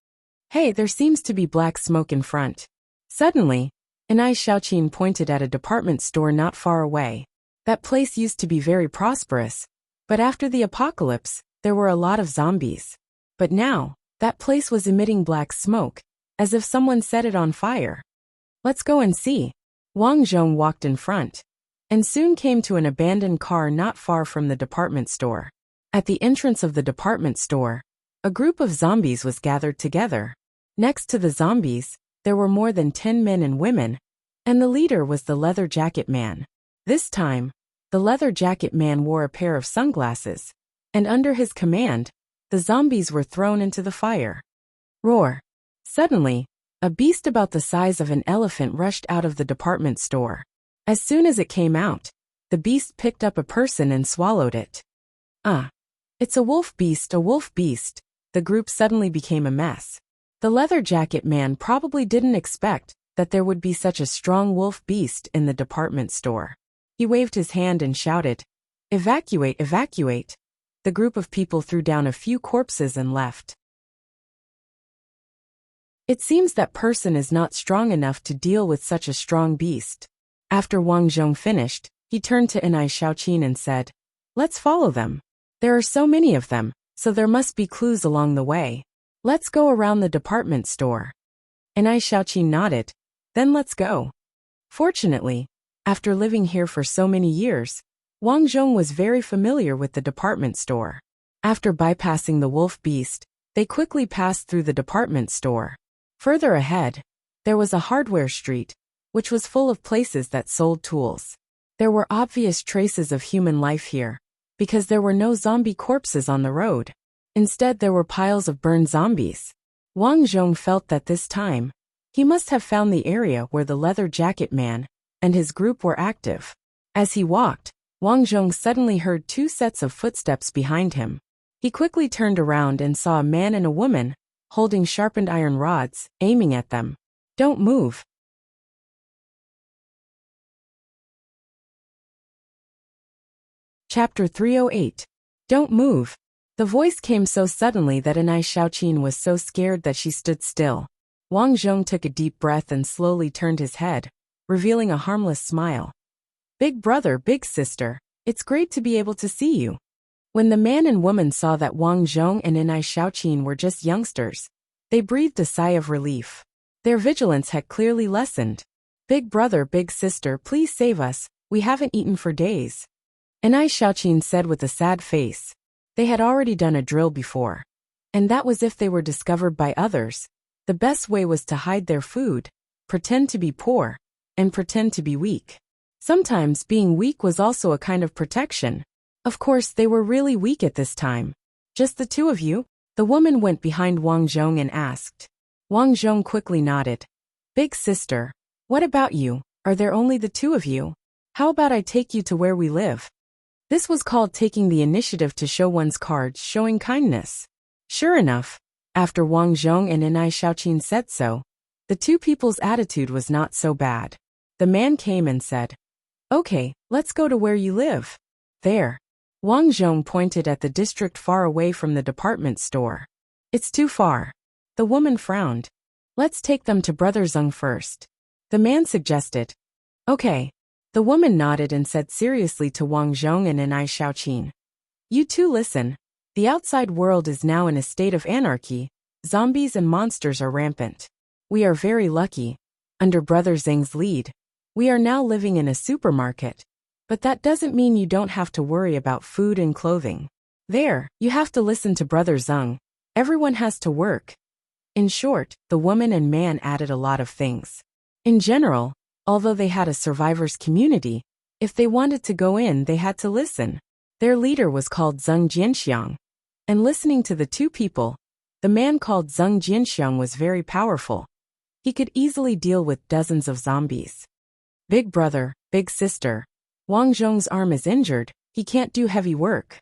Speaker 1: Hey, there seems to be black smoke in front. Suddenly, Enai Xiaoqin pointed at a department store not far away. That place used to be very prosperous, but after the apocalypse, there were a lot of zombies. But now, that place was emitting black smoke, as if someone set it on fire. Let's go and see. Wang Zhong walked in front and soon came to an abandoned car not far from the department store. At the entrance of the department store, a group of zombies was gathered together. Next to the zombies, there were more than 10 men and women, and the leader was the leather jacket man. This time, the leather jacket man wore a pair of sunglasses, and under his command, the zombies were thrown into the fire. Roar! Suddenly, a beast about the size of an elephant rushed out of the department store. As soon as it came out, the beast picked up a person and swallowed it. It's a wolf beast, a wolf beast. The group suddenly became a mess. The leather jacket man probably didn't expect that there would be such a strong wolf beast in the department store. He waved his hand and shouted, "Evacuate, evacuate!" The group of people threw down a few corpses and left. It seems that person is not strong enough to deal with such a strong beast. After Wang Zhong finished, he turned to Enai Xiaoqin and said, "Let's follow them. There are so many of them, so there must be clues along the way. Let's go around the department store." Enai Xiaoqin nodded. "Then let's go." Fortunately, after living here for so many years, Wang Zhong was very familiar with the department store. After bypassing the wolf beast, they quickly passed through the department store. Further ahead, there was a hardware street, which was full of places that sold tools. There were obvious traces of human life here, because there were no zombie corpses on the road. Instead, there were piles of burned zombies. Wang Zhong felt that this time, he must have found the area where the leather jacket man and his group were active. As he walked, Wang Zhong suddenly heard two sets of footsteps behind him. He quickly turned around and saw a man and a woman, holding sharpened iron rods, aiming at them. "Don't move." Chapter 308. Don't move. The voice came so suddenly that Enai Xiaoqin was so scared that she stood still. Wang Zhong took a deep breath and slowly turned his head, revealing a harmless smile. "Big brother, big sister, it's great to be able to see you." When the man and woman saw that Wang Zhong and Enai Xiaoqin were just youngsters, they breathed a sigh of relief. Their vigilance had clearly lessened. "Big brother, big sister, please save us, we haven't eaten for days." Enai Xiaoqin said with a sad face. They had already done a drill before. And that was if they were discovered by others. The best way was to hide their food, pretend to be poor, and pretend to be weak. Sometimes being weak was also a kind of protection. Of course, they were really weak at this time. "Just the two of you?" The woman went behind Wang Zhong and asked. Wang Zhong quickly nodded. "Big sister, what about you? Are there only the two of you? How about I take you to where we live?" This was called taking the initiative to show one's cards, showing kindness. Sure enough, after Wang Zhong and Enai Xiaoqin said so, the two people's attitude was not so bad. The man came and said, "Okay, let's go to where you live." "There." Wang Zhong pointed at the district far away from the department store. "It's too far." The woman frowned. "Let's take them to Brother Zeng first." The man suggested. "Okay." The woman nodded and said seriously to Wang Zhong and Enai Xiaoqin, "You two listen. The outside world is now in a state of anarchy. Zombies and monsters are rampant. We are very lucky. Under Brother Zeng's lead, we are now living in a supermarket. But that doesn't mean you don't have to worry about food and clothing. There, you have to listen to Brother Zeng. Everyone has to work." In short, the woman and man added a lot of things. In general, although they had a survivors community, if they wanted to go in, they had to listen. Their leader was called Zeng Jianxiang. And listening to the two people, the man called Zeng Jianxiang was very powerful. He could easily deal with dozens of zombies. "Big brother, big sister, Wang Zhong's arm is injured, he can't do heavy work."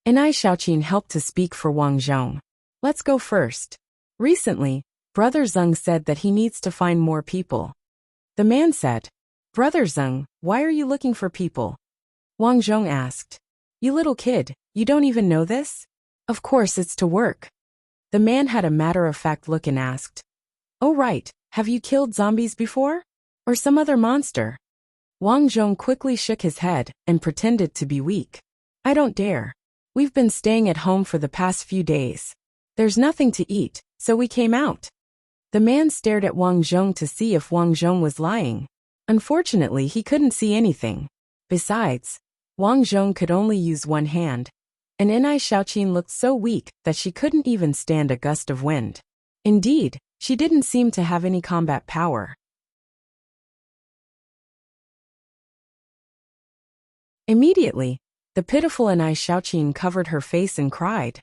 Speaker 1: Enai Xiaoqin helped to speak for Wang Zhong. "Let's go first. Recently, Brother Zeng said that he needs to find more people." The man said, "Brother Zeng, why are you looking for people?" Wang Zhong asked. "You little kid, you don't even know this?" "Of course it's to work." The man had a matter-of-fact look and asked, "Oh right, have you killed zombies before? Or some other monster?" Wang Zhong quickly shook his head and pretended to be weak. "I don't dare. We've been staying at home for the past few days. There's nothing to eat, so we came out." The man stared at Wang Zhong to see if Wang Zhong was lying. Unfortunately, he couldn't see anything. Besides, Wang Zhong could only use one hand, and Enai Xiaoqin looked so weak that she couldn't even stand a gust of wind. Indeed, she didn't seem to have any combat power. Immediately, the pitiful Enai Xiaoqin covered her face and cried.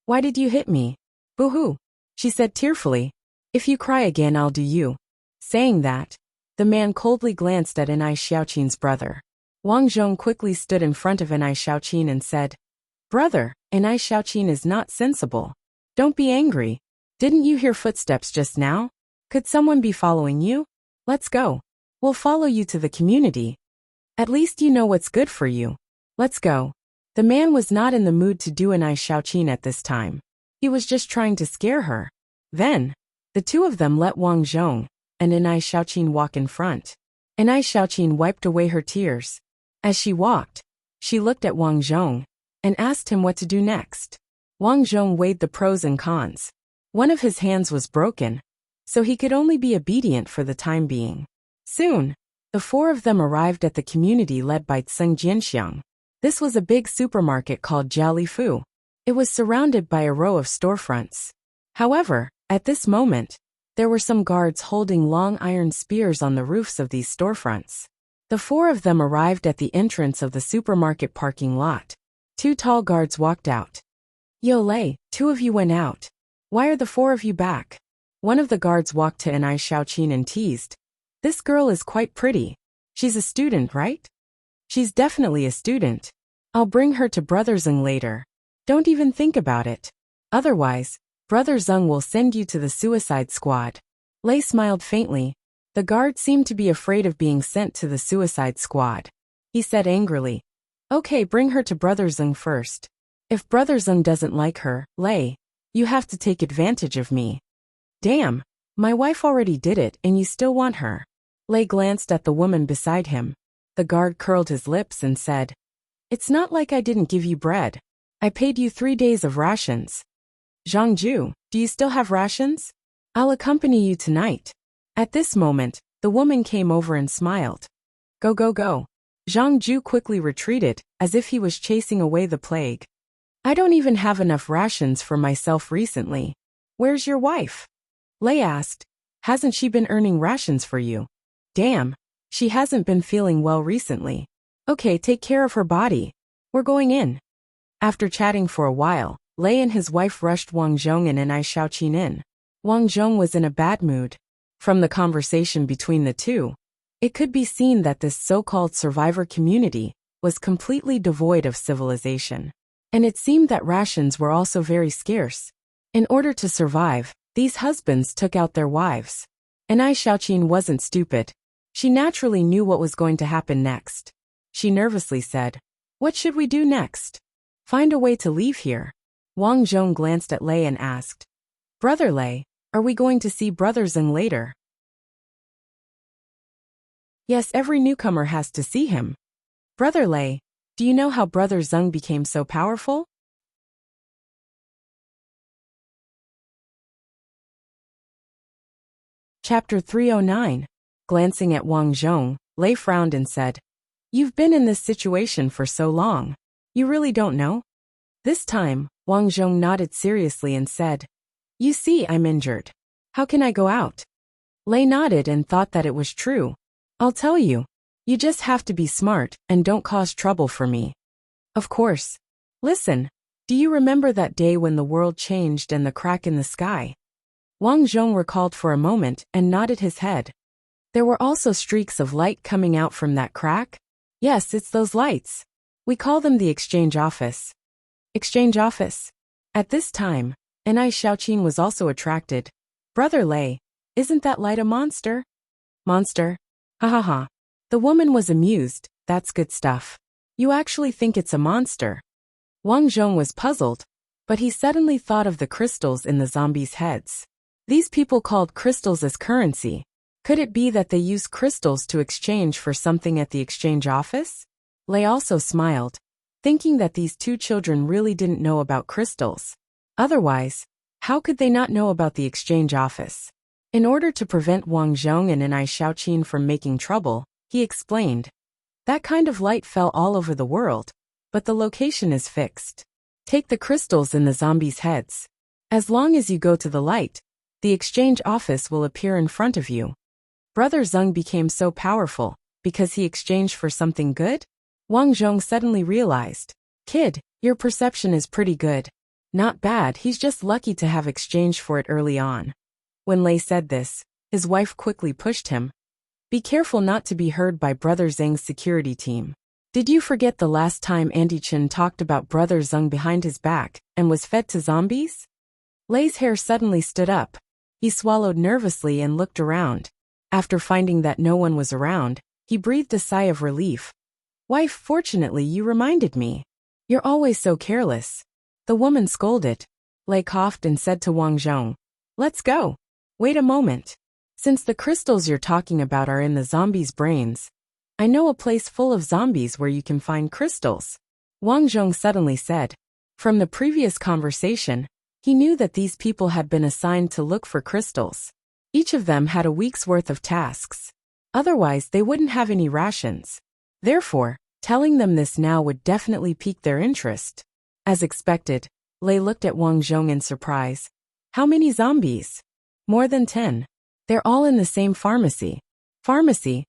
Speaker 1: "Why did you hit me? Boo-hoo," she said tearfully. "If you cry again, I'll do you." Saying that, the man coldly glanced at Enai Xiaoqin's brother. Wang Zhong quickly stood in front of Enai Xiaoqin and said, "Brother, Enai Xiaoqin is not sensible. Don't be angry. Didn't you hear footsteps just now? Could someone be following you? Let's go. We'll follow you to the community. At least you know what's good for you. Let's go." The man was not in the mood to do Enai Xiaoqin at this time. He was just trying to scare her. Then, the two of them let Wang Zhong and Enai Xiaoqin walk in front. Enai Xiaoqin wiped away her tears. As she walked, she looked at Wang Zhong and asked him what to do next. Wang Zhong weighed the pros and cons. One of his hands was broken, so he could only be obedient for the time being. Soon, the four of them arrived at the community led by Tseng Jianxiang. This was a big supermarket called Jialifu. It was surrounded by a row of storefronts. However, at this moment, there were some guards holding long iron spears on the roofs of these storefronts. The four of them arrived at the entrance of the supermarket parking lot. Two tall guards walked out. "Yo Lei, two of you went out. Why are the four of you back?" One of the guards walked to Enai Xiaoqin and teased. "This girl is quite pretty. She's a student, right?" "She's definitely a student. I'll bring her to Brother Zeng later. Don't even think about it. Otherwise, Brother Zeng will send you to the suicide squad." Lei smiled faintly. The guard seemed to be afraid of being sent to the suicide squad. He said angrily, "Okay, bring her to Brother Zeng first. If Brother Zeng doesn't like her, Lei, you have to take advantage of me." "Damn, my wife already did it and you still want her." Lei glanced at the woman beside him. The guard curled his lips and said, "It's not like I didn't give you bread. I paid you 3 days of rations. Zhangju, do you still have rations? I'll accompany you tonight." At this moment, the woman came over and smiled. "Go, go, go." Zhangju quickly retreated, as if he was chasing away the plague. "I don't even have enough rations for myself recently. Where's your wife?" Lei asked. "Hasn't she been earning rations for you?" "Damn, she hasn't been feeling well recently." "Okay, take care of her body. We're going in." After chatting for a while, Lei and his wife rushed Wang Zhong and Enai Xiaoqin in. Wang Zhong was in a bad mood. From the conversation between the two, it could be seen that this so-called survivor community was completely devoid of civilization. And it seemed that rations were also very scarce. In order to survive, these husbands took out their wives. Enai Xiaoqin wasn't stupid. She naturally knew what was going to happen next. She nervously said, "What should we do next?" "Find a way to leave here." Wang Zhong glanced at Lei and asked, "Brother Lei, are we going to see Brother Zeng later?" "Yes, every newcomer has to see him." "Brother Lei, do you know how Brother Zeng became so powerful?" Chapter 309. Glancing at Wang Zhong, Lei frowned and said, "You've been in this situation for so long. You really don't know?" This time, Wang Zhong nodded seriously and said, "You see, I'm injured. How can I go out?" Lei nodded and thought that it was true. "I'll tell you. You just have to be smart and don't cause trouble for me." "Of course. Listen, do you remember that day when the world changed and the crack in the sky?" Wang Zhong recalled for a moment and nodded his head. "There were also streaks of light coming out from that crack?" "Yes, it's those lights. We call them the exchange office." "Exchange office?" At this time, Enai Xiaoqin was also attracted. "Brother Lei, isn't that light a monster?" "Monster? Ha ha ha." The woman was amused. "That's good stuff. You actually think it's a monster." Wang Zhong was puzzled, but he suddenly thought of the crystals in the zombies' heads. These people called crystals as currency. Could it be that they use crystals to exchange for something at the exchange office? Lei also smiled, thinking that these two children really didn't know about crystals. Otherwise, how could they not know about the exchange office? In order to prevent Wang Zhong and Anai Shaoqin from making trouble, he explained. That kind of light fell all over the world, but the location is fixed. Take the crystals in the zombies' heads. As long as you go to the light, the exchange office will appear in front of you. Brother Zeng became so powerful because he exchanged for something good? Wang Zhong suddenly realized. Kid, your perception is pretty good. Not bad, he's just lucky to have exchanged for it early on. When Lei said this, his wife quickly pushed him. Be careful not to be heard by Brother Zeng's security team. Did you forget the last time Auntie Chen talked about Brother Zeng behind his back and was fed to zombies? Lei's hair suddenly stood up. He swallowed nervously and looked around. After finding that no one was around, he breathed a sigh of relief. Wife, fortunately you reminded me. You're always so careless. The woman scolded. Lei coughed and said to Wang Zhong, let's go. Wait a moment. Since the crystals you're talking about are in the zombies' brains, I know a place full of zombies where you can find crystals. Wang Zhong suddenly said. From the previous conversation, he knew that these people had been assigned to look for crystals. Each of them had a week's worth of tasks. Otherwise, they wouldn't have any rations. Therefore, telling them this now would definitely pique their interest. As expected, Lei looked at Wang Zhong in surprise. How many zombies? More than 10. They're all in the same pharmacy. Pharmacy?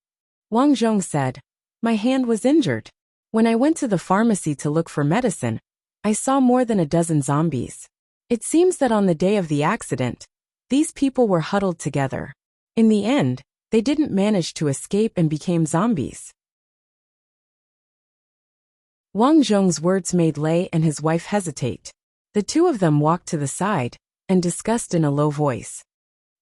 Speaker 1: Wang Zhong said. My hand was injured. When I went to the pharmacy to look for medicine, I saw more than a dozen zombies. It seems that on the day of the accident, these people were huddled together. In the end, they didn't manage to escape and became zombies. Wang Zhong's words made Lei and his wife hesitate. The two of them walked to the side and discussed in a low voice.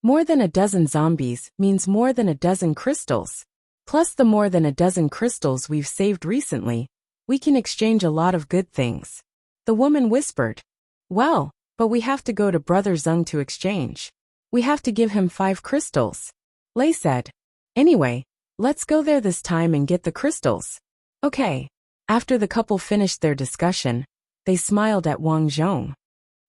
Speaker 1: More than a dozen zombies means more than a dozen crystals. Plus the more than a dozen crystals we've saved recently, we can exchange a lot of good things. The woman whispered. Well, but we have to go to Brother Zeng to exchange. We have to give him 5 crystals. Lei said. Anyway, let's go there this time and get the crystals. Okay. After the couple finished their discussion, they smiled at Wang Zhong.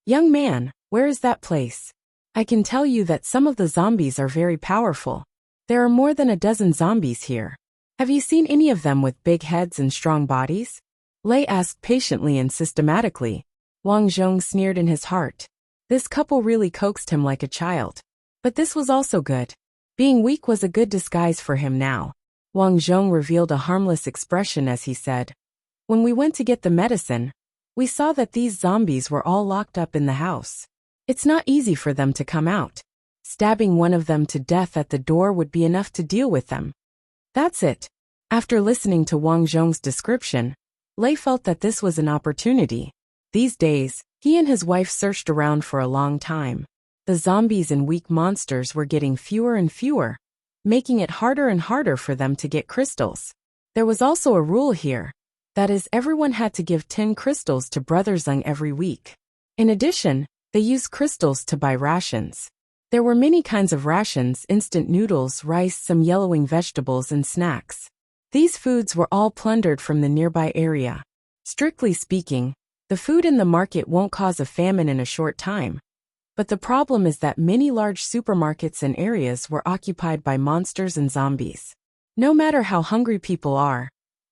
Speaker 1: Young man, where is that place? I can tell you that some of the zombies are very powerful. There are more than a dozen zombies here. Have you seen any of them with big heads and strong bodies? Lei asked patiently and systematically. Wang Zhong sneered in his heart. This couple really coaxed him like a child. But this was also good. Being weak was a good disguise for him now. Wang Zhong revealed a harmless expression as he said. When we went to get the medicine, we saw that these zombies were all locked up in the house. It's not easy for them to come out. Stabbing one of them to death at the door would be enough to deal with them. That's it. After listening to Wang Zhong's description, Lei felt that this was an opportunity. These days, he and his wife searched around for a long time. The zombies and weak monsters were getting fewer and fewer, making it harder and harder for them to get crystals. There was also a rule here. That is, everyone had to give 10 crystals to Brother Zeng every week. In addition, they used crystals to buy rations. There were many kinds of rations: instant noodles, rice, some yellowing vegetables, and snacks. These foods were all plundered from the nearby area. Strictly speaking, the food in the market won't cause a famine in a short time. But the problem is that many large supermarkets and areas were occupied by monsters and zombies. No matter how hungry people are,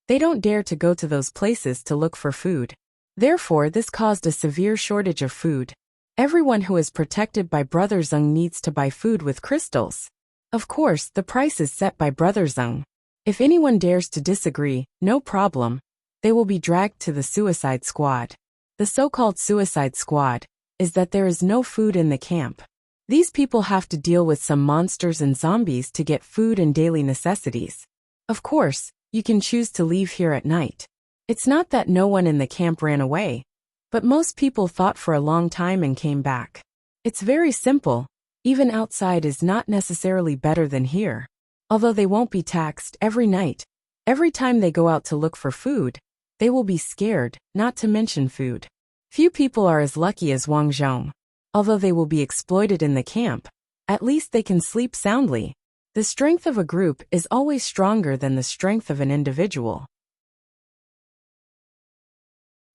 Speaker 1: they don't dare to go to those places to look for food. Therefore, this caused a severe shortage of food. Everyone who is protected by Brother Zeng needs to buy food with crystals. Of course, the price is set by Brother Zeng. If anyone dares to disagree, no problem. They will be dragged to the suicide squad. The so-called suicide squad is that there is no food in the camp. These people have to deal with some monsters and zombies to get food and daily necessities. Of course, you can choose to leave here at night. It's not that no one in the camp ran away, but most people thought for a long time and came back. It's very simple. Even outside is not necessarily better than here. Although they won't be taxed every night, every time they go out to look for food, they will be scared, not to mention food. Few people are as lucky as Wang Zhong. Although they will be exploited in the camp, at least they can sleep soundly. The strength of a group is always stronger than the strength of an individual.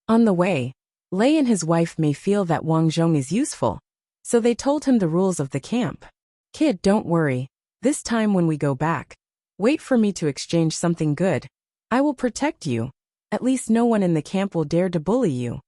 Speaker 1: On the way, Lei and his wife may feel that Wang Zhong is useful, so they told him the rules of the camp. Kid, don't worry. This time when we go back, wait for me to exchange something good. I will protect you. At least no one in the camp will dare to bully you.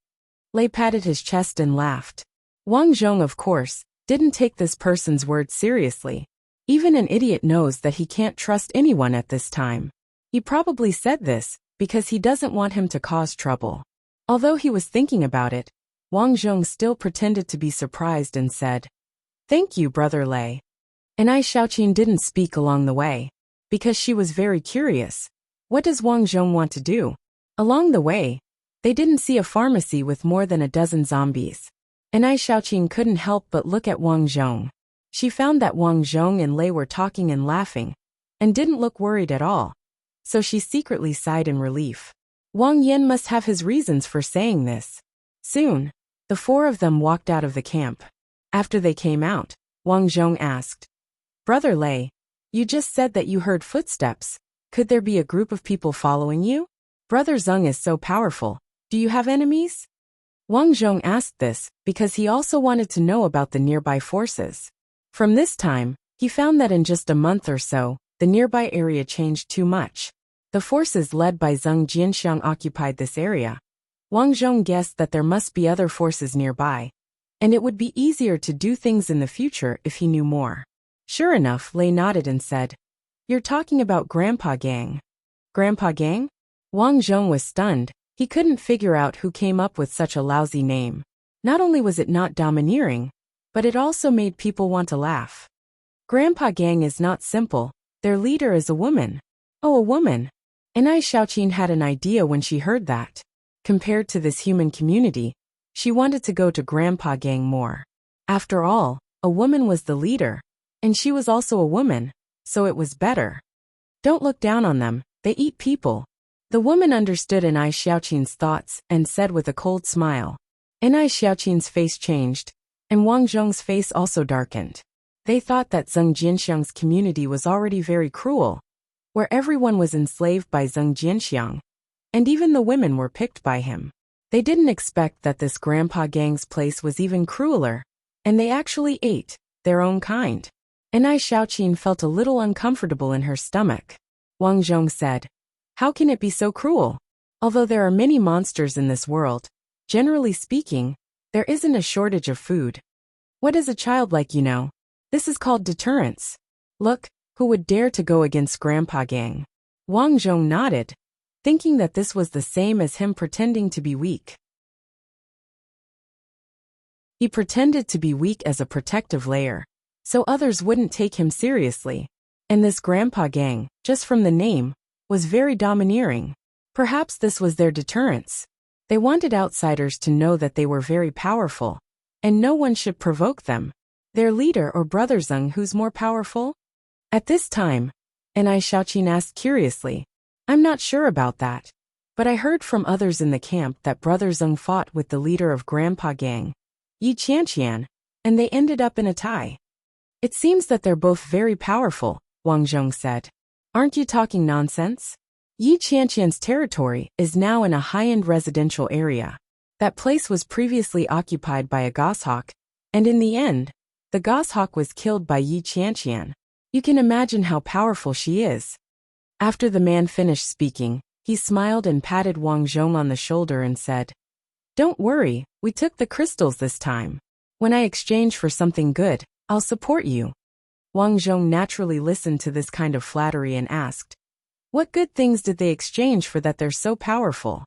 Speaker 1: Lei patted his chest and laughed. Wang Zhong, of course, didn't take this person's words seriously. Even an idiot knows that he can't trust anyone at this time. He probably said this because he doesn't want him to cause trouble. Although he was thinking about it, Wang Zhong still pretended to be surprised and said, "Thank you, Brother Lei." And Ai Xiaoqin didn't speak along the way, because she was very curious. What does Wang Zhong want to do? Along the way, they didn't see a pharmacy with more than a dozen zombies. And Ai Xiaoqin couldn't help but look at Wang Zhong. She found that Wang Zhong and Lei were talking and laughing, and didn't look worried at all. So she secretly sighed in relief. Wang Yan must have his reasons for saying this. Soon, the four of them walked out of the camp. After they came out, Wang Zhong asked, "Brother Lei, you just said that you heard footsteps. Could there be a group of people following you? Brother Zheng is so powerful. Do you have enemies?" Wang Zhong asked this because he also wanted to know about the nearby forces. From this time, he found that in just a month or so, the nearby area changed too much. The forces led by Zheng Jianxiang occupied this area. Wang Zhong guessed that there must be other forces nearby, and it would be easier to do things in the future if he knew more. Sure enough, Lei nodded and said, "You're talking about Grandpa Gang." Grandpa Gang? Wang Zhong was stunned. He couldn't figure out who came up with such a lousy name. Not only was it not domineering, but it also made people want to laugh. Grandpa Gang is not simple. Their leader is a woman. Oh, a woman. And Ai Xiaoqin had an idea when she heard that. Compared to this human community, she wanted to go to Grandpa Gang more. After all, a woman was the leader, and she was also a woman, so it was better. Don't look down on them, they eat people. The woman understood An Ai Xiaoqin's thoughts and said with a cold smile. An Ai Xiaoqin's face changed, and Wang Zhong's face also darkened. They thought that Zheng Jianxiang's community was already very cruel, where everyone was enslaved by Zheng Jianxiang, and even the women were picked by him. They didn't expect that this Grandpa Gang's place was even crueler, and they actually ate their own kind. And Ai Xiaoqin felt a little uncomfortable in her stomach. Wang Zhong said, "How can it be so cruel? Although there are many monsters in this world, generally speaking, there isn't a shortage of food. What is a child like you know? This is called deterrence. Look, who would dare to go against Grandpa Gang?" Wang Zhong nodded, thinking that this was the same as him pretending to be weak. He pretended to be weak as a protective layer, so others wouldn't take him seriously. And this Grandpa Gang, just from the name, was very domineering. Perhaps this was their deterrence. They wanted outsiders to know that they were very powerful, and no one should provoke them. Their leader or Brother Zheng, who's more powerful? At this time, An Ai Xiaoqin asked curiously, "I'm not sure about that, but I heard from others in the camp that Brother Zheng fought with the leader of Grandpa Gang, Yi Qianqian, and they ended up in a tie." "It seems that they're both very powerful," Wang Zhong said. "Aren't you talking nonsense? Yi Qianqian's territory is now in a high-end residential area. That place was previously occupied by a goshawk, and in the end, the goshawk was killed by Yi Qianqian. You can imagine how powerful she is." After the man finished speaking, he smiled and patted Wang Zhong on the shoulder and said, "Don't worry, we took the crystals this time. When I exchange for something good, I'll support you." Wang Zhong naturally listened to this kind of flattery and asked, "What good things did they exchange for that they're so powerful?"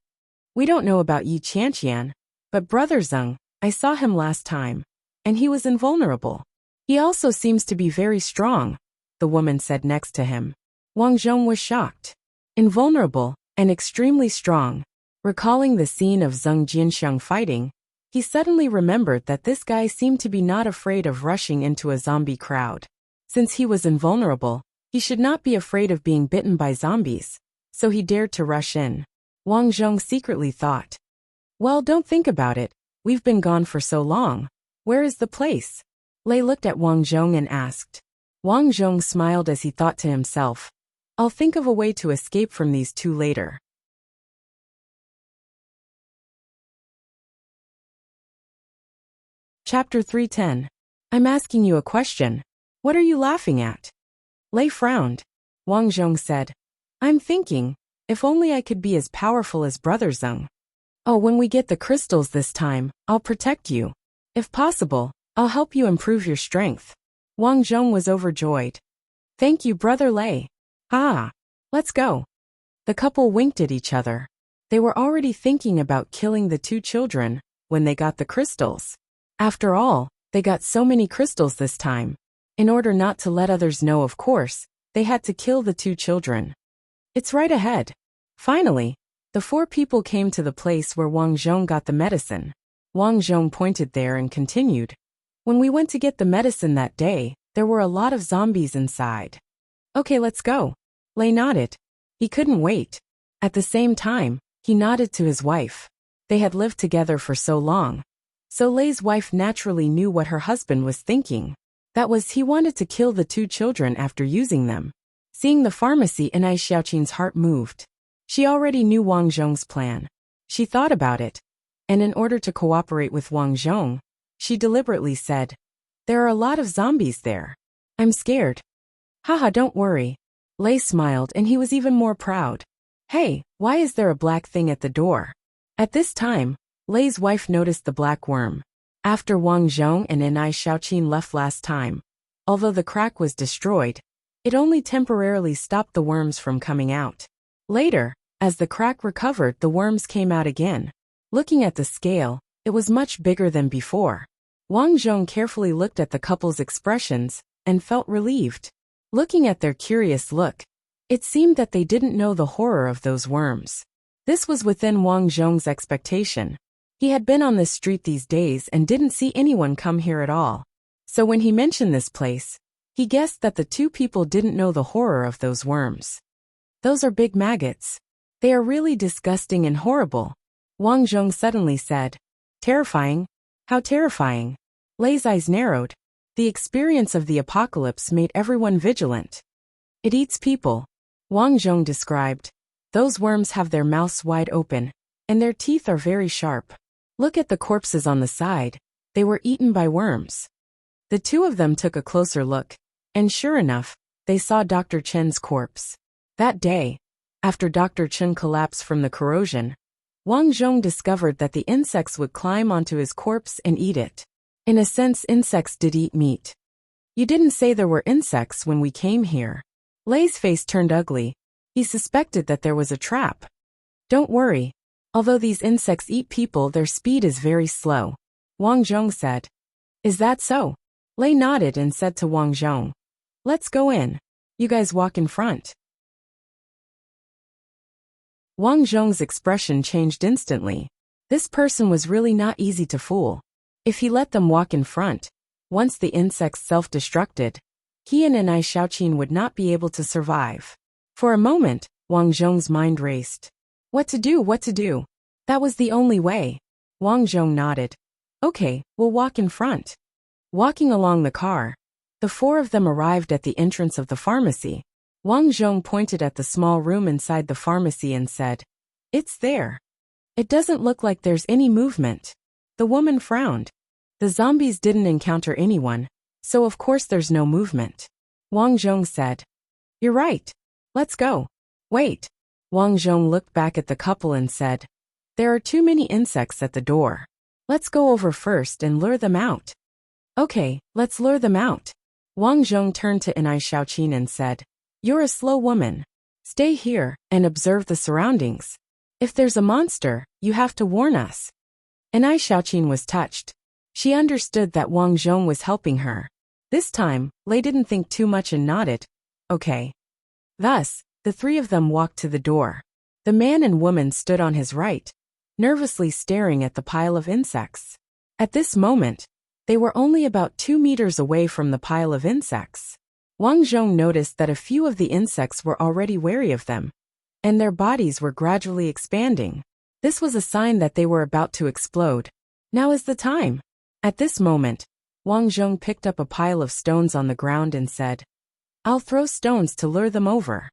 Speaker 1: "We don't know about Yi Qianqian, but Brother Zheng, I saw him last time, and he was invulnerable. He also seems to be very strong," the woman said next to him. Wang Zhong was shocked. Invulnerable and extremely strong. Recalling the scene of Zheng Jianxiang fighting, he suddenly remembered that this guy seemed to be not afraid of rushing into a zombie crowd. Since he was invulnerable, he should not be afraid of being bitten by zombies, so he dared to rush in. Wang Zhong secretly thought, "Well, don't think about it. We've been gone for so long. Where is the place?" Lei looked at Wang Zhong and asked. Wang Zhong smiled as he thought to himself, "I'll think of a way to escape from these two later." Chapter 310. I'm asking you a question. What are you laughing at? Lei frowned. Wang Zhong said, I'm thinking, if only I could be as powerful as Brother Zheng. Oh, when we get the crystals this time, I'll protect you. If possible, I'll help you improve your strength. Wang Zhong was overjoyed. Thank you, Brother Lei. Ah, let's go. The couple winked at each other. They were already thinking about killing the two children when they got the crystals. After all, they got so many crystals this time. In order not to let others know, of course, they had to kill the two children. It's right ahead. Finally, the four people came to the place where Wang Zhong got the medicine. Wang Zhong pointed there and continued. When we went to get the medicine that day, there were a lot of zombies inside. Okay, let's go. Lei nodded. He couldn't wait. At the same time, he nodded to his wife. They had lived together for so long. So Lei's wife naturally knew what her husband was thinking. That was, he wanted to kill the two children after using them. Seeing the pharmacy in Ai Xiaoqin's heart moved. She already knew Wang Zhong's plan. She thought about it. And in order to cooperate with Wang Zhong, she deliberately said, There are a lot of zombies there. I'm scared. Haha, don't worry. Lei smiled and he was even more proud. Hey, why is there a black thing at the door? At this time, Lei's wife noticed the black worm. After Wang Zhong and Ai Xiaoqin left last time, although the crack was destroyed, it only temporarily stopped the worms from coming out. Later, as the crack recovered, the worms came out again. Looking at the scale, it was much bigger than before. Wang Zhong carefully looked at the couple's expressions and felt relieved. Looking at their curious look, it seemed that they didn't know the horror of those worms. This was within Wang Zhong's expectation. He had been on this street these days and didn't see anyone come here at all. So when he mentioned this place, he guessed that the two people didn't know the horror of those worms. Those are big maggots. They are really disgusting and horrible. Wang Zhong suddenly said. Terrifying? How terrifying? Lei's eyes narrowed. The experience of the apocalypse made everyone vigilant. It eats people. Wang Zhong described. Those worms have their mouths wide open, and their teeth are very sharp. Look at the corpses on the side. They were eaten by worms. The two of them took a closer look, and sure enough, they saw Dr. Chen's corpse. That day, after Dr. Chen collapsed from the corrosion, Wang Zhong discovered that the insects would climb onto his corpse and eat it. In a sense, insects did eat meat. You didn't say there were insects when we came here. Lei's face turned ugly. He suspected that there was a trap. Don't worry. Although these insects eat people, their speed is very slow. Wang Zhong said. Is that so? Lei nodded and said to Wang Zhong. Let's go in. You guys walk in front. Wang Zhong's expression changed instantly. This person was really not easy to fool. If he let them walk in front, once the insects self-destructed, he and Ai Xiaoqin would not be able to survive. For a moment, Wang Zhong's mind raced. What to do, what to do? That was the only way. Wang Zhong nodded. Okay, we'll walk in front. Walking along the car, the four of them arrived at the entrance of the pharmacy. Wang Zhong pointed at the small room inside the pharmacy and said, It's there. It doesn't look like there's any movement. The woman frowned. The zombies didn't encounter anyone, so of course there's no movement. Wang Zhong said, You're right. Let's go. Wait. Wang Zhong looked back at the couple and said, There are too many insects at the door. Let's go over first and lure them out. Okay, let's lure them out. Wang Zhong turned to Ai Xiaoqin and said, You're a slow woman. Stay here and observe the surroundings. If there's a monster, you have to warn us. Ai Xiaoqin was touched. She understood that Wang Zhong was helping her. This time, Lei didn't think too much and nodded. Okay. Thus, the three of them walked to the door. The man and woman stood on his right, nervously staring at the pile of insects. At this moment, they were only about 2 meters away from the pile of insects. Wang Zhong noticed that a few of the insects were already wary of them, and their bodies were gradually expanding. This was a sign that they were about to explode. Now is the time. At this moment, Wang Zhong picked up a pile of stones on the ground and said, I'll throw stones to lure them over.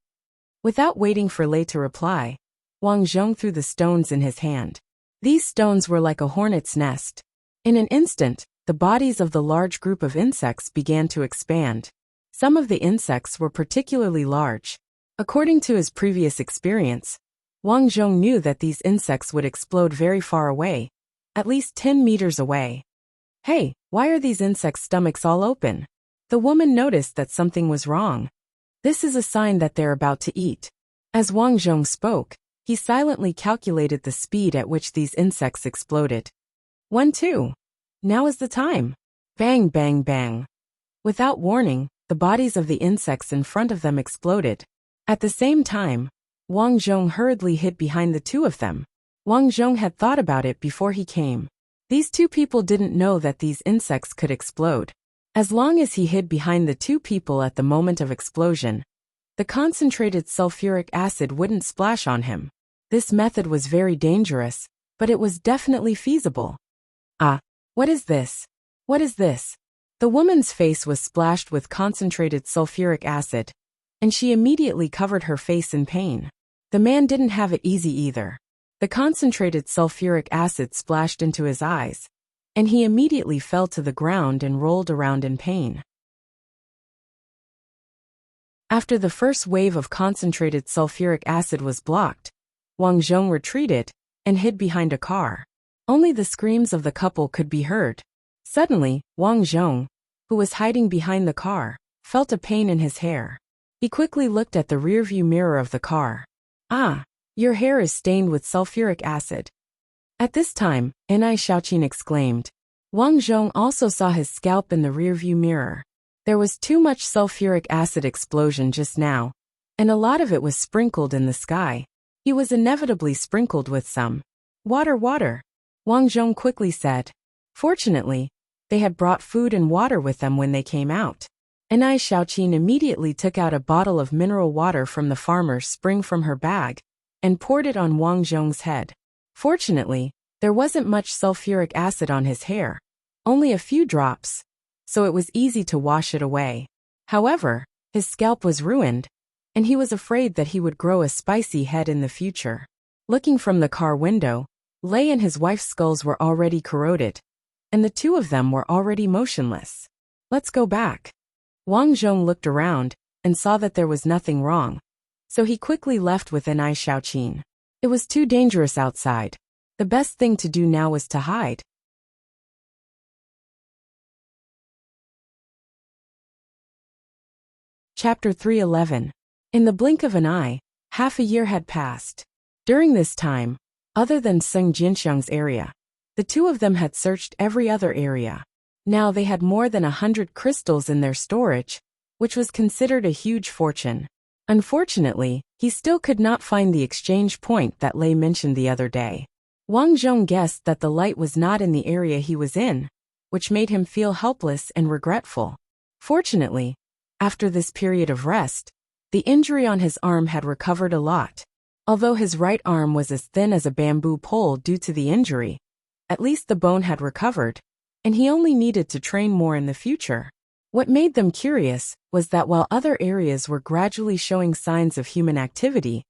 Speaker 1: Without waiting for Lei to reply, Wang Zhong threw the stones in his hand. These stones were like a hornet's nest. In an instant, the bodies of the large group of insects began to expand. Some of the insects were particularly large. According to his previous experience, Wang Zhong knew that these insects would explode very far away, at least 10 meters away. Hey, why are these insects' stomachs all open? The woman noticed that something was wrong. This is a sign that they're about to eat. As Wang Zhong spoke, he silently calculated the speed at which these insects exploded. 1, 2. Now is the time. Bang, bang, bang. Without warning, the bodies of the insects in front of them exploded. At the same time, Wang Zhong hurriedly hid behind the two of them. Wang Zhong had thought about it before he came. These two people didn't know that these insects could explode. As long as he hid behind the two people at the moment of explosion, the concentrated sulfuric acid wouldn't splash on him. This method was very dangerous, but it was definitely feasible. Ah, what is this? What is this? The woman's face was splashed with concentrated sulfuric acid, and she immediately covered her face in pain. The man didn't have it easy either. The concentrated sulfuric acid splashed into his eyes, and he immediately fell to the ground and rolled around in pain. After the first wave of concentrated sulfuric acid was blocked, Wang Zhong retreated and hid behind a car. Only the screams of the couple could be heard. Suddenly, Wang Zhong, who was hiding behind the car, felt a pain in his hair. He quickly looked at the rearview mirror of the car. Ah, your hair is stained with sulfuric acid. At this time, Nai Xiaoqin exclaimed. Wang Zhong also saw his scalp in the rearview mirror. There was too much sulfuric acid explosion just now, and a lot of it was sprinkled in the sky. He was inevitably sprinkled with some water. Wang Zhong quickly said. Fortunately, they had brought food and water with them when they came out. Nai Xiaoqin immediately took out a bottle of mineral water from the farmer's spring from her bag and poured it on Wang Zhong's head. Fortunately, there wasn't much sulfuric acid on his hair, only a few drops, so it was easy to wash it away. However, his scalp was ruined, and he was afraid that he would grow a spicy head in the future. Looking from the car window, Lei and his wife's skulls were already corroded, and the two of them were already motionless. Let's go back. Wang Zhong looked around and saw that there was nothing wrong, so he quickly left with Nai Xiaoqin. It was too dangerous outside. The best thing to do now was to hide. Chapter 311. In the blink of an eye, half a year had passed. During this time, other than Seng Jinxiang's area, the two of them had searched every other area. Now they had more than 100 crystals in their storage, which was considered a huge fortune. Unfortunately, he still could not find the exchange point that Lei mentioned the other day. Wang Zhong guessed that the light was not in the area he was in, which made him feel helpless and regretful. Fortunately, after this period of rest, the injury on his arm had recovered a lot. Although his right arm was as thin as a bamboo pole due to the injury, at least the bone had recovered, and he only needed to train more in the future. What made them curious was that while other areas were gradually showing signs of human activity,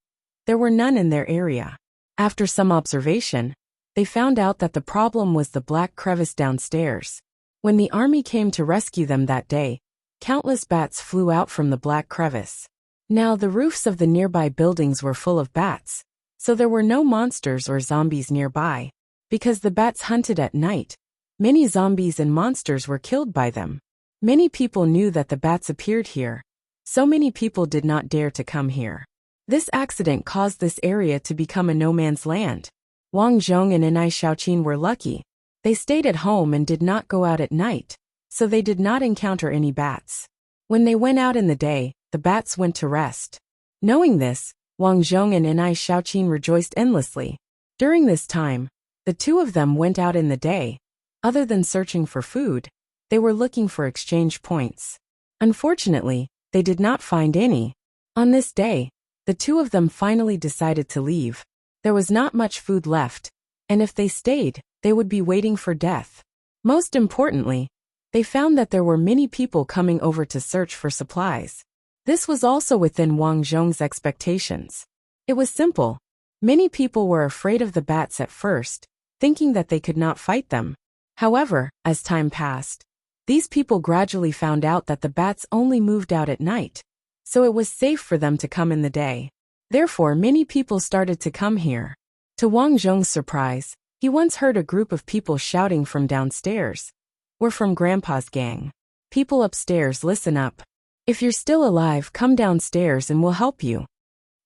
Speaker 1: there were none in their area. After some observation, they found out that the problem was the black crevice downstairs. When the army came to rescue them that day, countless bats flew out from the black crevice. Now the roofs of the nearby buildings were full of bats, so there were no monsters or zombies nearby. Because the bats hunted at night, many zombies and monsters were killed by them. Many people knew that the bats appeared here, so many people did not dare to come here. This accident caused this area to become a no-man's land. Wang Zhong and Nai Xiaoqin were lucky. They stayed at home and did not go out at night, so they did not encounter any bats. When they went out in the day, the bats went to rest. Knowing this, Wang Zhong and Nai Xiaoqin rejoiced endlessly. During this time, the two of them went out in the day. Other than searching for food, they were looking for exchange points. Unfortunately, they did not find any. On this day, the two of them finally decided to leave. There was not much food left, and if they stayed, they would be waiting for death. Most importantly, they found that there were many people coming over to search for supplies. This was also within Wang Zhong's expectations. It was simple. Many people were afraid of the bats at first, thinking that they could not fight them. However, as time passed, These people gradually found out that the bats only moved out at night, so it was safe for them to come in the day. Therefore, many people started to come here. To Wang Zhong's surprise, he once heard a group of people shouting from downstairs. "We're from Grandpa's gang. People upstairs, listen up. If you're still alive, come downstairs and we'll help you."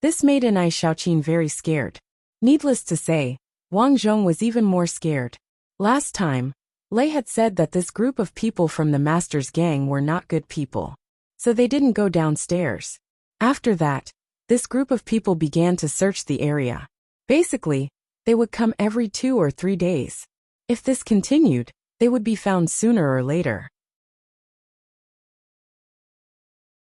Speaker 1: This made Anai Xiaoqin very scared. Needless to say, Wang Zhong was even more scared. Last time, Lei had said that this group of people from the master's gang were not good people, so they didn't go downstairs. After that, this group of people began to search the area. Basically, they would come every 2 or 3 days. If this continued, they would be found sooner or later.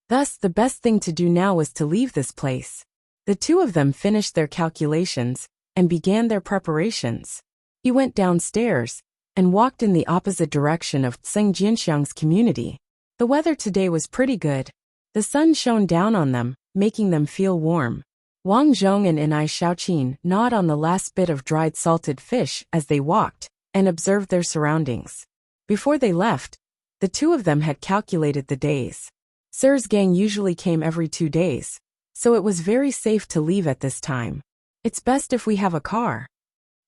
Speaker 1: Thus, the best thing to do now was to leave this place. The two of them finished their calculations and began their preparations. He went downstairs and walked in the opposite direction of Tseng Jinxiang's community. The weather today was pretty good. The sun shone down on them, making them feel warm. Wang Zhong and Anai Xiaoqin gnawed on the last bit of dried salted fish as they walked and observed their surroundings. Before they left, the two of them had calculated the days. Sir's gang usually came every 2 days, so it was very safe to leave at this time. It's best if we have a car.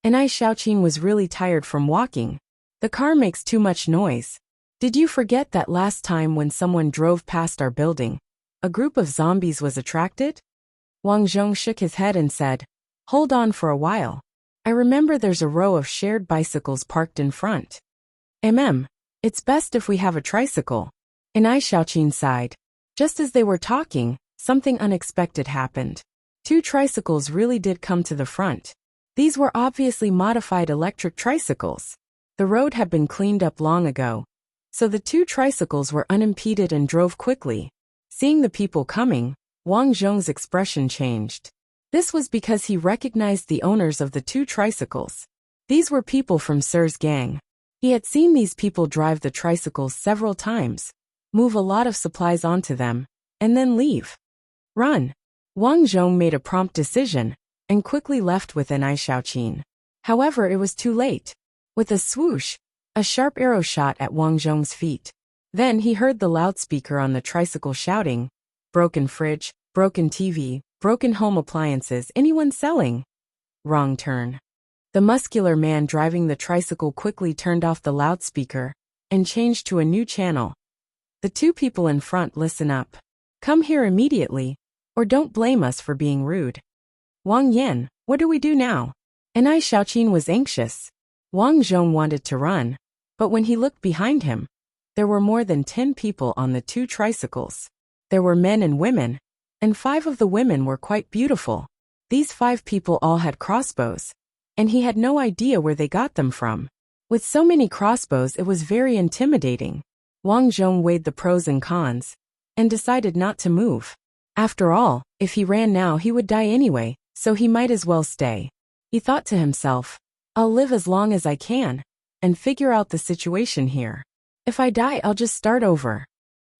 Speaker 1: Anai Xiaoqin was really tired from walking. The car makes too much noise. Did you forget that last time when someone drove past our building, a group of zombies was attracted? Wang Zhong shook his head and said, "Hold on for a while. I remember there's a row of shared bicycles parked in front. It's best if we have a tricycle." Anai Xiaoqin sighed. Just as they were talking, something unexpected happened. 2 tricycles really did come to the front. These were obviously modified electric tricycles. The road had been cleaned up long ago, so the 2 tricycles were unimpeded and drove quickly. Seeing the people coming, Wang Zhong's expression changed. This was because he recognized the owners of the 2 tricycles. These were people from Sir's gang. He had seen these people drive the tricycles several times, move a lot of supplies onto them, and then leave. Run. Wang Zhong made a prompt decision and quickly left with Anai Xiaoqin. However, it was too late. With a swoosh, a sharp arrow shot at Wang Zhong's feet. Then he heard the loudspeaker on the tricycle shouting, "Broken fridge, broken TV, broken home appliances, anyone selling?" Wrong turn. The muscular man driving the tricycle quickly turned off the loudspeaker and changed to a new channel. "The 2 people in front, listen up. Come here immediately, or don't blame us for being rude." "Wang Yan, what do we do now?" Anai Xiaoqin was anxious. Wang Zhong wanted to run, but when he looked behind him, there were more than 10 people on the 2 tricycles. There were men and women, and 5 of the women were quite beautiful. These 5 people all had crossbows, and he had no idea where they got them from. With so many crossbows, it was very intimidating. Wang Zhong weighed the pros and cons, and decided not to move. After all, if he ran now he would die anyway, so he might as well stay. He thought to himself, "I'll live as long as I can, and figure out the situation here. If I die, I'll just start over.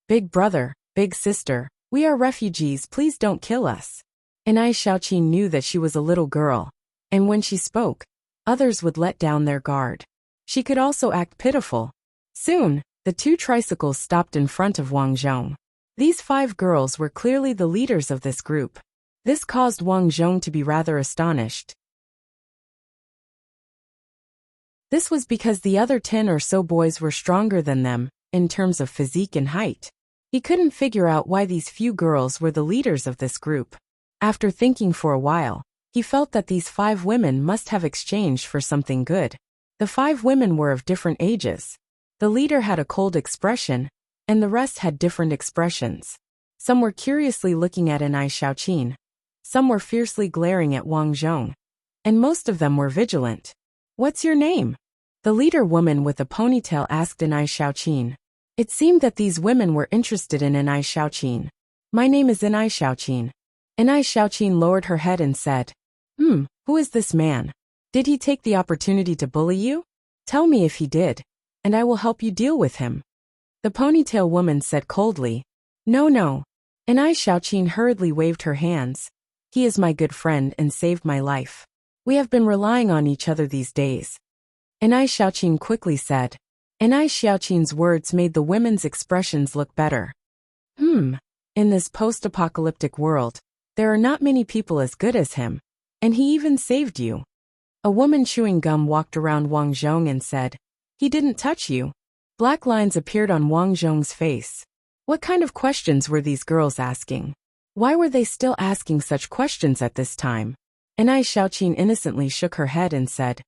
Speaker 1: Big brother, big sister, we are refugees, please don't kill us." Anai Xiaoqin knew that she was a little girl, and when she spoke, others would let down their guard. She could also act pitiful. Soon, the 2 tricycles stopped in front of Wang Zhong. These 5 girls were clearly the leaders of this group. This caused Wang Zhong to be rather astonished. This was because the other 10 or so boys were stronger than them, in terms of physique and height. He couldn't figure out why these few girls were the leaders of this group. After thinking for a while, he felt that these 5 women must have exchanged for something good. The 5 women were of different ages. The leader had a cold expression, and the rest had different expressions. Some were curiously looking at Anai Xiaoqin. Some were fiercely glaring at Wang Zhong. And most of them were vigilant. "What's your name?" The leader woman with a ponytail asked Anai Xiaoqin. It seemed that these women were interested in Anai Xiaoqin. "My name is Anai Xiaoqin." Anai Xiaoqin lowered her head and said, Who is this man? Did he take the opportunity to bully you? Tell me if he did, and I will help you deal with him." The ponytail woman said coldly, No. Anai Xiaoqin hurriedly waved her hands. "He is my good friend and saved my life. We have been relying on each other these days." Anai Xiaoqin quickly said, And I Xiaoqin's words made the women's expressions look better. In this post-apocalyptic world, there are not many people as good as him, and he even saved you. A woman chewing gum walked around Wang Zhong and said, "He didn't touch you." Black lines appeared on Wang Zhong's face. What kind of questions were these girls asking? Why were they still asking such questions at this time? And I Xiaoqin innocently shook her head and said,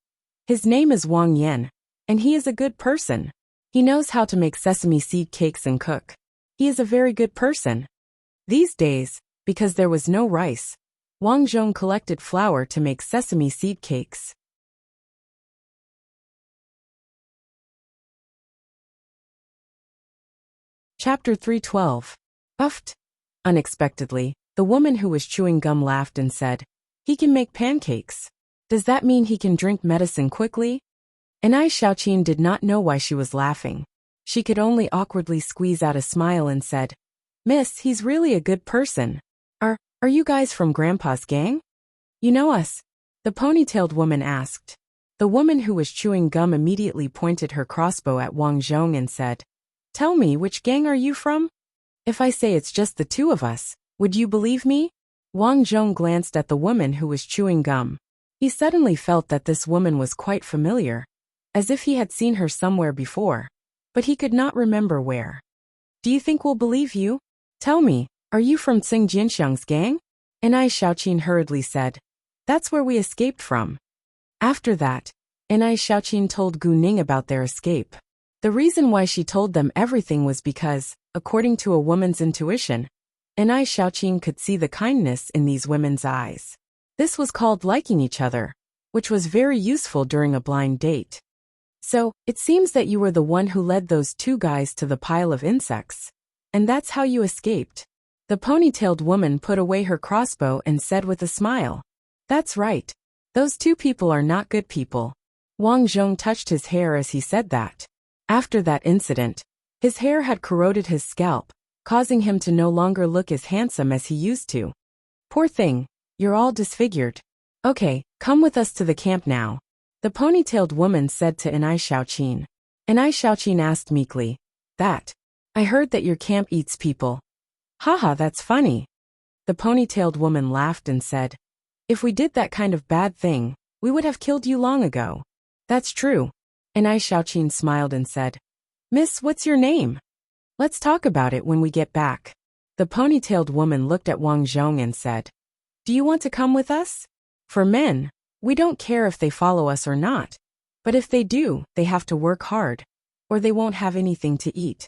Speaker 1: "His name is Wang Yan, and he is a good person. He knows how to make sesame seed cakes and cook. He is a very good person." These days, because there was no rice, Wang Zhong collected flour to make sesame seed cakes. Chapter 312. Uffed. Unexpectedly, the woman who was chewing gum laughed and said, "He can make pancakes. Does that mean he can drink medicine quickly?" And I Xiaoqin did not know why she was laughing. She could only awkwardly squeeze out a smile and said, "Miss, he's really a good person. Are you guys from Grandpa's gang? You know us?" The ponytailed woman asked. The woman who was chewing gum immediately pointed her crossbow at Wang Zhong and said, "Tell me, which gang are you from? If I say it's just the two of us, would you believe me?" Wang Zhong glanced at the woman who was chewing gum. He suddenly felt that this woman was quite familiar, as if he had seen her somewhere before, but he could not remember where. "Do you think we'll believe you? Tell me, are you from Tsing Jinxiang's gang?" And I Xiaoqin hurriedly said, "That's where we escaped from." After that, and I Xiaoqin told Gu Ning about their escape. The reason why she told them everything was because, according to a woman's intuition, and I Xiaoqin could see the kindness in these women's eyes. This was called liking each other, which was very useful during a blind date. "So, it seems that you were the one who led those two guys to the pile of insects. And that's how you escaped." The ponytailed woman put away her crossbow and said with a smile, "That's right. Those two people are not good people." Wang Zhong touched his hair as he said that. After that incident, his hair had corroded his scalp, causing him to no longer look as handsome as he used to. "Poor thing, you're all disfigured. Okay, come with us to the camp now," the ponytailed woman said to Anai Xiaoqin. Anai Xiaoqin asked meekly, I heard that your camp eats people." "Haha, that's funny." The ponytailed woman laughed and said, "If we did that kind of bad thing, we would have killed you long ago." "That's true." And I Xiaoqin smiled and said, "Miss, what's your name? Let's talk about it when we get back." The ponytailed woman looked at Wang Zhong and said, "Do you want to come with us? For men, we don't care if they follow us or not. But if they do, they have to work hard, or they won't have anything to eat."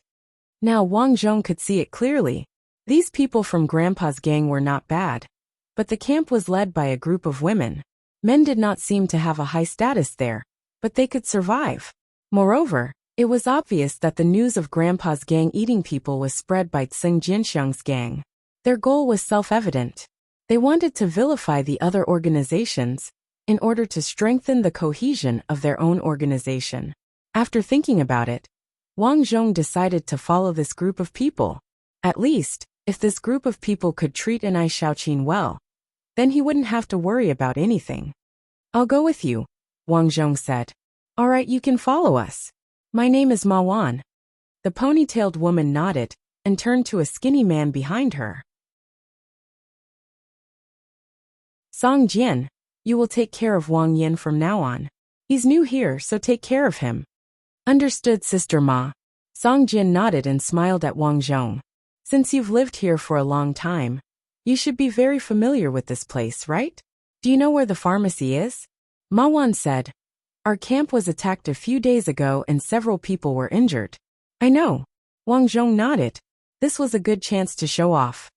Speaker 1: Now Wang Zhong could see it clearly. These people from Grandpa's gang were not bad. But the camp was led by a group of women. Men did not seem to have a high status there, but they could survive. Moreover, it was obvious that the news of Grandpa's gang eating people was spread by Tsing Jinxiang's gang. Their goal was self-evident. They wanted to vilify the other organizations in order to strengthen the cohesion of their own organization. After thinking about it, Wang Zhong decided to follow this group of people. At least, if this group of people could treat Anai Xiaoqin well, then he wouldn't have to worry about anything. "I'll go with you," Wang Zhong said. "All right, you can follow us. My name is Ma Wan." The ponytailed woman nodded and turned to a skinny man behind her. "Song Jian, you will take care of Wang Yin from now on. He's new here, so take care of him." "Understood, Sister Ma." Song Jian nodded and smiled at Wang Zhong. "Since you've lived here for a long time, you should be very familiar with this place, right? Do you know where the pharmacy is?" Ma Wan said, "Our camp was attacked a few days ago and several people were injured." "I know." Wang Zhong nodded. This was a good chance to show off.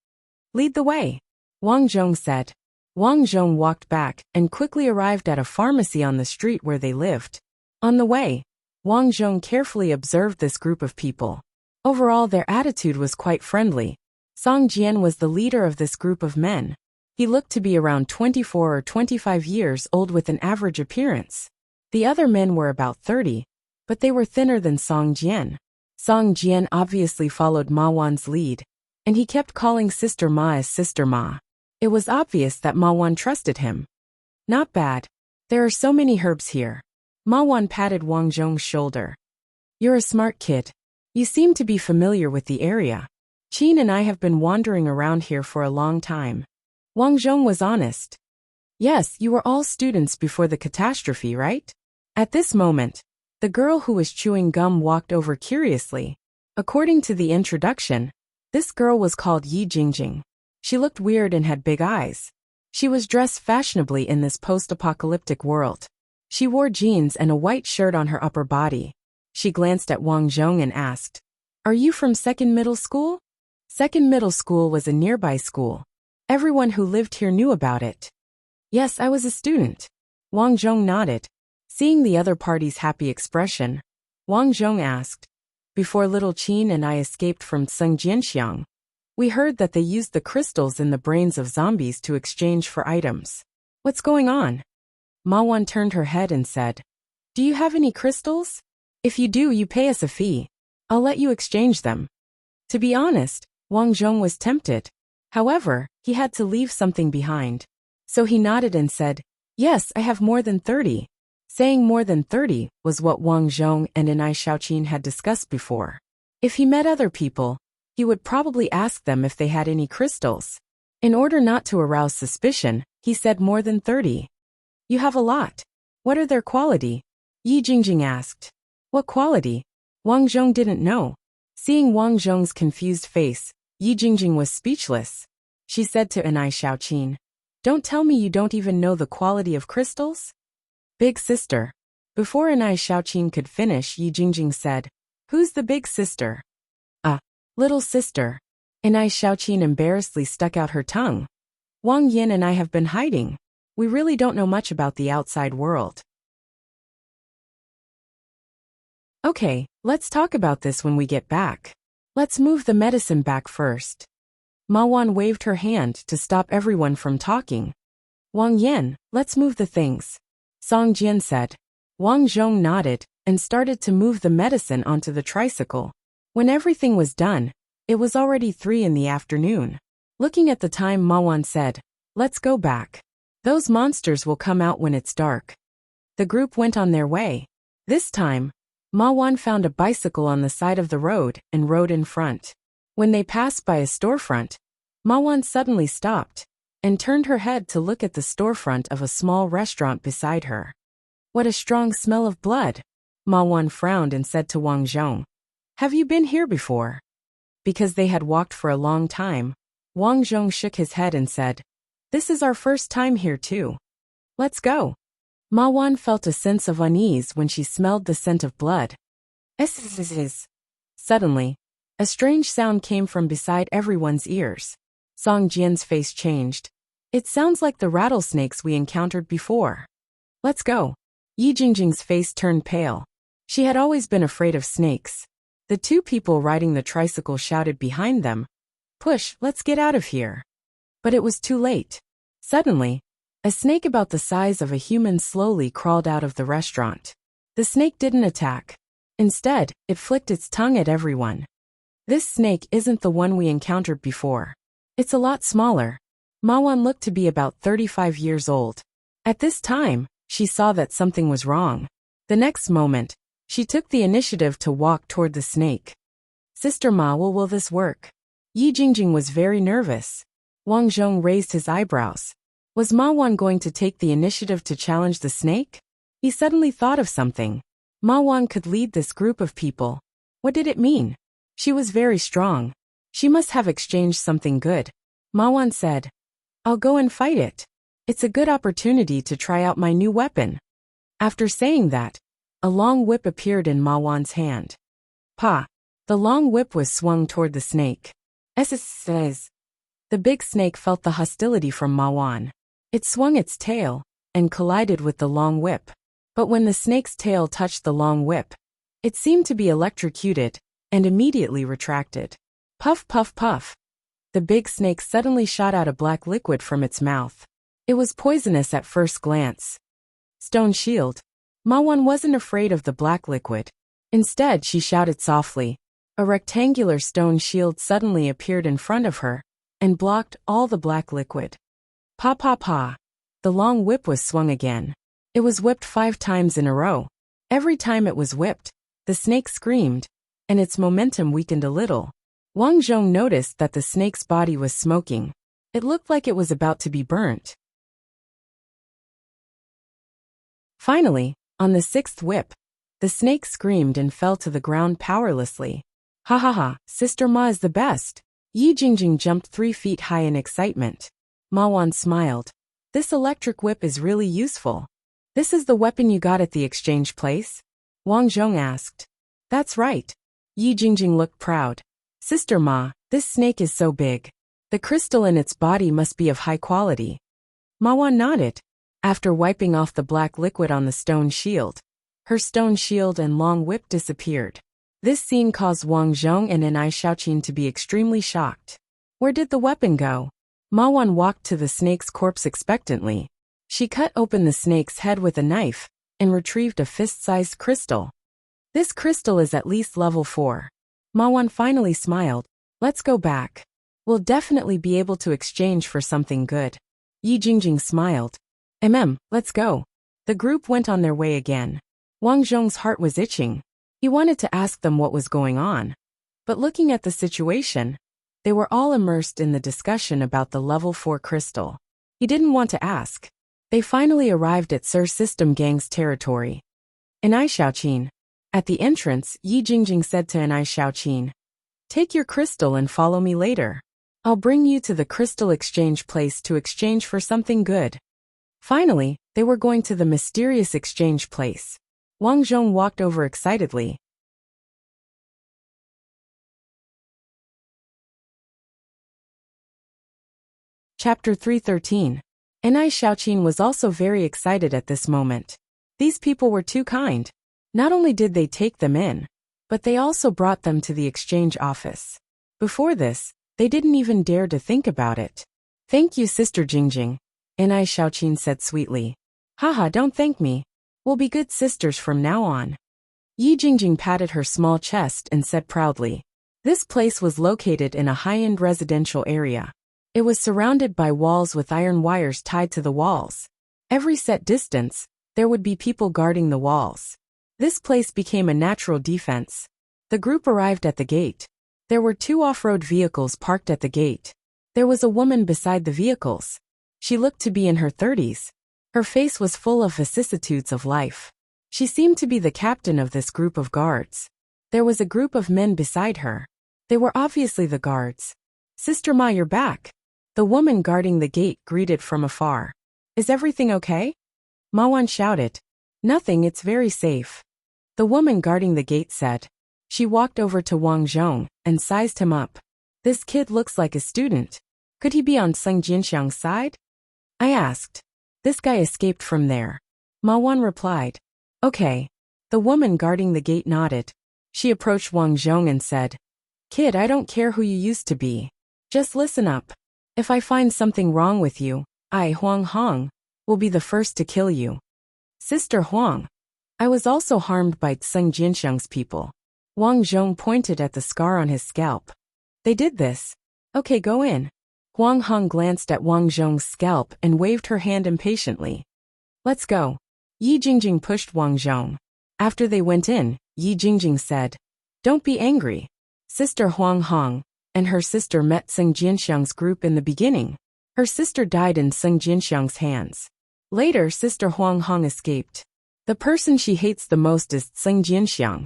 Speaker 1: "Lead the way," Wang Zhong said. Wang Zhong walked back and quickly arrived at a pharmacy on the street where they lived. On the way, Wang Zhong carefully observed this group of people. Overall, their attitude was quite friendly. Song Jian was the leader of this group of men. He looked to be around 24 or 25 years old with an average appearance. The other men were about 30, but they were thinner than Song Jian. Song Jian obviously followed Ma Wan's lead, and he kept calling Sister Ma as Sister Ma. It was obvious that Ma Wan trusted him. "Not bad. There are so many herbs here." Ma Wan patted Wang Zhong's shoulder. You're a smart kid. You seem to be familiar with the area. Qin and I have been wandering around here for a long time. Wang Zhong was honest. Yes, you were all students before the catastrophe, right? At this moment, the girl who was chewing gum walked over curiously. According to the introduction, this girl was called Yi Jingjing. She looked weird and had big eyes. She was dressed fashionably in this post-apocalyptic world. She wore jeans and a white shirt on her upper body. She glanced at Wang Zhong and asked, "Are you from Second Middle School?" Second Middle School was a nearby school. Everyone who lived here knew about it. Yes, I was a student. Wang Zhong nodded. Seeing the other party's happy expression, Wang Zhong asked, "Before little Qin and I escaped from Tseng we heard that they used the crystals in the brains of zombies to exchange for items. What's going on?" Ma Wan turned her head and said, "Do you have any crystals? If you do, you pay us a fee. I'll let you exchange them." To be honest, Wang Zhong was tempted. However, he had to leave something behind. So he nodded and said, "Yes, I have more than 30. Saying more than 30 was what Wang Zhong and Anai Xiaoqin had discussed before. If he met other people, he would probably ask them if they had any crystals. In order not to arouse suspicion, he said more than 30. "You have a lot. What are their quality?" Yi Jingjing asked. What quality? Wang Zhong didn't know. Seeing Wang Zhong's confused face, Yi Jingjing was speechless. She said to Anai Xiaoqin, "Don't tell me you don't even know the quality of crystals?" Big sister. Before Anai Xiaoqin could finish, Yi Jingjing said, "Who's the big sister?" Little sister." Anai Xiaoqin embarrassedly stuck out her tongue. "Wang Yin and I have been hiding. We really don't know much about the outside world." Okay, let's talk about this when we get back. Let's move the medicine back first. Ma Wan waved her hand to stop everyone from talking. "Wang Yan, let's move the things," Song Jian said. Wang Zhong nodded and started to move the medicine onto the tricycle. When everything was done, it was already 3 in the afternoon. Looking at the time, Ma Wan said, "Let's go back. Those monsters will come out when it's dark." The group went on their way. This time, Ma Wan found a bicycle on the side of the road and rode in front. When they passed by a storefront, Ma Wan suddenly stopped and turned her head to look at the storefront of a small restaurant beside her. "What a strong smell of blood." Ma Wan frowned and said to Wang Zhong, "Have you been here before?" Because they had walked for a long time, Wang Zhong shook his head and said, "This is our first time here too. Let's go." Ma Wan felt a sense of unease when she smelled the scent of blood. Suddenly, a strange sound came from beside everyone's ears. Song Jian's face changed. "It sounds like the rattlesnakes we encountered before. Let's go." Yi Jingjing's face turned pale. She had always been afraid of snakes. The 2 people riding the tricycle shouted behind them, "Push, let's get out of here." But it was too late. Suddenly, a snake about the size of a human slowly crawled out of the restaurant. The snake didn't attack. Instead, it flicked its tongue at everyone. "This snake isn't the one we encountered before. It's a lot smaller." Ma Wan looked to be about 35 years old. At this time, she saw that something was wrong. The next moment, she took the initiative to walk toward the snake. "Sister Ma, will this work?" Yi Jingjing was very nervous. Wang Zhong raised his eyebrows. Was Ma Wan going to take the initiative to challenge the snake? He suddenly thought of something. Ma Wan could lead this group of people. What did it mean? She was very strong. She must have exchanged something good. Ma Wan said, "I'll go and fight it. It's a good opportunity to try out my new weapon." After saying that, a long whip appeared in Ma Wan's hand. Pa! The long whip was swung toward the snake. The big snake felt the hostility from Ma Wan. It swung its tail and collided with the long whip. But when the snake's tail touched the long whip, it seemed to be electrocuted and immediately retracted. Puff, puff, puff. The big snake suddenly shot out a black liquid from its mouth. It was poisonous at first glance. Stone shield. Ma Wan wasn't afraid of the black liquid. Instead, she shouted softly. A rectangular stone shield suddenly appeared in front of her and blocked all the black liquid. Pa pa pa. The long whip was swung again. It was whipped 5 times in a row. Every time it was whipped, The snake screamed, and its momentum weakened a little. Wang Zhong noticed that the snake's body was smoking. It looked like it was about to be burnt. Finally, on the sixth whip, the snake screamed and fell to the ground powerlessly. Ha ha ha, Sister Ma is the best. Yi Jingjing jumped 3 feet high in excitement. Ma Wan smiled. This electric whip is really useful. This is the weapon you got at the exchange place? Wang Zhong asked. That's right. Yi Jingjing looked proud. Sister Ma, this snake is so big. The crystal in its body must be of high quality. Ma Wan nodded. After wiping off the black liquid on the stone shield, her stone shield and long whip disappeared. This scene caused Wang Zhong and Anai Xiaoqin to be extremely shocked. Where did the weapon go? Ma Wan walked to the snake's corpse expectantly. She cut open the snake's head with a knife and retrieved a fist-sized crystal. This crystal is at least level 4. Ma Wan finally smiled. Let's go back. We'll definitely be able to exchange for something good. Yi Jingjing smiled. Let's go. The group went on their way again. Wang Zhong's heart was itching. He wanted to ask them what was going on. But looking at the situation, they were all immersed in the discussion about the level 4 crystal. He didn't want to ask. They finally arrived at Sir System Gang's territory. Anai Xiaoqin. At the entrance, Yi Jingjing said to Anai Xiaoqin, "Take your crystal and follow me later. I'll bring you to the crystal exchange place to exchange for something good." Finally, they were going to the mysterious exchange place. Wang Zhong walked over excitedly. Chapter 313. Anai Xiaoqin was also very excited at this moment. These people were too kind. Not only did they take them in, but they also brought them to the exchange office. Before this, they didn't even dare to think about it. "Thank you, Sister Jingjing," Anai Xiaoqin said sweetly. "Haha, don't thank me. We'll be good sisters from now on." Yi Jingjing patted her small chest and said proudly. This place was located in a high-end residential area. It was surrounded by walls with iron wires tied to the walls. Every set distance, there would be people guarding the walls. This place became a natural defense. The group arrived at the gate. There were 2 off-road vehicles parked at the gate. There was a woman beside the vehicles. She looked to be in her 30s. Her face was full of vicissitudes of life. She seemed to be the captain of this group of guards. There was a group of men beside her. They were obviously the guards. "Sister Ma, you're back." The woman guarding the gate greeted from afar. "Is everything okay?" Ma Wan shouted. "Nothing, it's very safe." The woman guarding the gate said. She walked over to Wang Zhong and sized him up. "This kid looks like a student. Could he be on Seng Jinxiang's side?" I asked. "This guy escaped from there." Ma Wan replied. "Okay." The woman guarding the gate nodded. She approached Wang Zhong and said, "Kid, I don't care who you used to be. Just listen up. If I find something wrong with you, I, Huang Hong, will be the first to kill you." "Sister Huang, I was also harmed by Seng Jinxiang's people." Wang Zhong pointed at the scar on his scalp. "They did this. Okay, go in." Huang Hong glanced at Wang Zhong's scalp and waved her hand impatiently. "Let's go." Yi Jingjing pushed Wang Zhong. After they went in, Yi Jingjing said, "Don't be angry. Sister Huang Hong and her sister met Seng Jinxiang's group in the beginning. Her sister died in Seng Jinxiang's hands. Later, Sister Huang Hong escaped. The person she hates the most is Seng Jinxiang."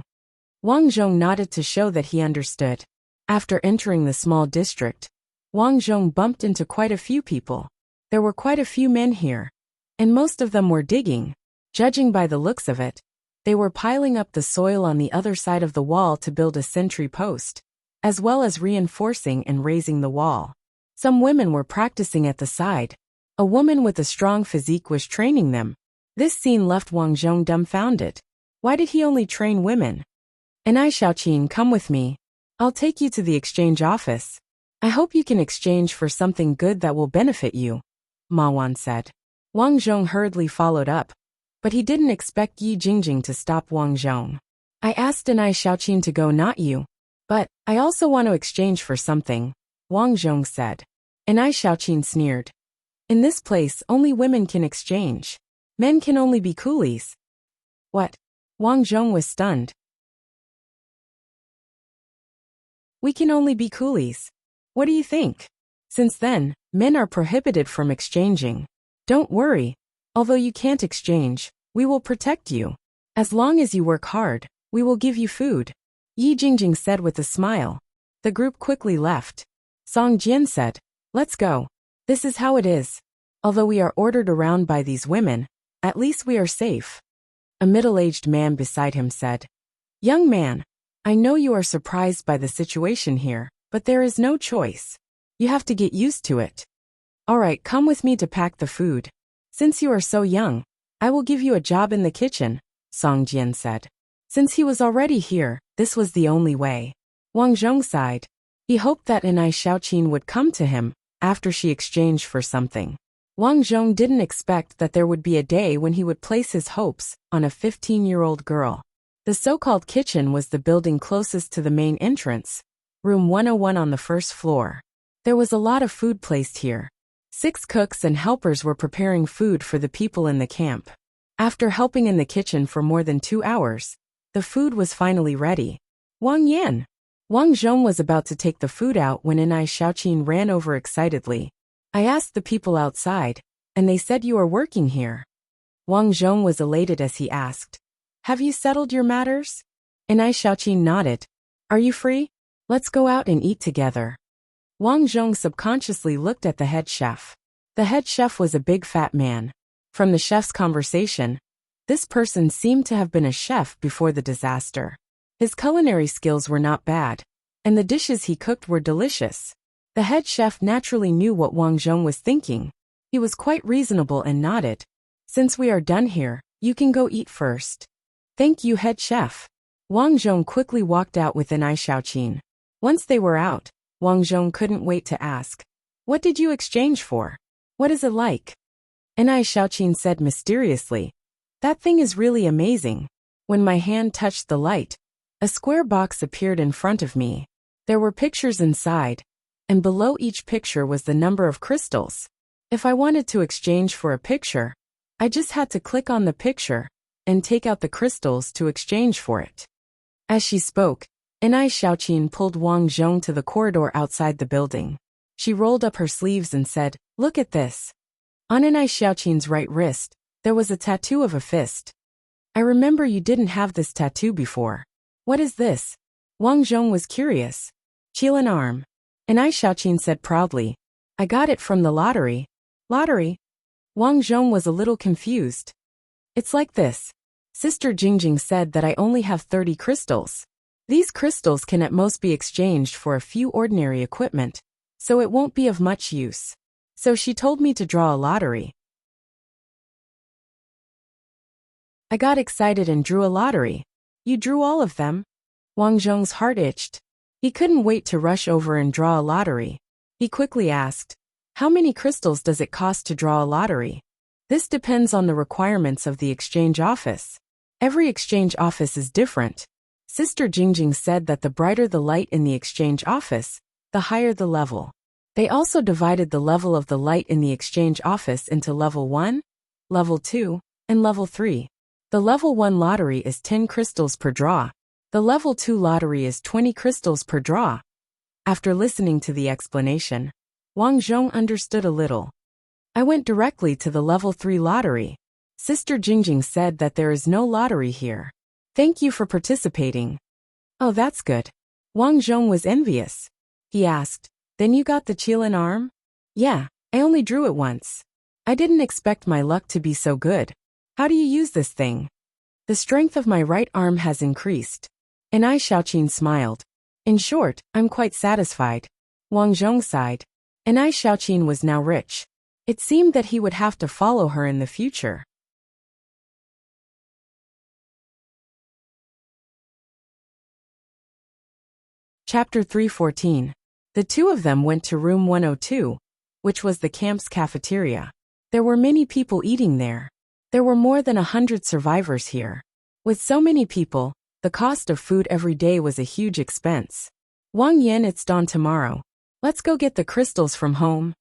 Speaker 1: Wang Zhong nodded to show that he understood. After entering the small district, Wang Zhong bumped into quite a few people. There were quite a few men here, and most of them were digging. Judging by the looks of it, they were piling up the soil on the other side of the wall to build a sentry post, as well as reinforcing and raising the wall. Some women were practicing at the side. A woman with a strong physique was training them. This scene left Wang Zhong dumbfounded. Why did he only train women? "Anai Xiaoqin, come with me. I'll take you to the exchange office. I hope you can exchange for something good that will benefit you," Ma Wan said. Wang Zhong hurriedly followed up, but he didn't expect Yi Jingjing to stop Wang Zhong. "I asked Anai Xiaoqin to go, not you. But I also want to exchange for something," Wang Zhong said. Anai Xiaoqin sneered. "In this place, only women can exchange. Men can only be coolies." "What?" Wang Zhong was stunned. We can only be coolies. What do you think? Since then, men are prohibited from exchanging. Don't worry. Although you can't exchange, we will protect you. As long as you work hard, we will give you food. Yi Jingjing said with a smile. The group quickly left. Song Jian said, let's go. This is how it is. Although we are ordered around by these women, at least we are safe. A middle-aged man beside him said, young man, I know you are surprised by the situation here, but there is no choice. You have to get used to it. All right, come with me to pack the food. Since you are so young, I will give you a job in the kitchen, Song Jian said. Since he was already here, this was the only way. Wang Zhong sighed. He hoped that Anai Xiaoqin would come to him after she exchanged for something. Wang Zhong didn't expect that there would be a day when he would place his hopes on a 15-year-old girl. The so-called kitchen was the building closest to the main entrance, room 101 on the first floor. There was a lot of food placed here. 6 cooks and helpers were preparing food for the people in the camp. After helping in the kitchen for more than 2 hours, the food was finally ready. Wang Yan. Wang Zhong was about to take the food out when Anai Xiaoqin ran over excitedly. I asked the people outside, and they said you are working here. Wang Zhong was elated as he asked, have you settled your matters? Anai Xiaoqin nodded. Are you free? Let's go out and eat together. Wang Zhong subconsciously looked at the head chef. The head chef was a big fat man. From the chef's conversation, this person seemed to have been a chef before the disaster. His culinary skills were not bad, and the dishes he cooked were delicious. The head chef naturally knew what Wang Zhong was thinking. He was quite reasonable and nodded. Since we are done here, you can go eat first. Thank you, head chef. Wang Zhong quickly walked out with Anai Xiaoqin. Once they were out, Wang Zhong couldn't wait to ask, what did you exchange for? What is it like? Anai Xiaoqin said mysteriously, that thing is really amazing. When my hand touched the light, a square box appeared in front of me. There were pictures inside, and below each picture was the number of crystals. If I wanted to exchange for a picture, I just had to click on the picture and take out the crystals to exchange for it. As she spoke, Anai Xiaoqin pulled Wang Zhong to the corridor outside the building. She rolled up her sleeves and said, look at this. On Anai Xiaoqin's right wrist, there was a tattoo of a fist. I remember you didn't have this tattoo before. What is this? Wang Zhong was curious. Qilin arm. Anai Xiaoqin said proudly, I got it from the lottery. Lottery? Wang Zhong was a little confused. It's like this. Sister Jingjing said that I only have 30 crystals. These crystals can at most be exchanged for a few ordinary equipment, so it won't be of much use. So she told me to draw a lottery. I got excited and drew a lottery. You drew all of them? Wang Zhong's heart itched. He couldn't wait to rush over and draw a lottery. He quickly asked, how many crystals does it cost to draw a lottery? This depends on the requirements of the exchange office. Every exchange office is different. Sister Jingjing said that the brighter the light in the exchange office, the higher the level. They also divided the level of the light in the exchange office into level 1, level 2, and level 3. The level 1 lottery is 10 crystals per draw. The level 2 lottery is 20 crystals per draw. After listening to the explanation, Wang Zhong understood a little. I went directly to the level 3 lottery. Sister Jingjing said that there is no lottery here. Thank you for participating. Oh, that's good. Wang Zhong was envious. He asked, then you got the Qilin arm? Yeah, I only drew it once. I didn't expect my luck to be so good. How do you use this thing? The strength of my right arm has increased. Anai Xiaoqin smiled. In short, I'm quite satisfied. Wang Zhong sighed. Anai Xiaoqin was now rich. It seemed that he would have to follow her in the future. Chapter 314. The two of them went to room 102, which was the camp's cafeteria. There were many people eating there. There were more than 100 survivors here. With so many people, the cost of food every day was a huge expense. Wang Yan, it's dawn tomorrow. Let's go get the crystals from home.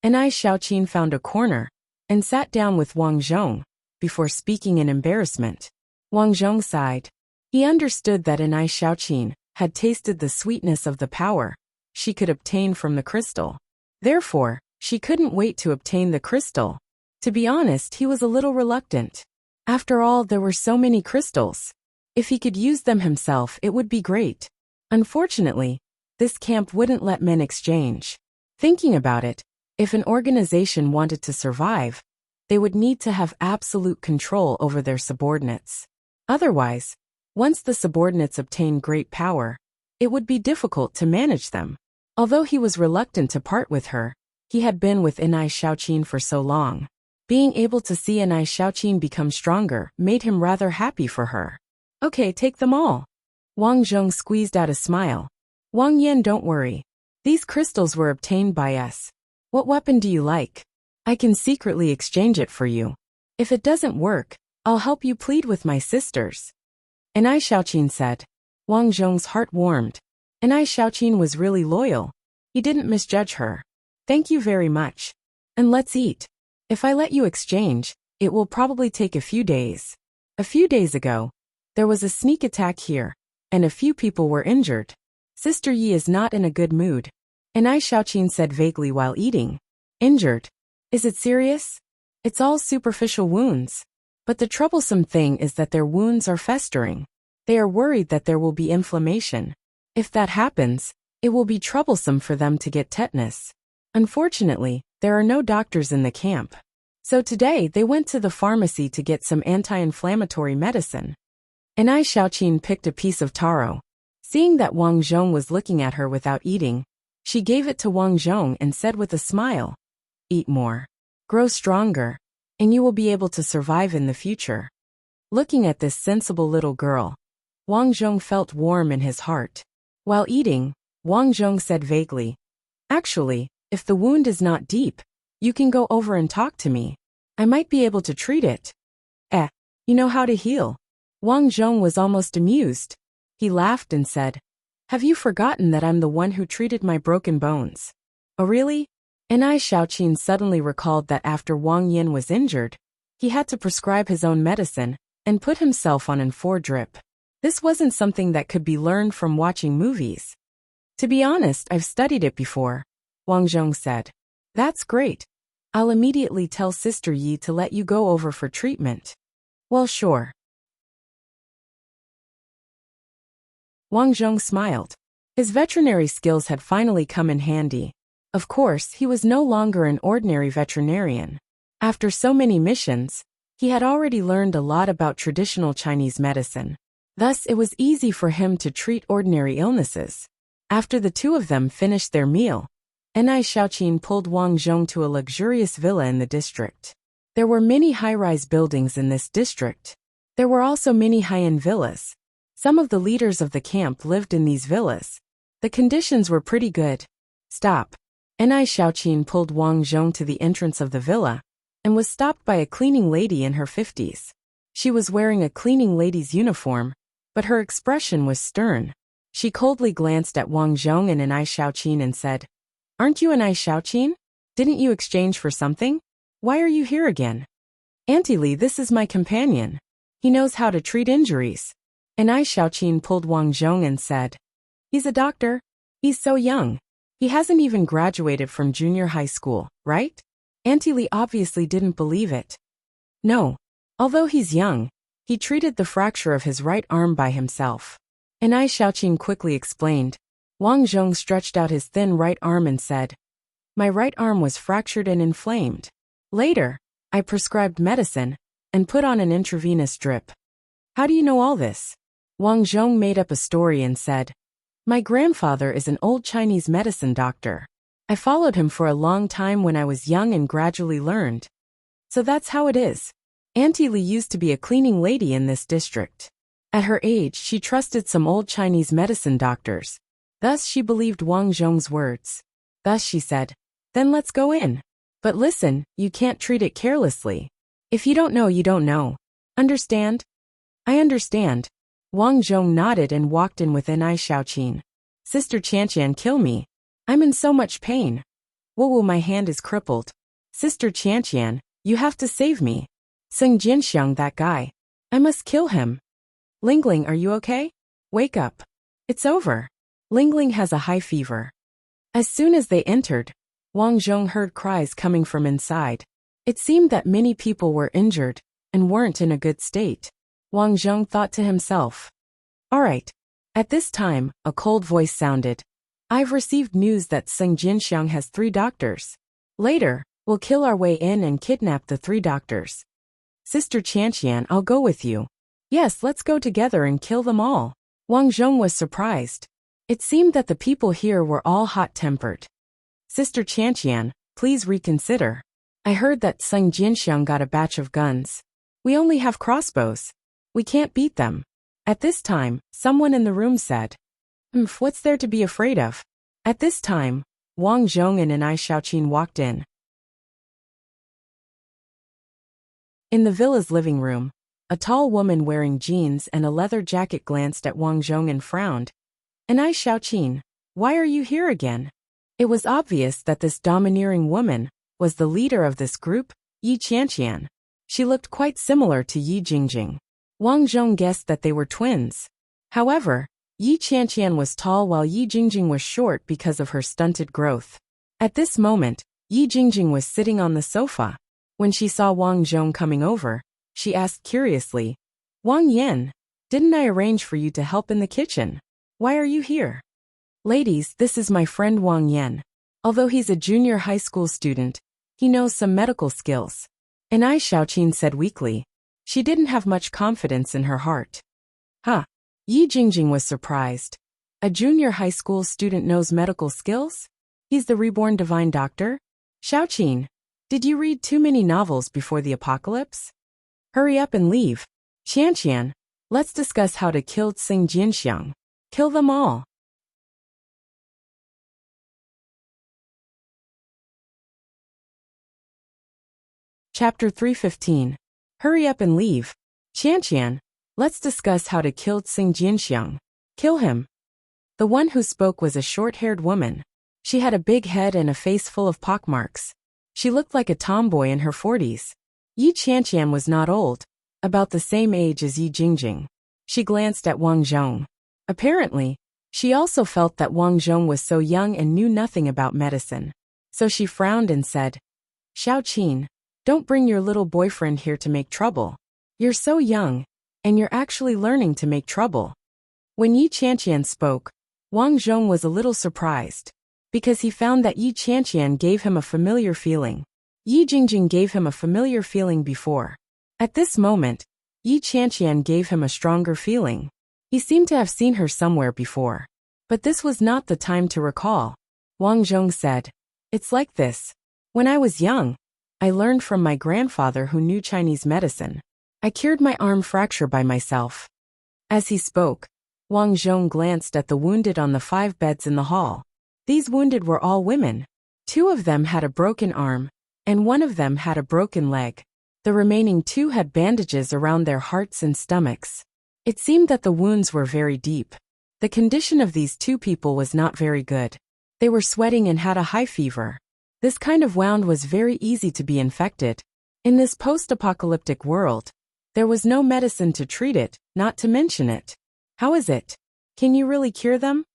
Speaker 1: Anai Xiaoqin found a corner and sat down with Wang Zhong before speaking in embarrassment. Wang Zhong sighed. He understood that Anai Xiaoqin had tasted the sweetness of the power she could obtain from the crystal. Therefore, she couldn't wait to obtain the crystal. To be honest, he was a little reluctant. After all, there were so many crystals. If he could use them himself, it would be great. Unfortunately, this camp wouldn't let men exchange. Thinking about it, if an organization wanted to survive, they would need to have absolute control over their subordinates. Otherwise, once the subordinates obtained great power, it would be difficult to manage them. Although he was reluctant to part with her, he had been with Enai Xiaoqin for so long. Being able to see Enai Xiaoqin become stronger made him rather happy for her. Okay, take them all. Wang Zhong squeezed out a smile. Wang Yan, don't worry. These crystals were obtained by us. What weapon do you like? I can secretly exchange it for you. If it doesn't work, I'll help you plead with my sisters. Enai Xiaoqin said. Wang Zhong's heart warmed. Enai Xiaoqin was really loyal. He didn't misjudge her. Thank you very much. And let's eat. If I let you exchange, it will probably take a few days. A few days ago, there was a sneak attack here, and a few people were injured. Sister Yi is not in a good mood. Enai Xiaoqin said vaguely while eating. Injured? Is it serious? It's all superficial wounds. But the troublesome thing is that their wounds are festering. They are worried that there will be inflammation. If that happens, it will be troublesome for them to get tetanus. Unfortunately, there are no doctors in the camp. So today they went to the pharmacy to get some anti-inflammatory medicine. Enai Xiaoqin picked a piece of taro. Seeing that Wang Zhong was looking at her without eating, she gave it to Wang Zhong and said with a smile, "Eat more. Grow stronger, and you will be able to survive in the future." Looking at this sensible little girl, Wang Zhong felt warm in his heart. While eating, Wang Zhong said vaguely, "Actually, if the wound is not deep, you can go over and talk to me. I might be able to treat it." You know how to heal. Wang Zhong was almost amused. He laughed and said, "Have you forgotten that I'm the one who treated my broken bones?" "Oh really?" Enai Xiaoqin suddenly recalled that after Wang Yin was injured, he had to prescribe his own medicine and put himself on an 4 drip. This wasn't something that could be learned from watching movies. "To be honest, I've studied it before," Wang Zhong said. "That's great. I'll immediately tell Sister Yi to let you go over for treatment." "Well, sure." Wang Zhong smiled. His veterinary skills had finally come in handy. Of course, he was no longer an ordinary veterinarian. After so many missions, he had already learned a lot about traditional Chinese medicine. Thus, it was easy for him to treat ordinary illnesses. After the two of them finished their meal, Enai Xiaoqin pulled Wang Zhong to a luxurious villa in the district. There were many high-rise buildings in this district. There were also many high-end villas. Some of the leaders of the camp lived in these villas. The conditions were pretty good. Stop. Enai Xiaoqin pulled Wang Zhong to the entrance of the villa, and was stopped by a cleaning lady in her 50s. She was wearing a cleaning lady's uniform, but her expression was stern. She coldly glanced at Wang Zhong and Enai Xiaoqin and said, "Aren't you Enai Xiaoqin? Didn't you exchange for something? Why are you here again?" "Auntie Li, this is my companion. He knows how to treat injuries." Enai Xiaoqin pulled Wang Zhong and said, "He's a doctor. He's so young. He hasn't even graduated from junior high school, right?" Auntie Li obviously didn't believe it. "No. Although he's young, he treated the fracture of his right arm by himself." Enai Xiaoqin quickly explained. Wang Zhong stretched out his thin right arm and said, "My right arm was fractured and inflamed. Later, I prescribed medicine and put on an intravenous drip." "How do you know all this?" Wang Zhong made up a story and said, "My grandfather is an old Chinese medicine doctor. I followed him for a long time when I was young and gradually learned. So that's how it is. Auntie Li used to be a cleaning lady in this district. At her age, she trusted some old Chinese medicine doctors. Thus she believed Wang Zhong's words. Thus she said, 'Then let's go in. But listen, you can't treat it carelessly. If you don't know, you don't know. Understand?" "I understand." Wang Zhong nodded and walked in with Enai Xiaoqin. "Sister Qianqian, kill me. I'm in so much pain. Woo, my hand is crippled. Sister Qianqian, you have to save me. Seng Jinxiang, that guy. I must kill him. Lingling, are you okay? Wake up. It's over. Ling Ling has a high fever. As soon as they entered, Wang Zhong heard cries coming from inside. It seemed that many people were injured and weren't in a good state. Wang Zhong thought to himself. All right. At this time, a cold voice sounded. I've received news that Seng Jinxiang has 3 doctors. Later, we'll kill our way in and kidnap the 3 doctors. Sister Qianqian, I'll go with you. Yes, let's go together and kill them all. Wang Zhong was surprised. It seemed that the people here were all hot-tempered. Sister Qianqian, please reconsider. I heard that Seng Jinxiang got a batch of guns. We only have crossbows. We can't beat them. At this time, someone in the room said, what's there to be afraid of? At this time, Wang Zhong and Anai Xiaoqin walked in. In the villa's living room, a tall woman wearing jeans and a leather jacket glanced at Wang Zhong and frowned. Anai Xiaoqin, why are you here again? It was obvious that this domineering woman was the leader of this group, Yi Qianqian. She looked quite similar to Yi Jingjing. Wang Zhong guessed that they were twins. However, Yi Qianqian was tall while Yi Jingjing was short because of her stunted growth. At this moment, Yi Jingjing was sitting on the sofa. When she saw Wang Zhong coming over, she asked curiously, Wang Yan, didn't I arrange for you to help in the kitchen? Why are you here? Ladies, this is my friend Wang Yan. Although he's a junior high school student, he knows some medical skills. Anai Xiaoqin said weakly. She didn't have much confidence in her heart. Huh. Yi Jingjing was surprised. A junior high school student knows medical skills? He's the reborn divine doctor? Xiaoqin, did you read too many novels before the apocalypse? Hurry up and leave. Qianqian, let's discuss how to kill Seng Jinxiang. Kill them all. Chapter 315. Hurry up and leave. Qianqian, let's discuss how to kill Seng Jinxiang. Kill him. The one who spoke was a short-haired woman. She had a big head and a face full of pockmarks. She looked like a tomboy in her 40s. Yi Qianqian was not old, about the same age as Yi Jingjing. She glanced at Wang Zhong. Apparently, she also felt that Wang Zhong was so young and knew nothing about medicine. So she frowned and said, Xiaoqin, don't bring your little boyfriend here to make trouble. You're so young, and you're actually learning to make trouble. When Yi Qianqian spoke, Wang Zhong was a little surprised, because he found that Yi Qianqian gave him a familiar feeling. Yi Jingjing gave him a familiar feeling before. At this moment, Yi Qianqian gave him a stronger feeling. He seemed to have seen her somewhere before. But this was not the time to recall. Wang Zhong said, It's like this. When I was young, I learned from my grandfather who knew Chinese medicine. I cured my arm fracture by myself. As he spoke, Wang Zhong glanced at the wounded on the 5 beds in the hall. These wounded were all women. 2 of them had a broken arm, and 1 of them had a broken leg. The remaining 2 had bandages around their hearts and stomachs. It seemed that the wounds were very deep. The condition of these 2 people was not very good. They were sweating and had a high fever. This kind of wound was very easy to be infected. In this post-apocalyptic world, there was no medicine to treat it, not to mention it. How is it? Can you really cure them?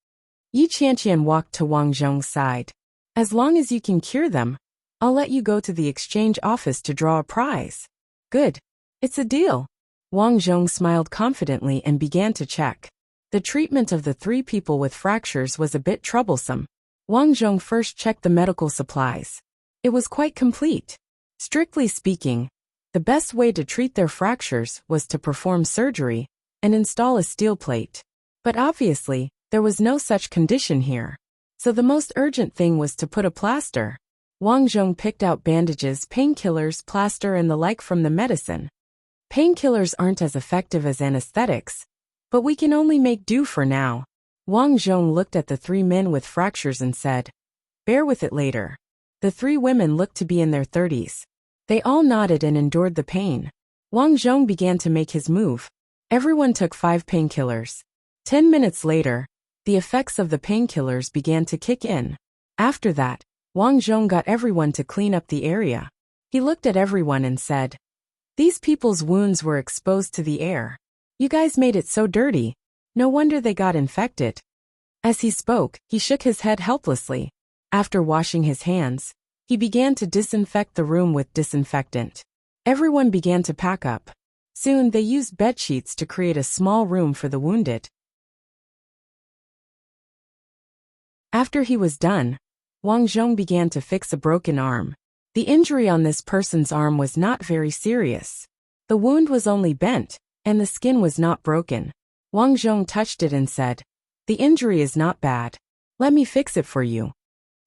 Speaker 1: Yi Qianqian walked to Wang Zhong's side. As long as you can cure them, I'll let you go to the exchange office to draw a prize. Good. It's a deal. Wang Zhong smiled confidently and began to check. The treatment of the 3 people with fractures was a bit troublesome. Wang Zhong first checked the medical supplies. It was quite complete. Strictly speaking, the best way to treat their fractures was to perform surgery and install a steel plate. But obviously, there was no such condition here. So the most urgent thing was to put a plaster. Wang Zhong picked out bandages, painkillers, plaster and the like from the medicine. Painkillers aren't as effective as anesthetics, but we can only make do for now. Wang Zhong looked at the 3 men with fractures and said, Bear with it later. The 3 women looked to be in their 30s. They all nodded and endured the pain. Wang Zhong began to make his move. Everyone took 5 painkillers. 10 minutes later, the effects of the painkillers began to kick in. After that, Wang Zhong got everyone to clean up the area. He looked at everyone and said, These people's wounds were exposed to the air. You guys made it so dirty. No wonder they got infected. As he spoke, he shook his head helplessly. After washing his hands, he began to disinfect the room with disinfectant. Everyone began to pack up. Soon they used bedsheets to create a small room for the wounded. After he was done, Wang Zhong began to fix a broken arm. The injury on this person's arm was not very serious. The wound was only bent, and the skin was not broken. Wang Zhong touched it and said, "The injury is not bad. Let me fix it for you."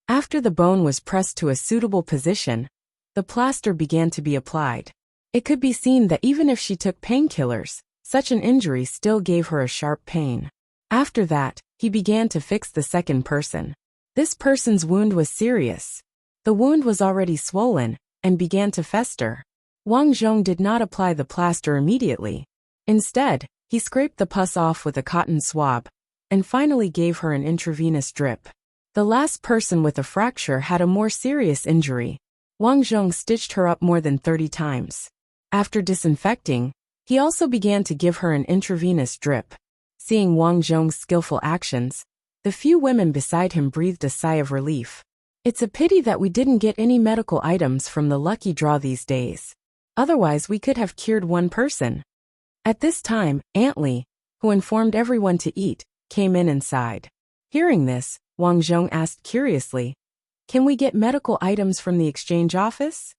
Speaker 1: After the bone was pressed to a suitable position, the plaster began to be applied. It could be seen that even if she took painkillers, such an injury still gave her a sharp pain. After that, he began to fix the second person. This person's wound was serious. The wound was already swollen and began to fester. Wang Zhong did not apply the plaster immediately. Instead, he scraped the pus off with a cotton swab and finally gave her an intravenous drip. The last person with a fracture had a more serious injury. Wang Zhong stitched her up more than 30 times. After disinfecting, he also began to give her an intravenous drip. Seeing Wang Zhong's skillful actions, the few women beside him breathed a sigh of relief. It's a pity that we didn't get any medical items from the lucky draw these days. Otherwise we could have cured one person. At this time, Aunt Li, who informed everyone to eat, came in and sighed. Hearing this, Wang Zhong asked curiously, "Can we get medical items from the exchange office?"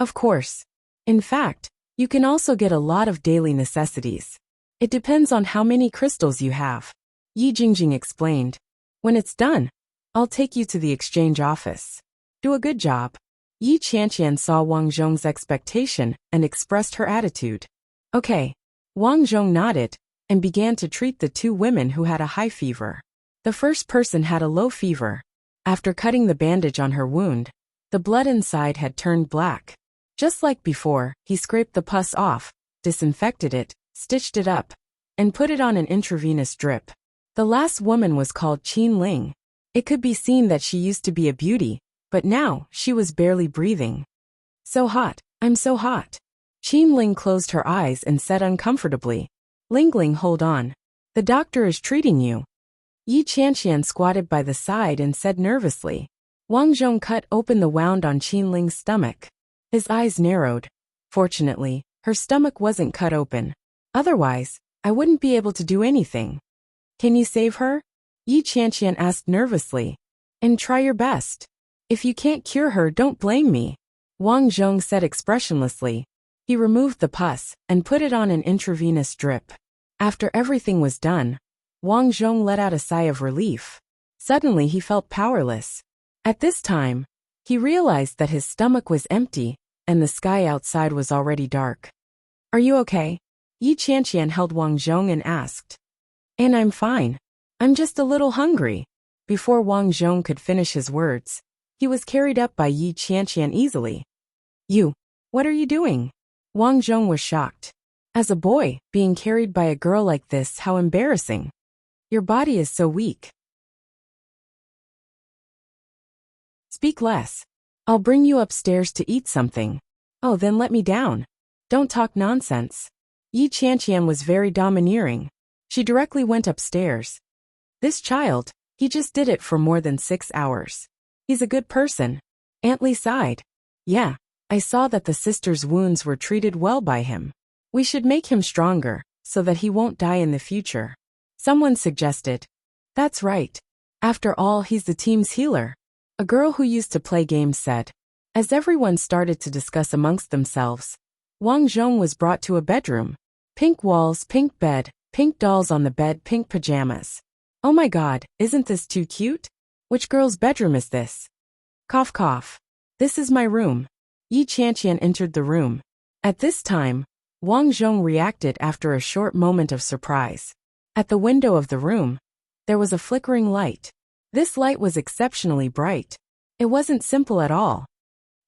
Speaker 1: "Of course. In fact, you can also get a lot of daily necessities. It depends on how many crystals you have," Yi Jingjing explained. "When it's done, I'll take you to the exchange office. Do a good job." Yi Qianqian saw Wang Zhong's expectation and expressed her attitude. "Okay." Wang Zhong nodded and began to treat the two women who had a high fever. The first person had a low fever. After cutting the bandage on her wound, the blood inside had turned black. Just like before, he scraped the pus off, disinfected it, stitched it up, and put it on an intravenous drip. The last woman was called Qin Ling. It could be seen that she used to be a beauty, but now she was barely breathing. "So hot, I'm so hot." Qin Ling closed her eyes and said uncomfortably, "Ling, hold on. The doctor is treating you." Yi Qianqian squatted by the side and said nervously. Wang Zhong cut open the wound on Qin Ling's stomach. His eyes narrowed. Fortunately, her stomach wasn't cut open. Otherwise, I wouldn't be able to do anything. "Can you save her?" Yi Qianqian asked nervously. "And try your best. If you can't cure her, don't blame me," Wang Zhong said expressionlessly. He removed the pus and put it on an intravenous drip. After everything was done, Wang Zhong let out a sigh of relief. Suddenly he felt powerless. At this time, he realized that his stomach was empty and the sky outside was already dark. "Are you okay?" Yi Qianqian held Wang Zhong and asked. "And I'm fine. I'm just a little hungry." Before Wang Zhong could finish his words, he was carried up by Yi Qianqian easily. What are you doing?" Wang Zhong was shocked. As a boy, being carried by a girl like this, how embarrassing. "Your body is so weak." "Speak less. I'll bring you upstairs to eat something." "Oh, then let me down. Don't talk nonsense." Yi Qianqian was very domineering. She directly went upstairs. "This child, he just did it for more than 6 hours. He's a good person." Aunt Li sighed. "Yeah, I saw that the sister's wounds were treated well by him. We should make him stronger, so that he won't die in the future." Someone suggested. "That's right. After all, he's the team's healer," a girl who used to play games said. As everyone started to discuss amongst themselves, Wang Zhong was brought to a bedroom. Pink walls, pink bed, pink dolls on the bed, pink pajamas. "Oh my God, isn't this too cute? Which girl's bedroom is this?" Cough cough. "This is my room." Yi Qianqian entered the room. At this time, Wang Zhong reacted after a short moment of surprise. At the window of the room, there was a flickering light. This light was exceptionally bright. It wasn't simple at all.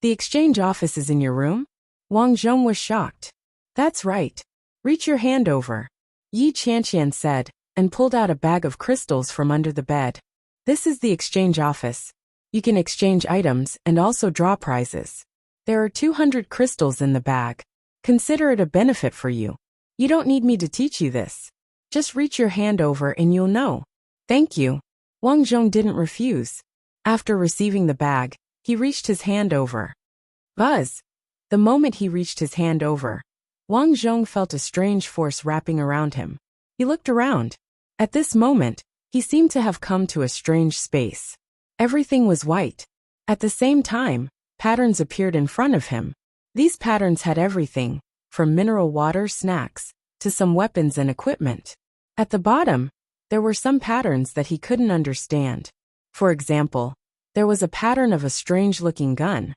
Speaker 1: "The exchange office is in your room?" Wang Zhong was shocked. "That's right. Reach your hand over," Yi Qianqian said, and pulled out a bag of crystals from under the bed. "This is the exchange office. You can exchange items and also draw prizes. There are 200 crystals in the bag. Consider it a benefit for you. You don't need me to teach you this. Just reach your hand over and you'll know." "Thank you." Wang Zhong didn't refuse. After receiving the bag, he reached his hand over. Buzz! The moment he reached his hand over, Wang Zhong felt a strange force wrapping around him. He looked around. At this moment, he seemed to have come to a strange space. Everything was white. At the same time, patterns appeared in front of him. These patterns had everything, from mineral water snacks, to some weapons and equipment. At the bottom, there were some patterns that he couldn't understand. For example, there was a pattern of a strange-looking gun,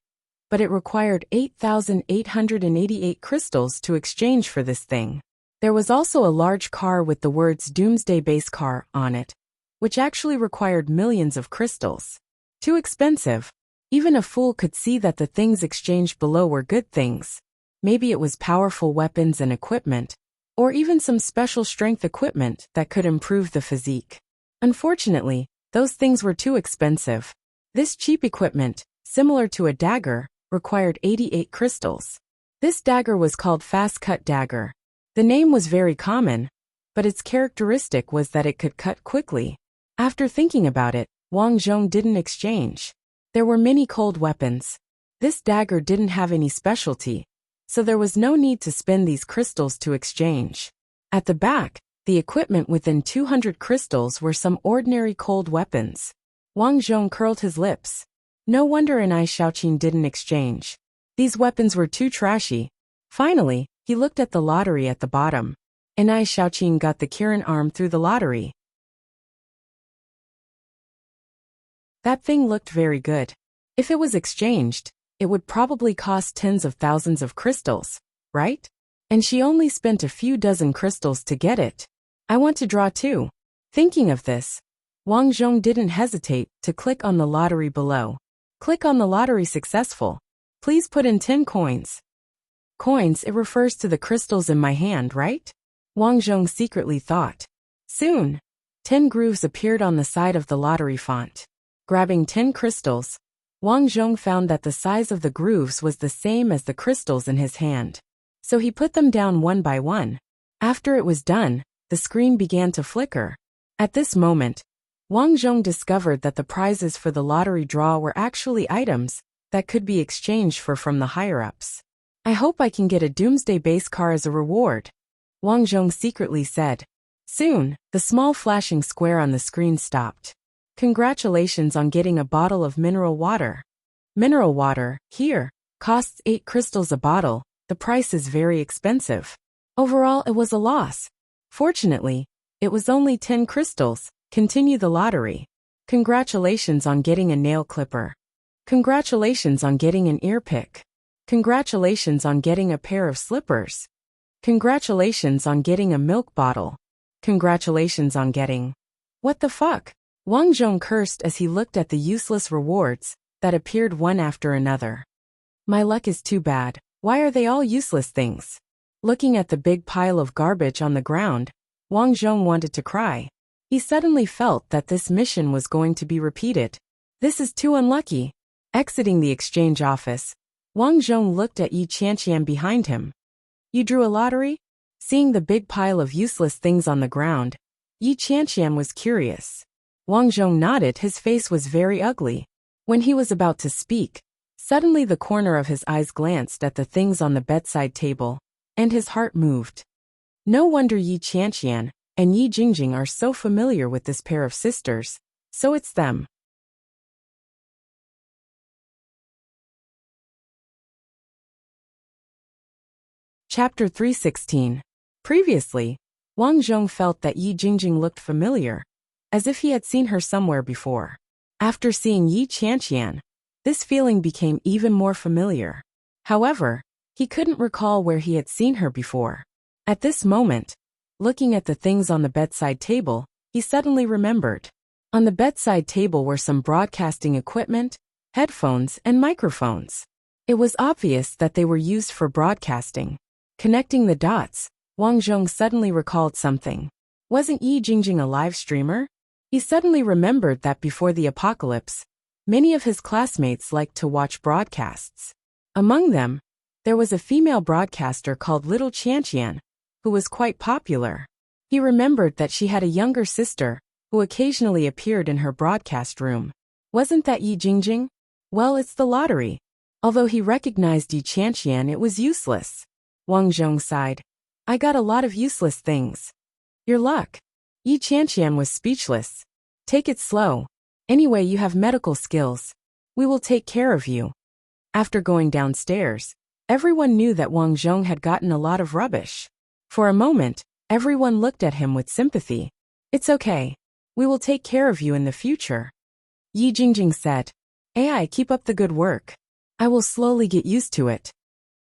Speaker 1: but it required 8,888 crystals to exchange for this thing. There was also a large car with the words Doomsday Base Car on it, which actually required millions of crystals. Too expensive. Even a fool could see that the things exchanged below were good things. Maybe it was powerful weapons and equipment, or even some special strength equipment that could improve the physique. Unfortunately, those things were too expensive. This cheap equipment, similar to a dagger, required 88 crystals. This dagger was called Fast Cut Dagger. The name was very common, but its characteristic was that it could cut quickly. After thinking about it, Wang Zhong didn't exchange. There were many cold weapons. This dagger didn't have any specialty, so there was no need to spend these crystals to exchange. At the back, the equipment within 200 crystals were some ordinary cold weapons. Wang Zhong curled his lips. No wonder Anai Xiaoqin didn't exchange. These weapons were too trashy. Finally, he looked at the lottery at the bottom. Anai Xiaoqin got the Kirin arm through the lottery. That thing looked very good. If it was exchanged, it would probably cost tens of thousands of crystals, right? And she only spent a few dozen crystals to get it. I want to draw too. Thinking of this, Wang Zhong didn't hesitate to click on the lottery below. Click on the lottery successful. Please put in 10 coins. Coins, it refers to the crystals in my hand, right? Wang Zhong secretly thought. Soon, 10 grooves appeared on the side of the lottery font. Grabbing 10 crystals, Wang Zhong found that the size of the grooves was the same as the crystals in his hand. So he put them down one by one. After it was done, the screen began to flicker. At this moment, Wang Zhong discovered that the prizes for the lottery draw were actually items that could be exchanged from the higher-ups. I hope I can get a Doomsday Base Car as a reward, Wang Zhong secretly said. Soon, the small flashing square on the screen stopped. Congratulations on getting a bottle of mineral water. Mineral water, here, costs 8 crystals a bottle. The price is very expensive. Overall, it was a loss. Fortunately, it was only 10 crystals. Continue the lottery. Congratulations on getting a nail clipper. Congratulations on getting an ear pick. Congratulations on getting a pair of slippers. Congratulations on getting a milk bottle. Congratulations on getting... What the fuck? Wang Zhong cursed as he looked at the useless rewards that appeared one after another. My luck is too bad. Why are they all useless things? Looking at the big pile of garbage on the ground, Wang Zhong wanted to cry. He suddenly felt that this mission was going to be repeated. This is too unlucky. Exiting the exchange office, Wang Zhong looked at Yi Qianqian behind him. You drew a lottery? Seeing the big pile of useless things on the ground, Yi Qianqian was curious. Wang Zhong nodded. His face was very ugly. When he was about to speak, suddenly the corner of his eyes glanced at the things on the bedside table, and his heart moved. No wonder Yi Qianqian and Yi Jingjing are so familiar with this pair of sisters. So it's them. Chapter 316. Previously, Wang Zhong felt that Yi Jingjing looked familiar, as if he had seen her somewhere before. After seeing Yi Qianqian, this feeling became even more familiar. However, he couldn't recall where he had seen her before. At this moment, looking at the things on the bedside table, he suddenly remembered. On the bedside table were some broadcasting equipment, headphones, and microphones. It was obvious that they were used for broadcasting. Connecting the dots, Wang Zhong suddenly recalled something. Wasn't Yi Jingjing a live streamer? He suddenly remembered that before the apocalypse, many of his classmates liked to watch broadcasts. Among them, there was a female broadcaster called Little Qianqian, who was quite popular. He remembered that she had a younger sister, who occasionally appeared in her broadcast room. Wasn't that Yi Jingjing? Well, it's the lottery. Although he recognized Yi Qianqian, it was useless. Wang Zhong sighed. I got a lot of useless things. Your luck. Yi Qianqian was speechless. Take it slow. Anyway, you have medical skills. We will take care of you. After going downstairs, everyone knew that Wang Zhong had gotten a lot of rubbish. For a moment, everyone looked at him with sympathy. It's okay. We will take care of you in the future. Yi Jingjing said. AI, keep up the good work. I will slowly get used to it.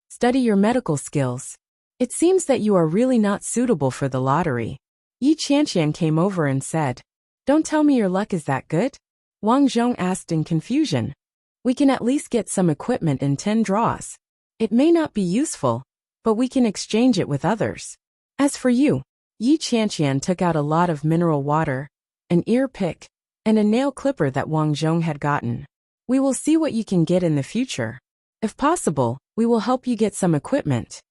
Speaker 1: Study your medical skills. It seems that you are really not suitable for the lottery. Yi Qianqian came over and said. Don't tell me your luck is that good? Wang Zhong asked in confusion. We can at least get some equipment in 10 draws. It may not be useful, but we can exchange it with others. As for you, Yi Qianqian took out a lot of mineral water, an ear pick, and a nail clipper that Wang Zhong had gotten. We will see what you can get in the future. If possible, we will help you get some equipment.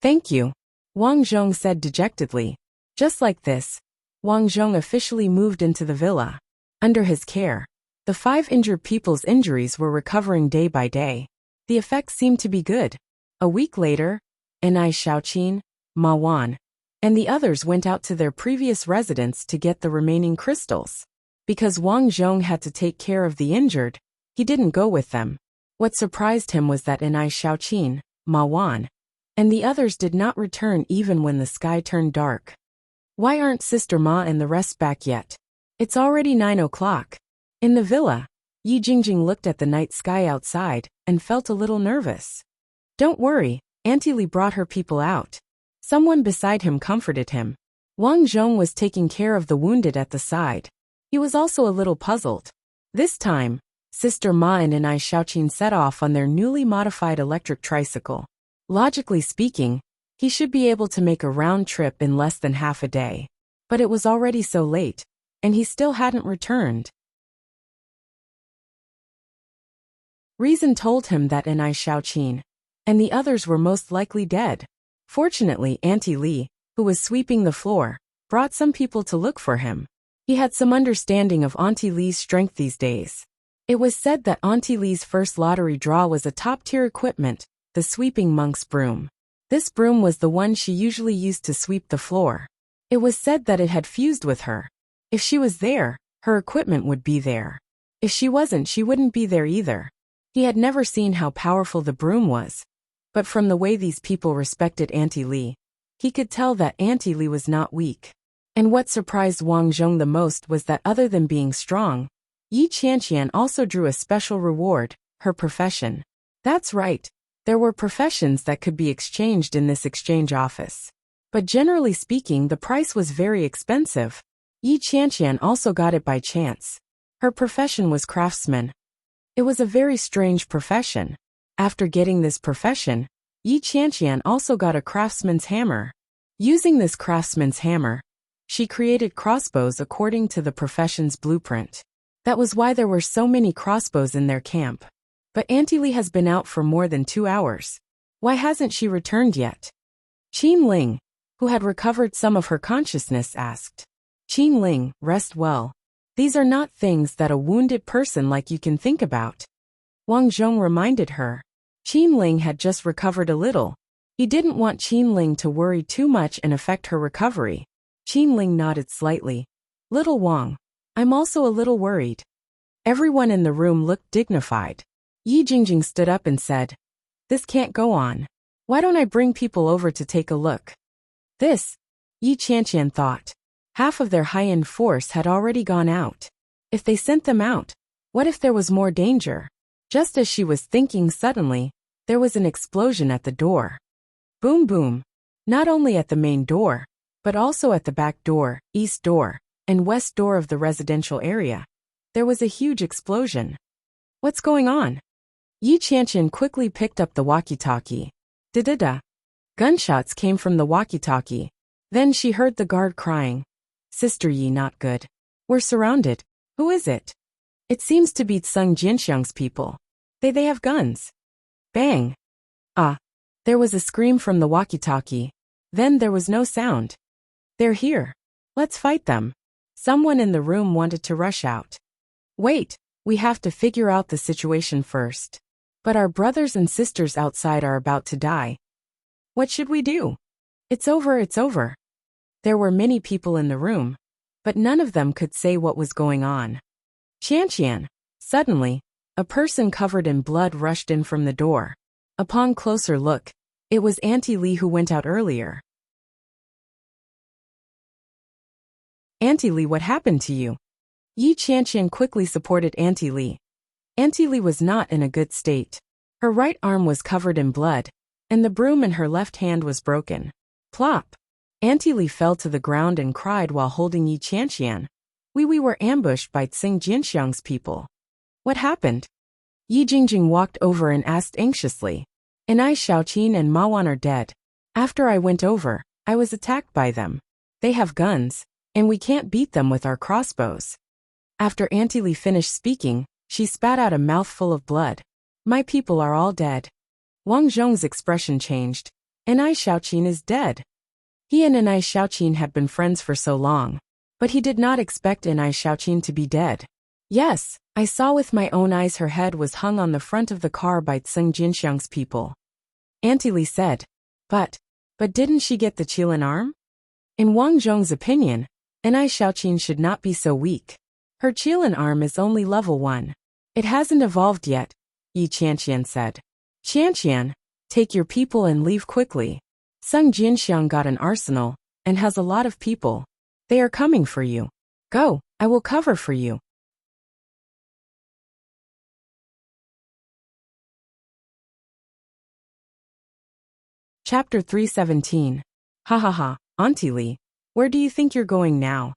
Speaker 1: Thank you, Wang Zhong said dejectedly. Just like this, Wang Zhong officially moved into the villa. Under his care, the 5 injured people's injuries were recovering day by day. The effects seemed to be good. A week later, Enai Shaoqin, Ma Wan, and the others went out to their previous residence to get the remaining crystals. Because Wang Zhong had to take care of the injured, he didn't go with them. What surprised him was that Enai Shaoqin, Ma Wan, and the others did not return even when the sky turned dark. Why aren't Sister Ma and the rest back yet? It's already 9 o'clock. In the villa, Yi Jingjing looked at the night sky outside and felt a little nervous. Don't worry, Auntie Li brought her people out. Someone beside him comforted him. Wang Zhong was taking care of the wounded at the side. He was also a little puzzled. This time, Sister Ma and Enai Shaoqin set off on their newly modified electric tricycle. Logically speaking, he should be able to make a round trip in less than half a day. But it was already so late, and he still hadn't returned. Reason told him that Enai Shaoqin and the others were most likely dead. Fortunately, Auntie Li, who was sweeping the floor, brought some people to look for him. He had some understanding of Auntie Li's strength these days. It was said that Auntie Li's first lottery draw was a top-tier equipment, the sweeping monk's broom. This broom was the one she usually used to sweep the floor. It was said that it had fused with her. If she was there, her equipment would be there. If she wasn't, she wouldn't be there either. He had never seen how powerful the broom was. But from the way these people respected Auntie Li, he could tell that Auntie Li was not weak. And what surprised Wang Zhong the most was that other than being strong, Yi Qianqian also drew a special reward, her profession. That's right, there were professions that could be exchanged in this exchange office. But generally speaking, the price was very expensive. Yi Qianqian also got it by chance. Her profession was craftsman. It was a very strange profession. After getting this profession, Yi Qianqian also got a craftsman's hammer. Using this craftsman's hammer, she created crossbows according to the profession's blueprint. That was why there were so many crossbows in their camp. But Auntie Li has been out for more than 2 hours. Why hasn't she returned yet? Qin Ling, who had recovered some of her consciousness, asked. Qin Ling, rest well. These are not things that a wounded person like you can think about. Wang Zhong reminded her. Qin Ling had just recovered a little. He didn't want Qin Ling to worry too much and affect her recovery. Qin Ling nodded slightly. Little Wang, I'm also a little worried. Everyone in the room looked dignified. Yi Jingjing stood up and said, This can't go on. Why don't I bring people over to take a look? This, Yi Qianqian thought. Half of their high-end force had already gone out. If they sent them out, what if there was more danger? Just as she was thinking, suddenly, there was an explosion at the door. Boom boom. Not only at the main door, but also at the back door, east door, and west door of the residential area. There was a huge explosion. What's going on? Yi Qianqian quickly picked up the walkie-talkie. Da-da-da. Gunshots came from the walkie-talkie. Then she heard the guard crying. Sister Yi, not good. We're surrounded. Who is it? It seems to be Tseng Jinxiang's people. They have guns. Bang. Ah. There was a scream from the walkie-talkie. Then there was no sound. They're here. Let's fight them. Someone in the room wanted to rush out. Wait, we have to figure out the situation first. But our brothers and sisters outside are about to die. What should we do? It's over, it's over. There were many people in the room, but none of them could say what was going on. Qian. Suddenly, a person covered in blood rushed in from the door. Upon closer look, it was Auntie Li who went out earlier. Auntie Li, what happened to you? Yi Qian quickly supported Auntie Li. Auntie Li was not in a good state. Her right arm was covered in blood, and the broom in her left hand was broken. Plop! Auntie Li fell to the ground and cried while holding Yi Qian. We were ambushed by Tsing Jinxiang's people. What happened? Yi Jingjing walked over and asked anxiously. Anai Xiaoqin and Ma Wan are dead. After I went over, I was attacked by them. They have guns, and we can't beat them with our crossbows. After Auntie Li finished speaking, she spat out a mouthful of blood. My people are all dead. Wang Zhong's expression changed. Anai Xiaoqin is dead. He and Anai Xiaoqin had been friends for so long, but he did not expect Anai Xiaoqin to be dead. Yes, I saw with my own eyes her head was hung on the front of the car by Tsing Jinxiang's people. Auntie Li said. But didn't she get the Qilin arm? In Wang Zhong's opinion, Anai Xiaoqin should not be so weak. Her Qilin arm is only level 1. It hasn't evolved yet, Yi Qian said. Qian, take your people and leave quickly. Tsing Jinxiang got an arsenal, and has a lot of people. They are coming for you. Go, I will cover for you. Chapter 317. Ha, Auntie Li, where do you think you're going now?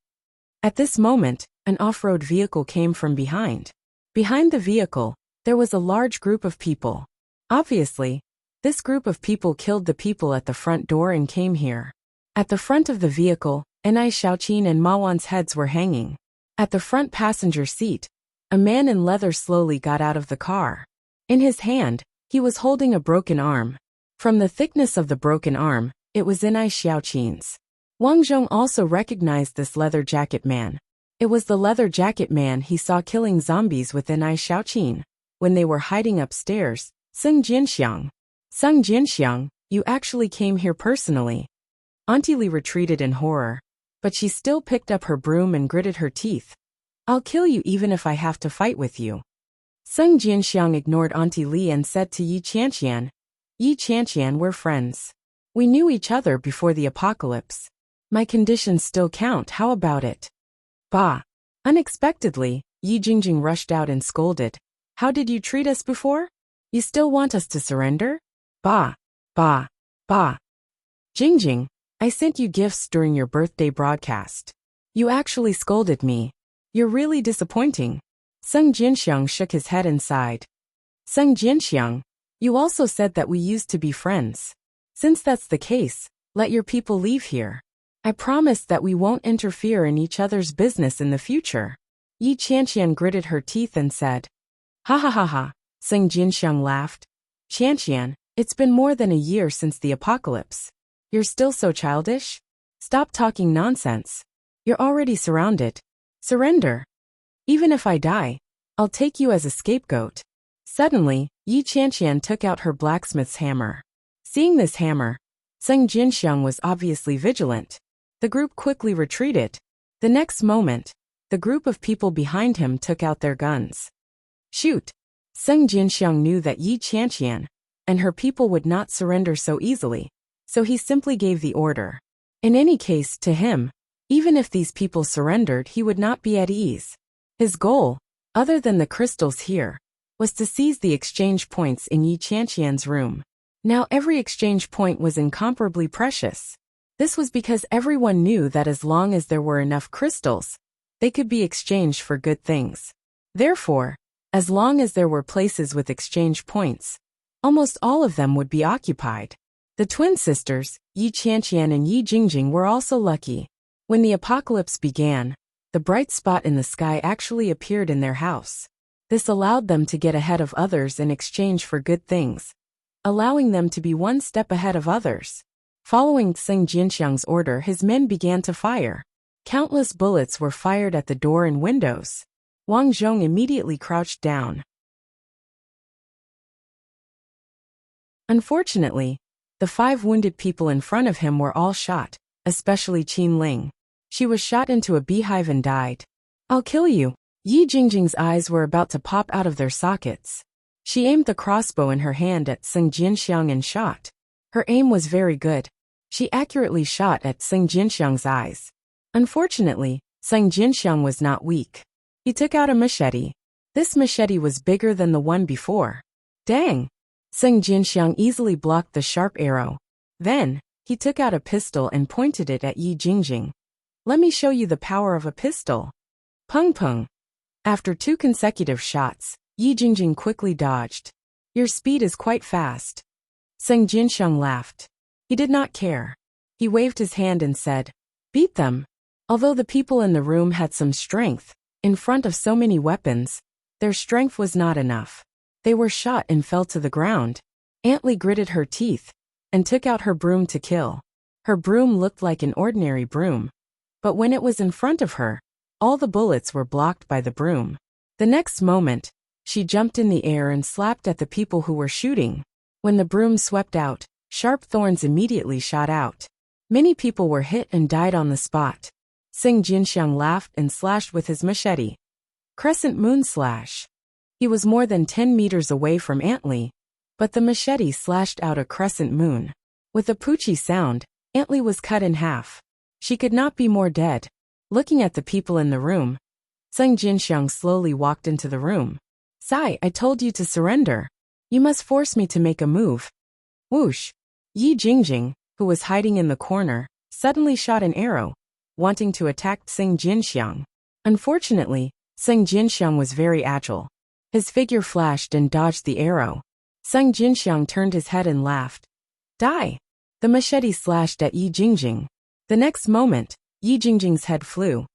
Speaker 1: At this moment, an off-road vehicle came from behind. Behind the vehicle, there was a large group of people. Obviously, this group of people killed the people at the front door and came here. At the front of the vehicle, Anai Xiaoqin and Ma Wan's heads were hanging. At the front passenger seat, a man in leather slowly got out of the car. In his hand, he was holding a broken arm. From the thickness of the broken arm, it was Anai Xiaoqin's. Wang Zhong also recognized this leather jacket man. It was the leather jacket man he saw killing zombies with Anai Xiaoqin when they were hiding upstairs. Tsing Jinxiang, you actually came here personally. Auntie Li retreated in horror, but she still picked up her broom and gritted her teeth. I'll kill you even if I have to fight with you. Tsing Jinxiang ignored Auntie Li and said to Yi Qian, we're friends. We knew each other before the apocalypse. My conditions still count, how about it? Bah! Unexpectedly, Yi Jingjing rushed out and scolded. How did you treat us before? You still want us to surrender? Bah! Jingjing, I sent you gifts during your birthday broadcast. You actually scolded me. You're really disappointing. Tsing Jinxiang shook his head and sighed. Tsing Jinxiang, you also said that we used to be friends. Since that's the case, let your people leave here. I promise that we won't interfere in each other's business in the future. Yi Qian gritted her teeth and said. Ha. Tsing Jinxiang laughed. Qian, it's been more than a year since the apocalypse. You're still so childish? Stop talking nonsense. You're already surrounded. Surrender. Even if I die, I'll take you as a scapegoat. Suddenly, Yi Qian took out her blacksmith's hammer. Seeing this hammer, Tsing Jinxiang was obviously vigilant. The group quickly retreated. The next moment, the group of people behind him took out their guns. Shoot! Tsing Jinxiang knew that Yi Qian and her people would not surrender so easily, so he simply gave the order. In any case, to him, even if these people surrendered, he would not be at ease. His goal, other than the crystals here, was to seize the exchange points in Yi Qian's room. Now every exchange point was incomparably precious. This was because everyone knew that as long as there were enough crystals, they could be exchanged for good things. Therefore, as long as there were places with exchange points, almost all of them would be occupied. The twin sisters, Yi Qian and Yi Jingjing, were also lucky. When the apocalypse began, the bright spot in the sky actually appeared in their house. This allowed them to get ahead of others in exchange for good things, allowing them to be one step ahead of others. Following Tsing Jinxiang's order, his men began to fire. Countless bullets were fired at the door and windows. Wang Zhong immediately crouched down. Unfortunately, the 5 wounded people in front of him were all shot, especially Qin Ling. She was shot into a beehive and died. "I'll kill you." Yi Jingjing's eyes were about to pop out of their sockets. She aimed the crossbow in her hand at Seng Jinxiang and shot. Her aim was very good. She accurately shot at Seng Jinxiang's eyes. Unfortunately, Seng Jinxiang was not weak. He took out a machete. This machete was bigger than the one before. Dang! Seng Jinxiang easily blocked the sharp arrow. Then, he took out a pistol and pointed it at Yi Jingjing. "Let me show you the power of a pistol." Pung pung. After 2 consecutive shots, Yi Jingjing quickly dodged. "Your speed is quite fast." Seng Jinxiang laughed. He did not care. He waved his hand and said, "Beat them." Although the people in the room had some strength, in front of so many weapons, their strength was not enough. They were shot and fell to the ground. Aunt Li gritted her teeth and took out her broom to kill. Her broom looked like an ordinary broom, but when it was in front of her, all the bullets were blocked by the broom. The next moment, she jumped in the air and slapped at the people who were shooting. When the broom swept out, sharp thorns immediately shot out. Many people were hit and died on the spot. Seng Jinxiang laughed and slashed with his machete. Crescent moon slash. He was more than 10 meters away from Aunt Li, but the machete slashed out a crescent moon. With a poochie sound, Aunt Li was cut in half. She could not be more dead. Looking at the people in the room, Seng Jinxiang slowly walked into the room. "Sai, I told you to surrender. You must force me to make a move." Whoosh! Yi Jingjing, who was hiding in the corner, suddenly shot an arrow, wanting to attack Seng Jinxiang. Unfortunately, Seng Jinxiang was very agile. His figure flashed and dodged the arrow. Seng Jinxiang turned his head and laughed. "Die!" The machete slashed at Yi Jingjing. The next moment, Yi Jingjing's head flew.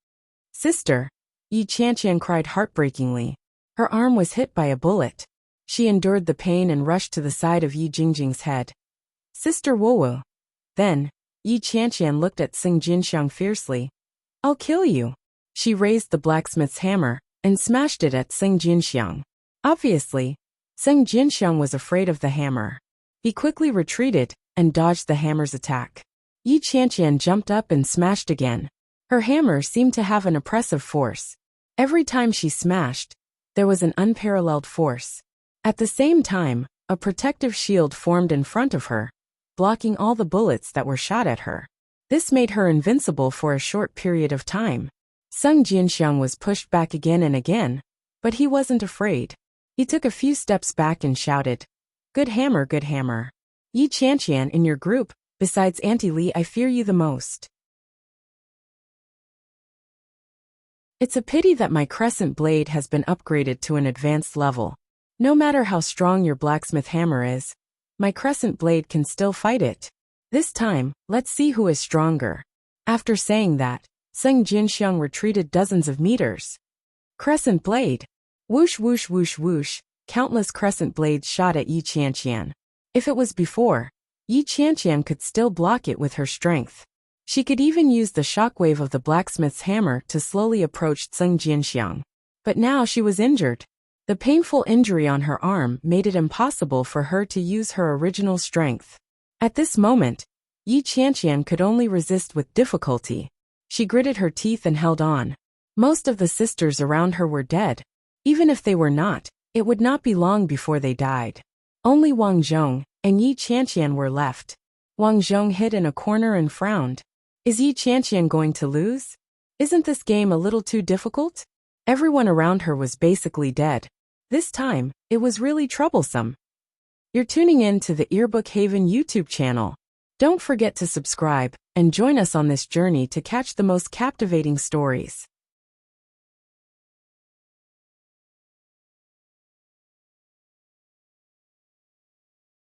Speaker 1: "Sister!" Yi Qianqian cried heartbreakingly. Her arm was hit by a bullet. She endured the pain and rushed to the side of Yi Jingjing's head. "Sister Wowo." Then, Yi Qianqian looked at Seng Jinxiang fiercely. "I'll kill you." She raised the blacksmith's hammer and smashed it at Seng Jinxiang. Obviously, Seng Jinxiang was afraid of the hammer. He quickly retreated and dodged the hammer's attack. Yi Qianqian jumped up and smashed again. Her hammer seemed to have an oppressive force. Every time she smashed, there was an unparalleled force. At the same time, a protective shield formed in front of her, blocking all the bullets that were shot at her. This made her invincible for a short period of time. Seng Jinxiang was pushed back again and again, but he wasn't afraid. He took a few steps back and shouted, "Good hammer, good hammer. Yi Qianqian in your group, besides Auntie Li, I fear you the most. It's a pity that my crescent blade has been upgraded to an advanced level. No matter how strong your blacksmith hammer is, my crescent blade can still fight it. This time, let's see who is stronger." After saying that, Seng Jinxiang retreated dozens of meters. Crescent blade. Whoosh whoosh whoosh whoosh, countless crescent blades shot at Yi Qianqian. If it was before, Yi Qianqian could still block it with her strength. She could even use the shockwave of the blacksmith's hammer to slowly approach Seng Jinxiang. But now she was injured. The painful injury on her arm made it impossible for her to use her original strength. At this moment, Yi Qianqian could only resist with difficulty. She gritted her teeth and held on. Most of the sisters around her were dead. Even if they were not, it would not be long before they died. Only Wang Zhong and Yi Qianqian were left. Wang Zhong hid in a corner and frowned. Is Yi Qianqian going to lose? Isn't this game a little too difficult? Everyone around her was basically dead. This time, it was really troublesome. You're tuning in to the Earbook Haven YouTube channel. Don't forget to subscribe and join us on this journey to catch the most captivating stories.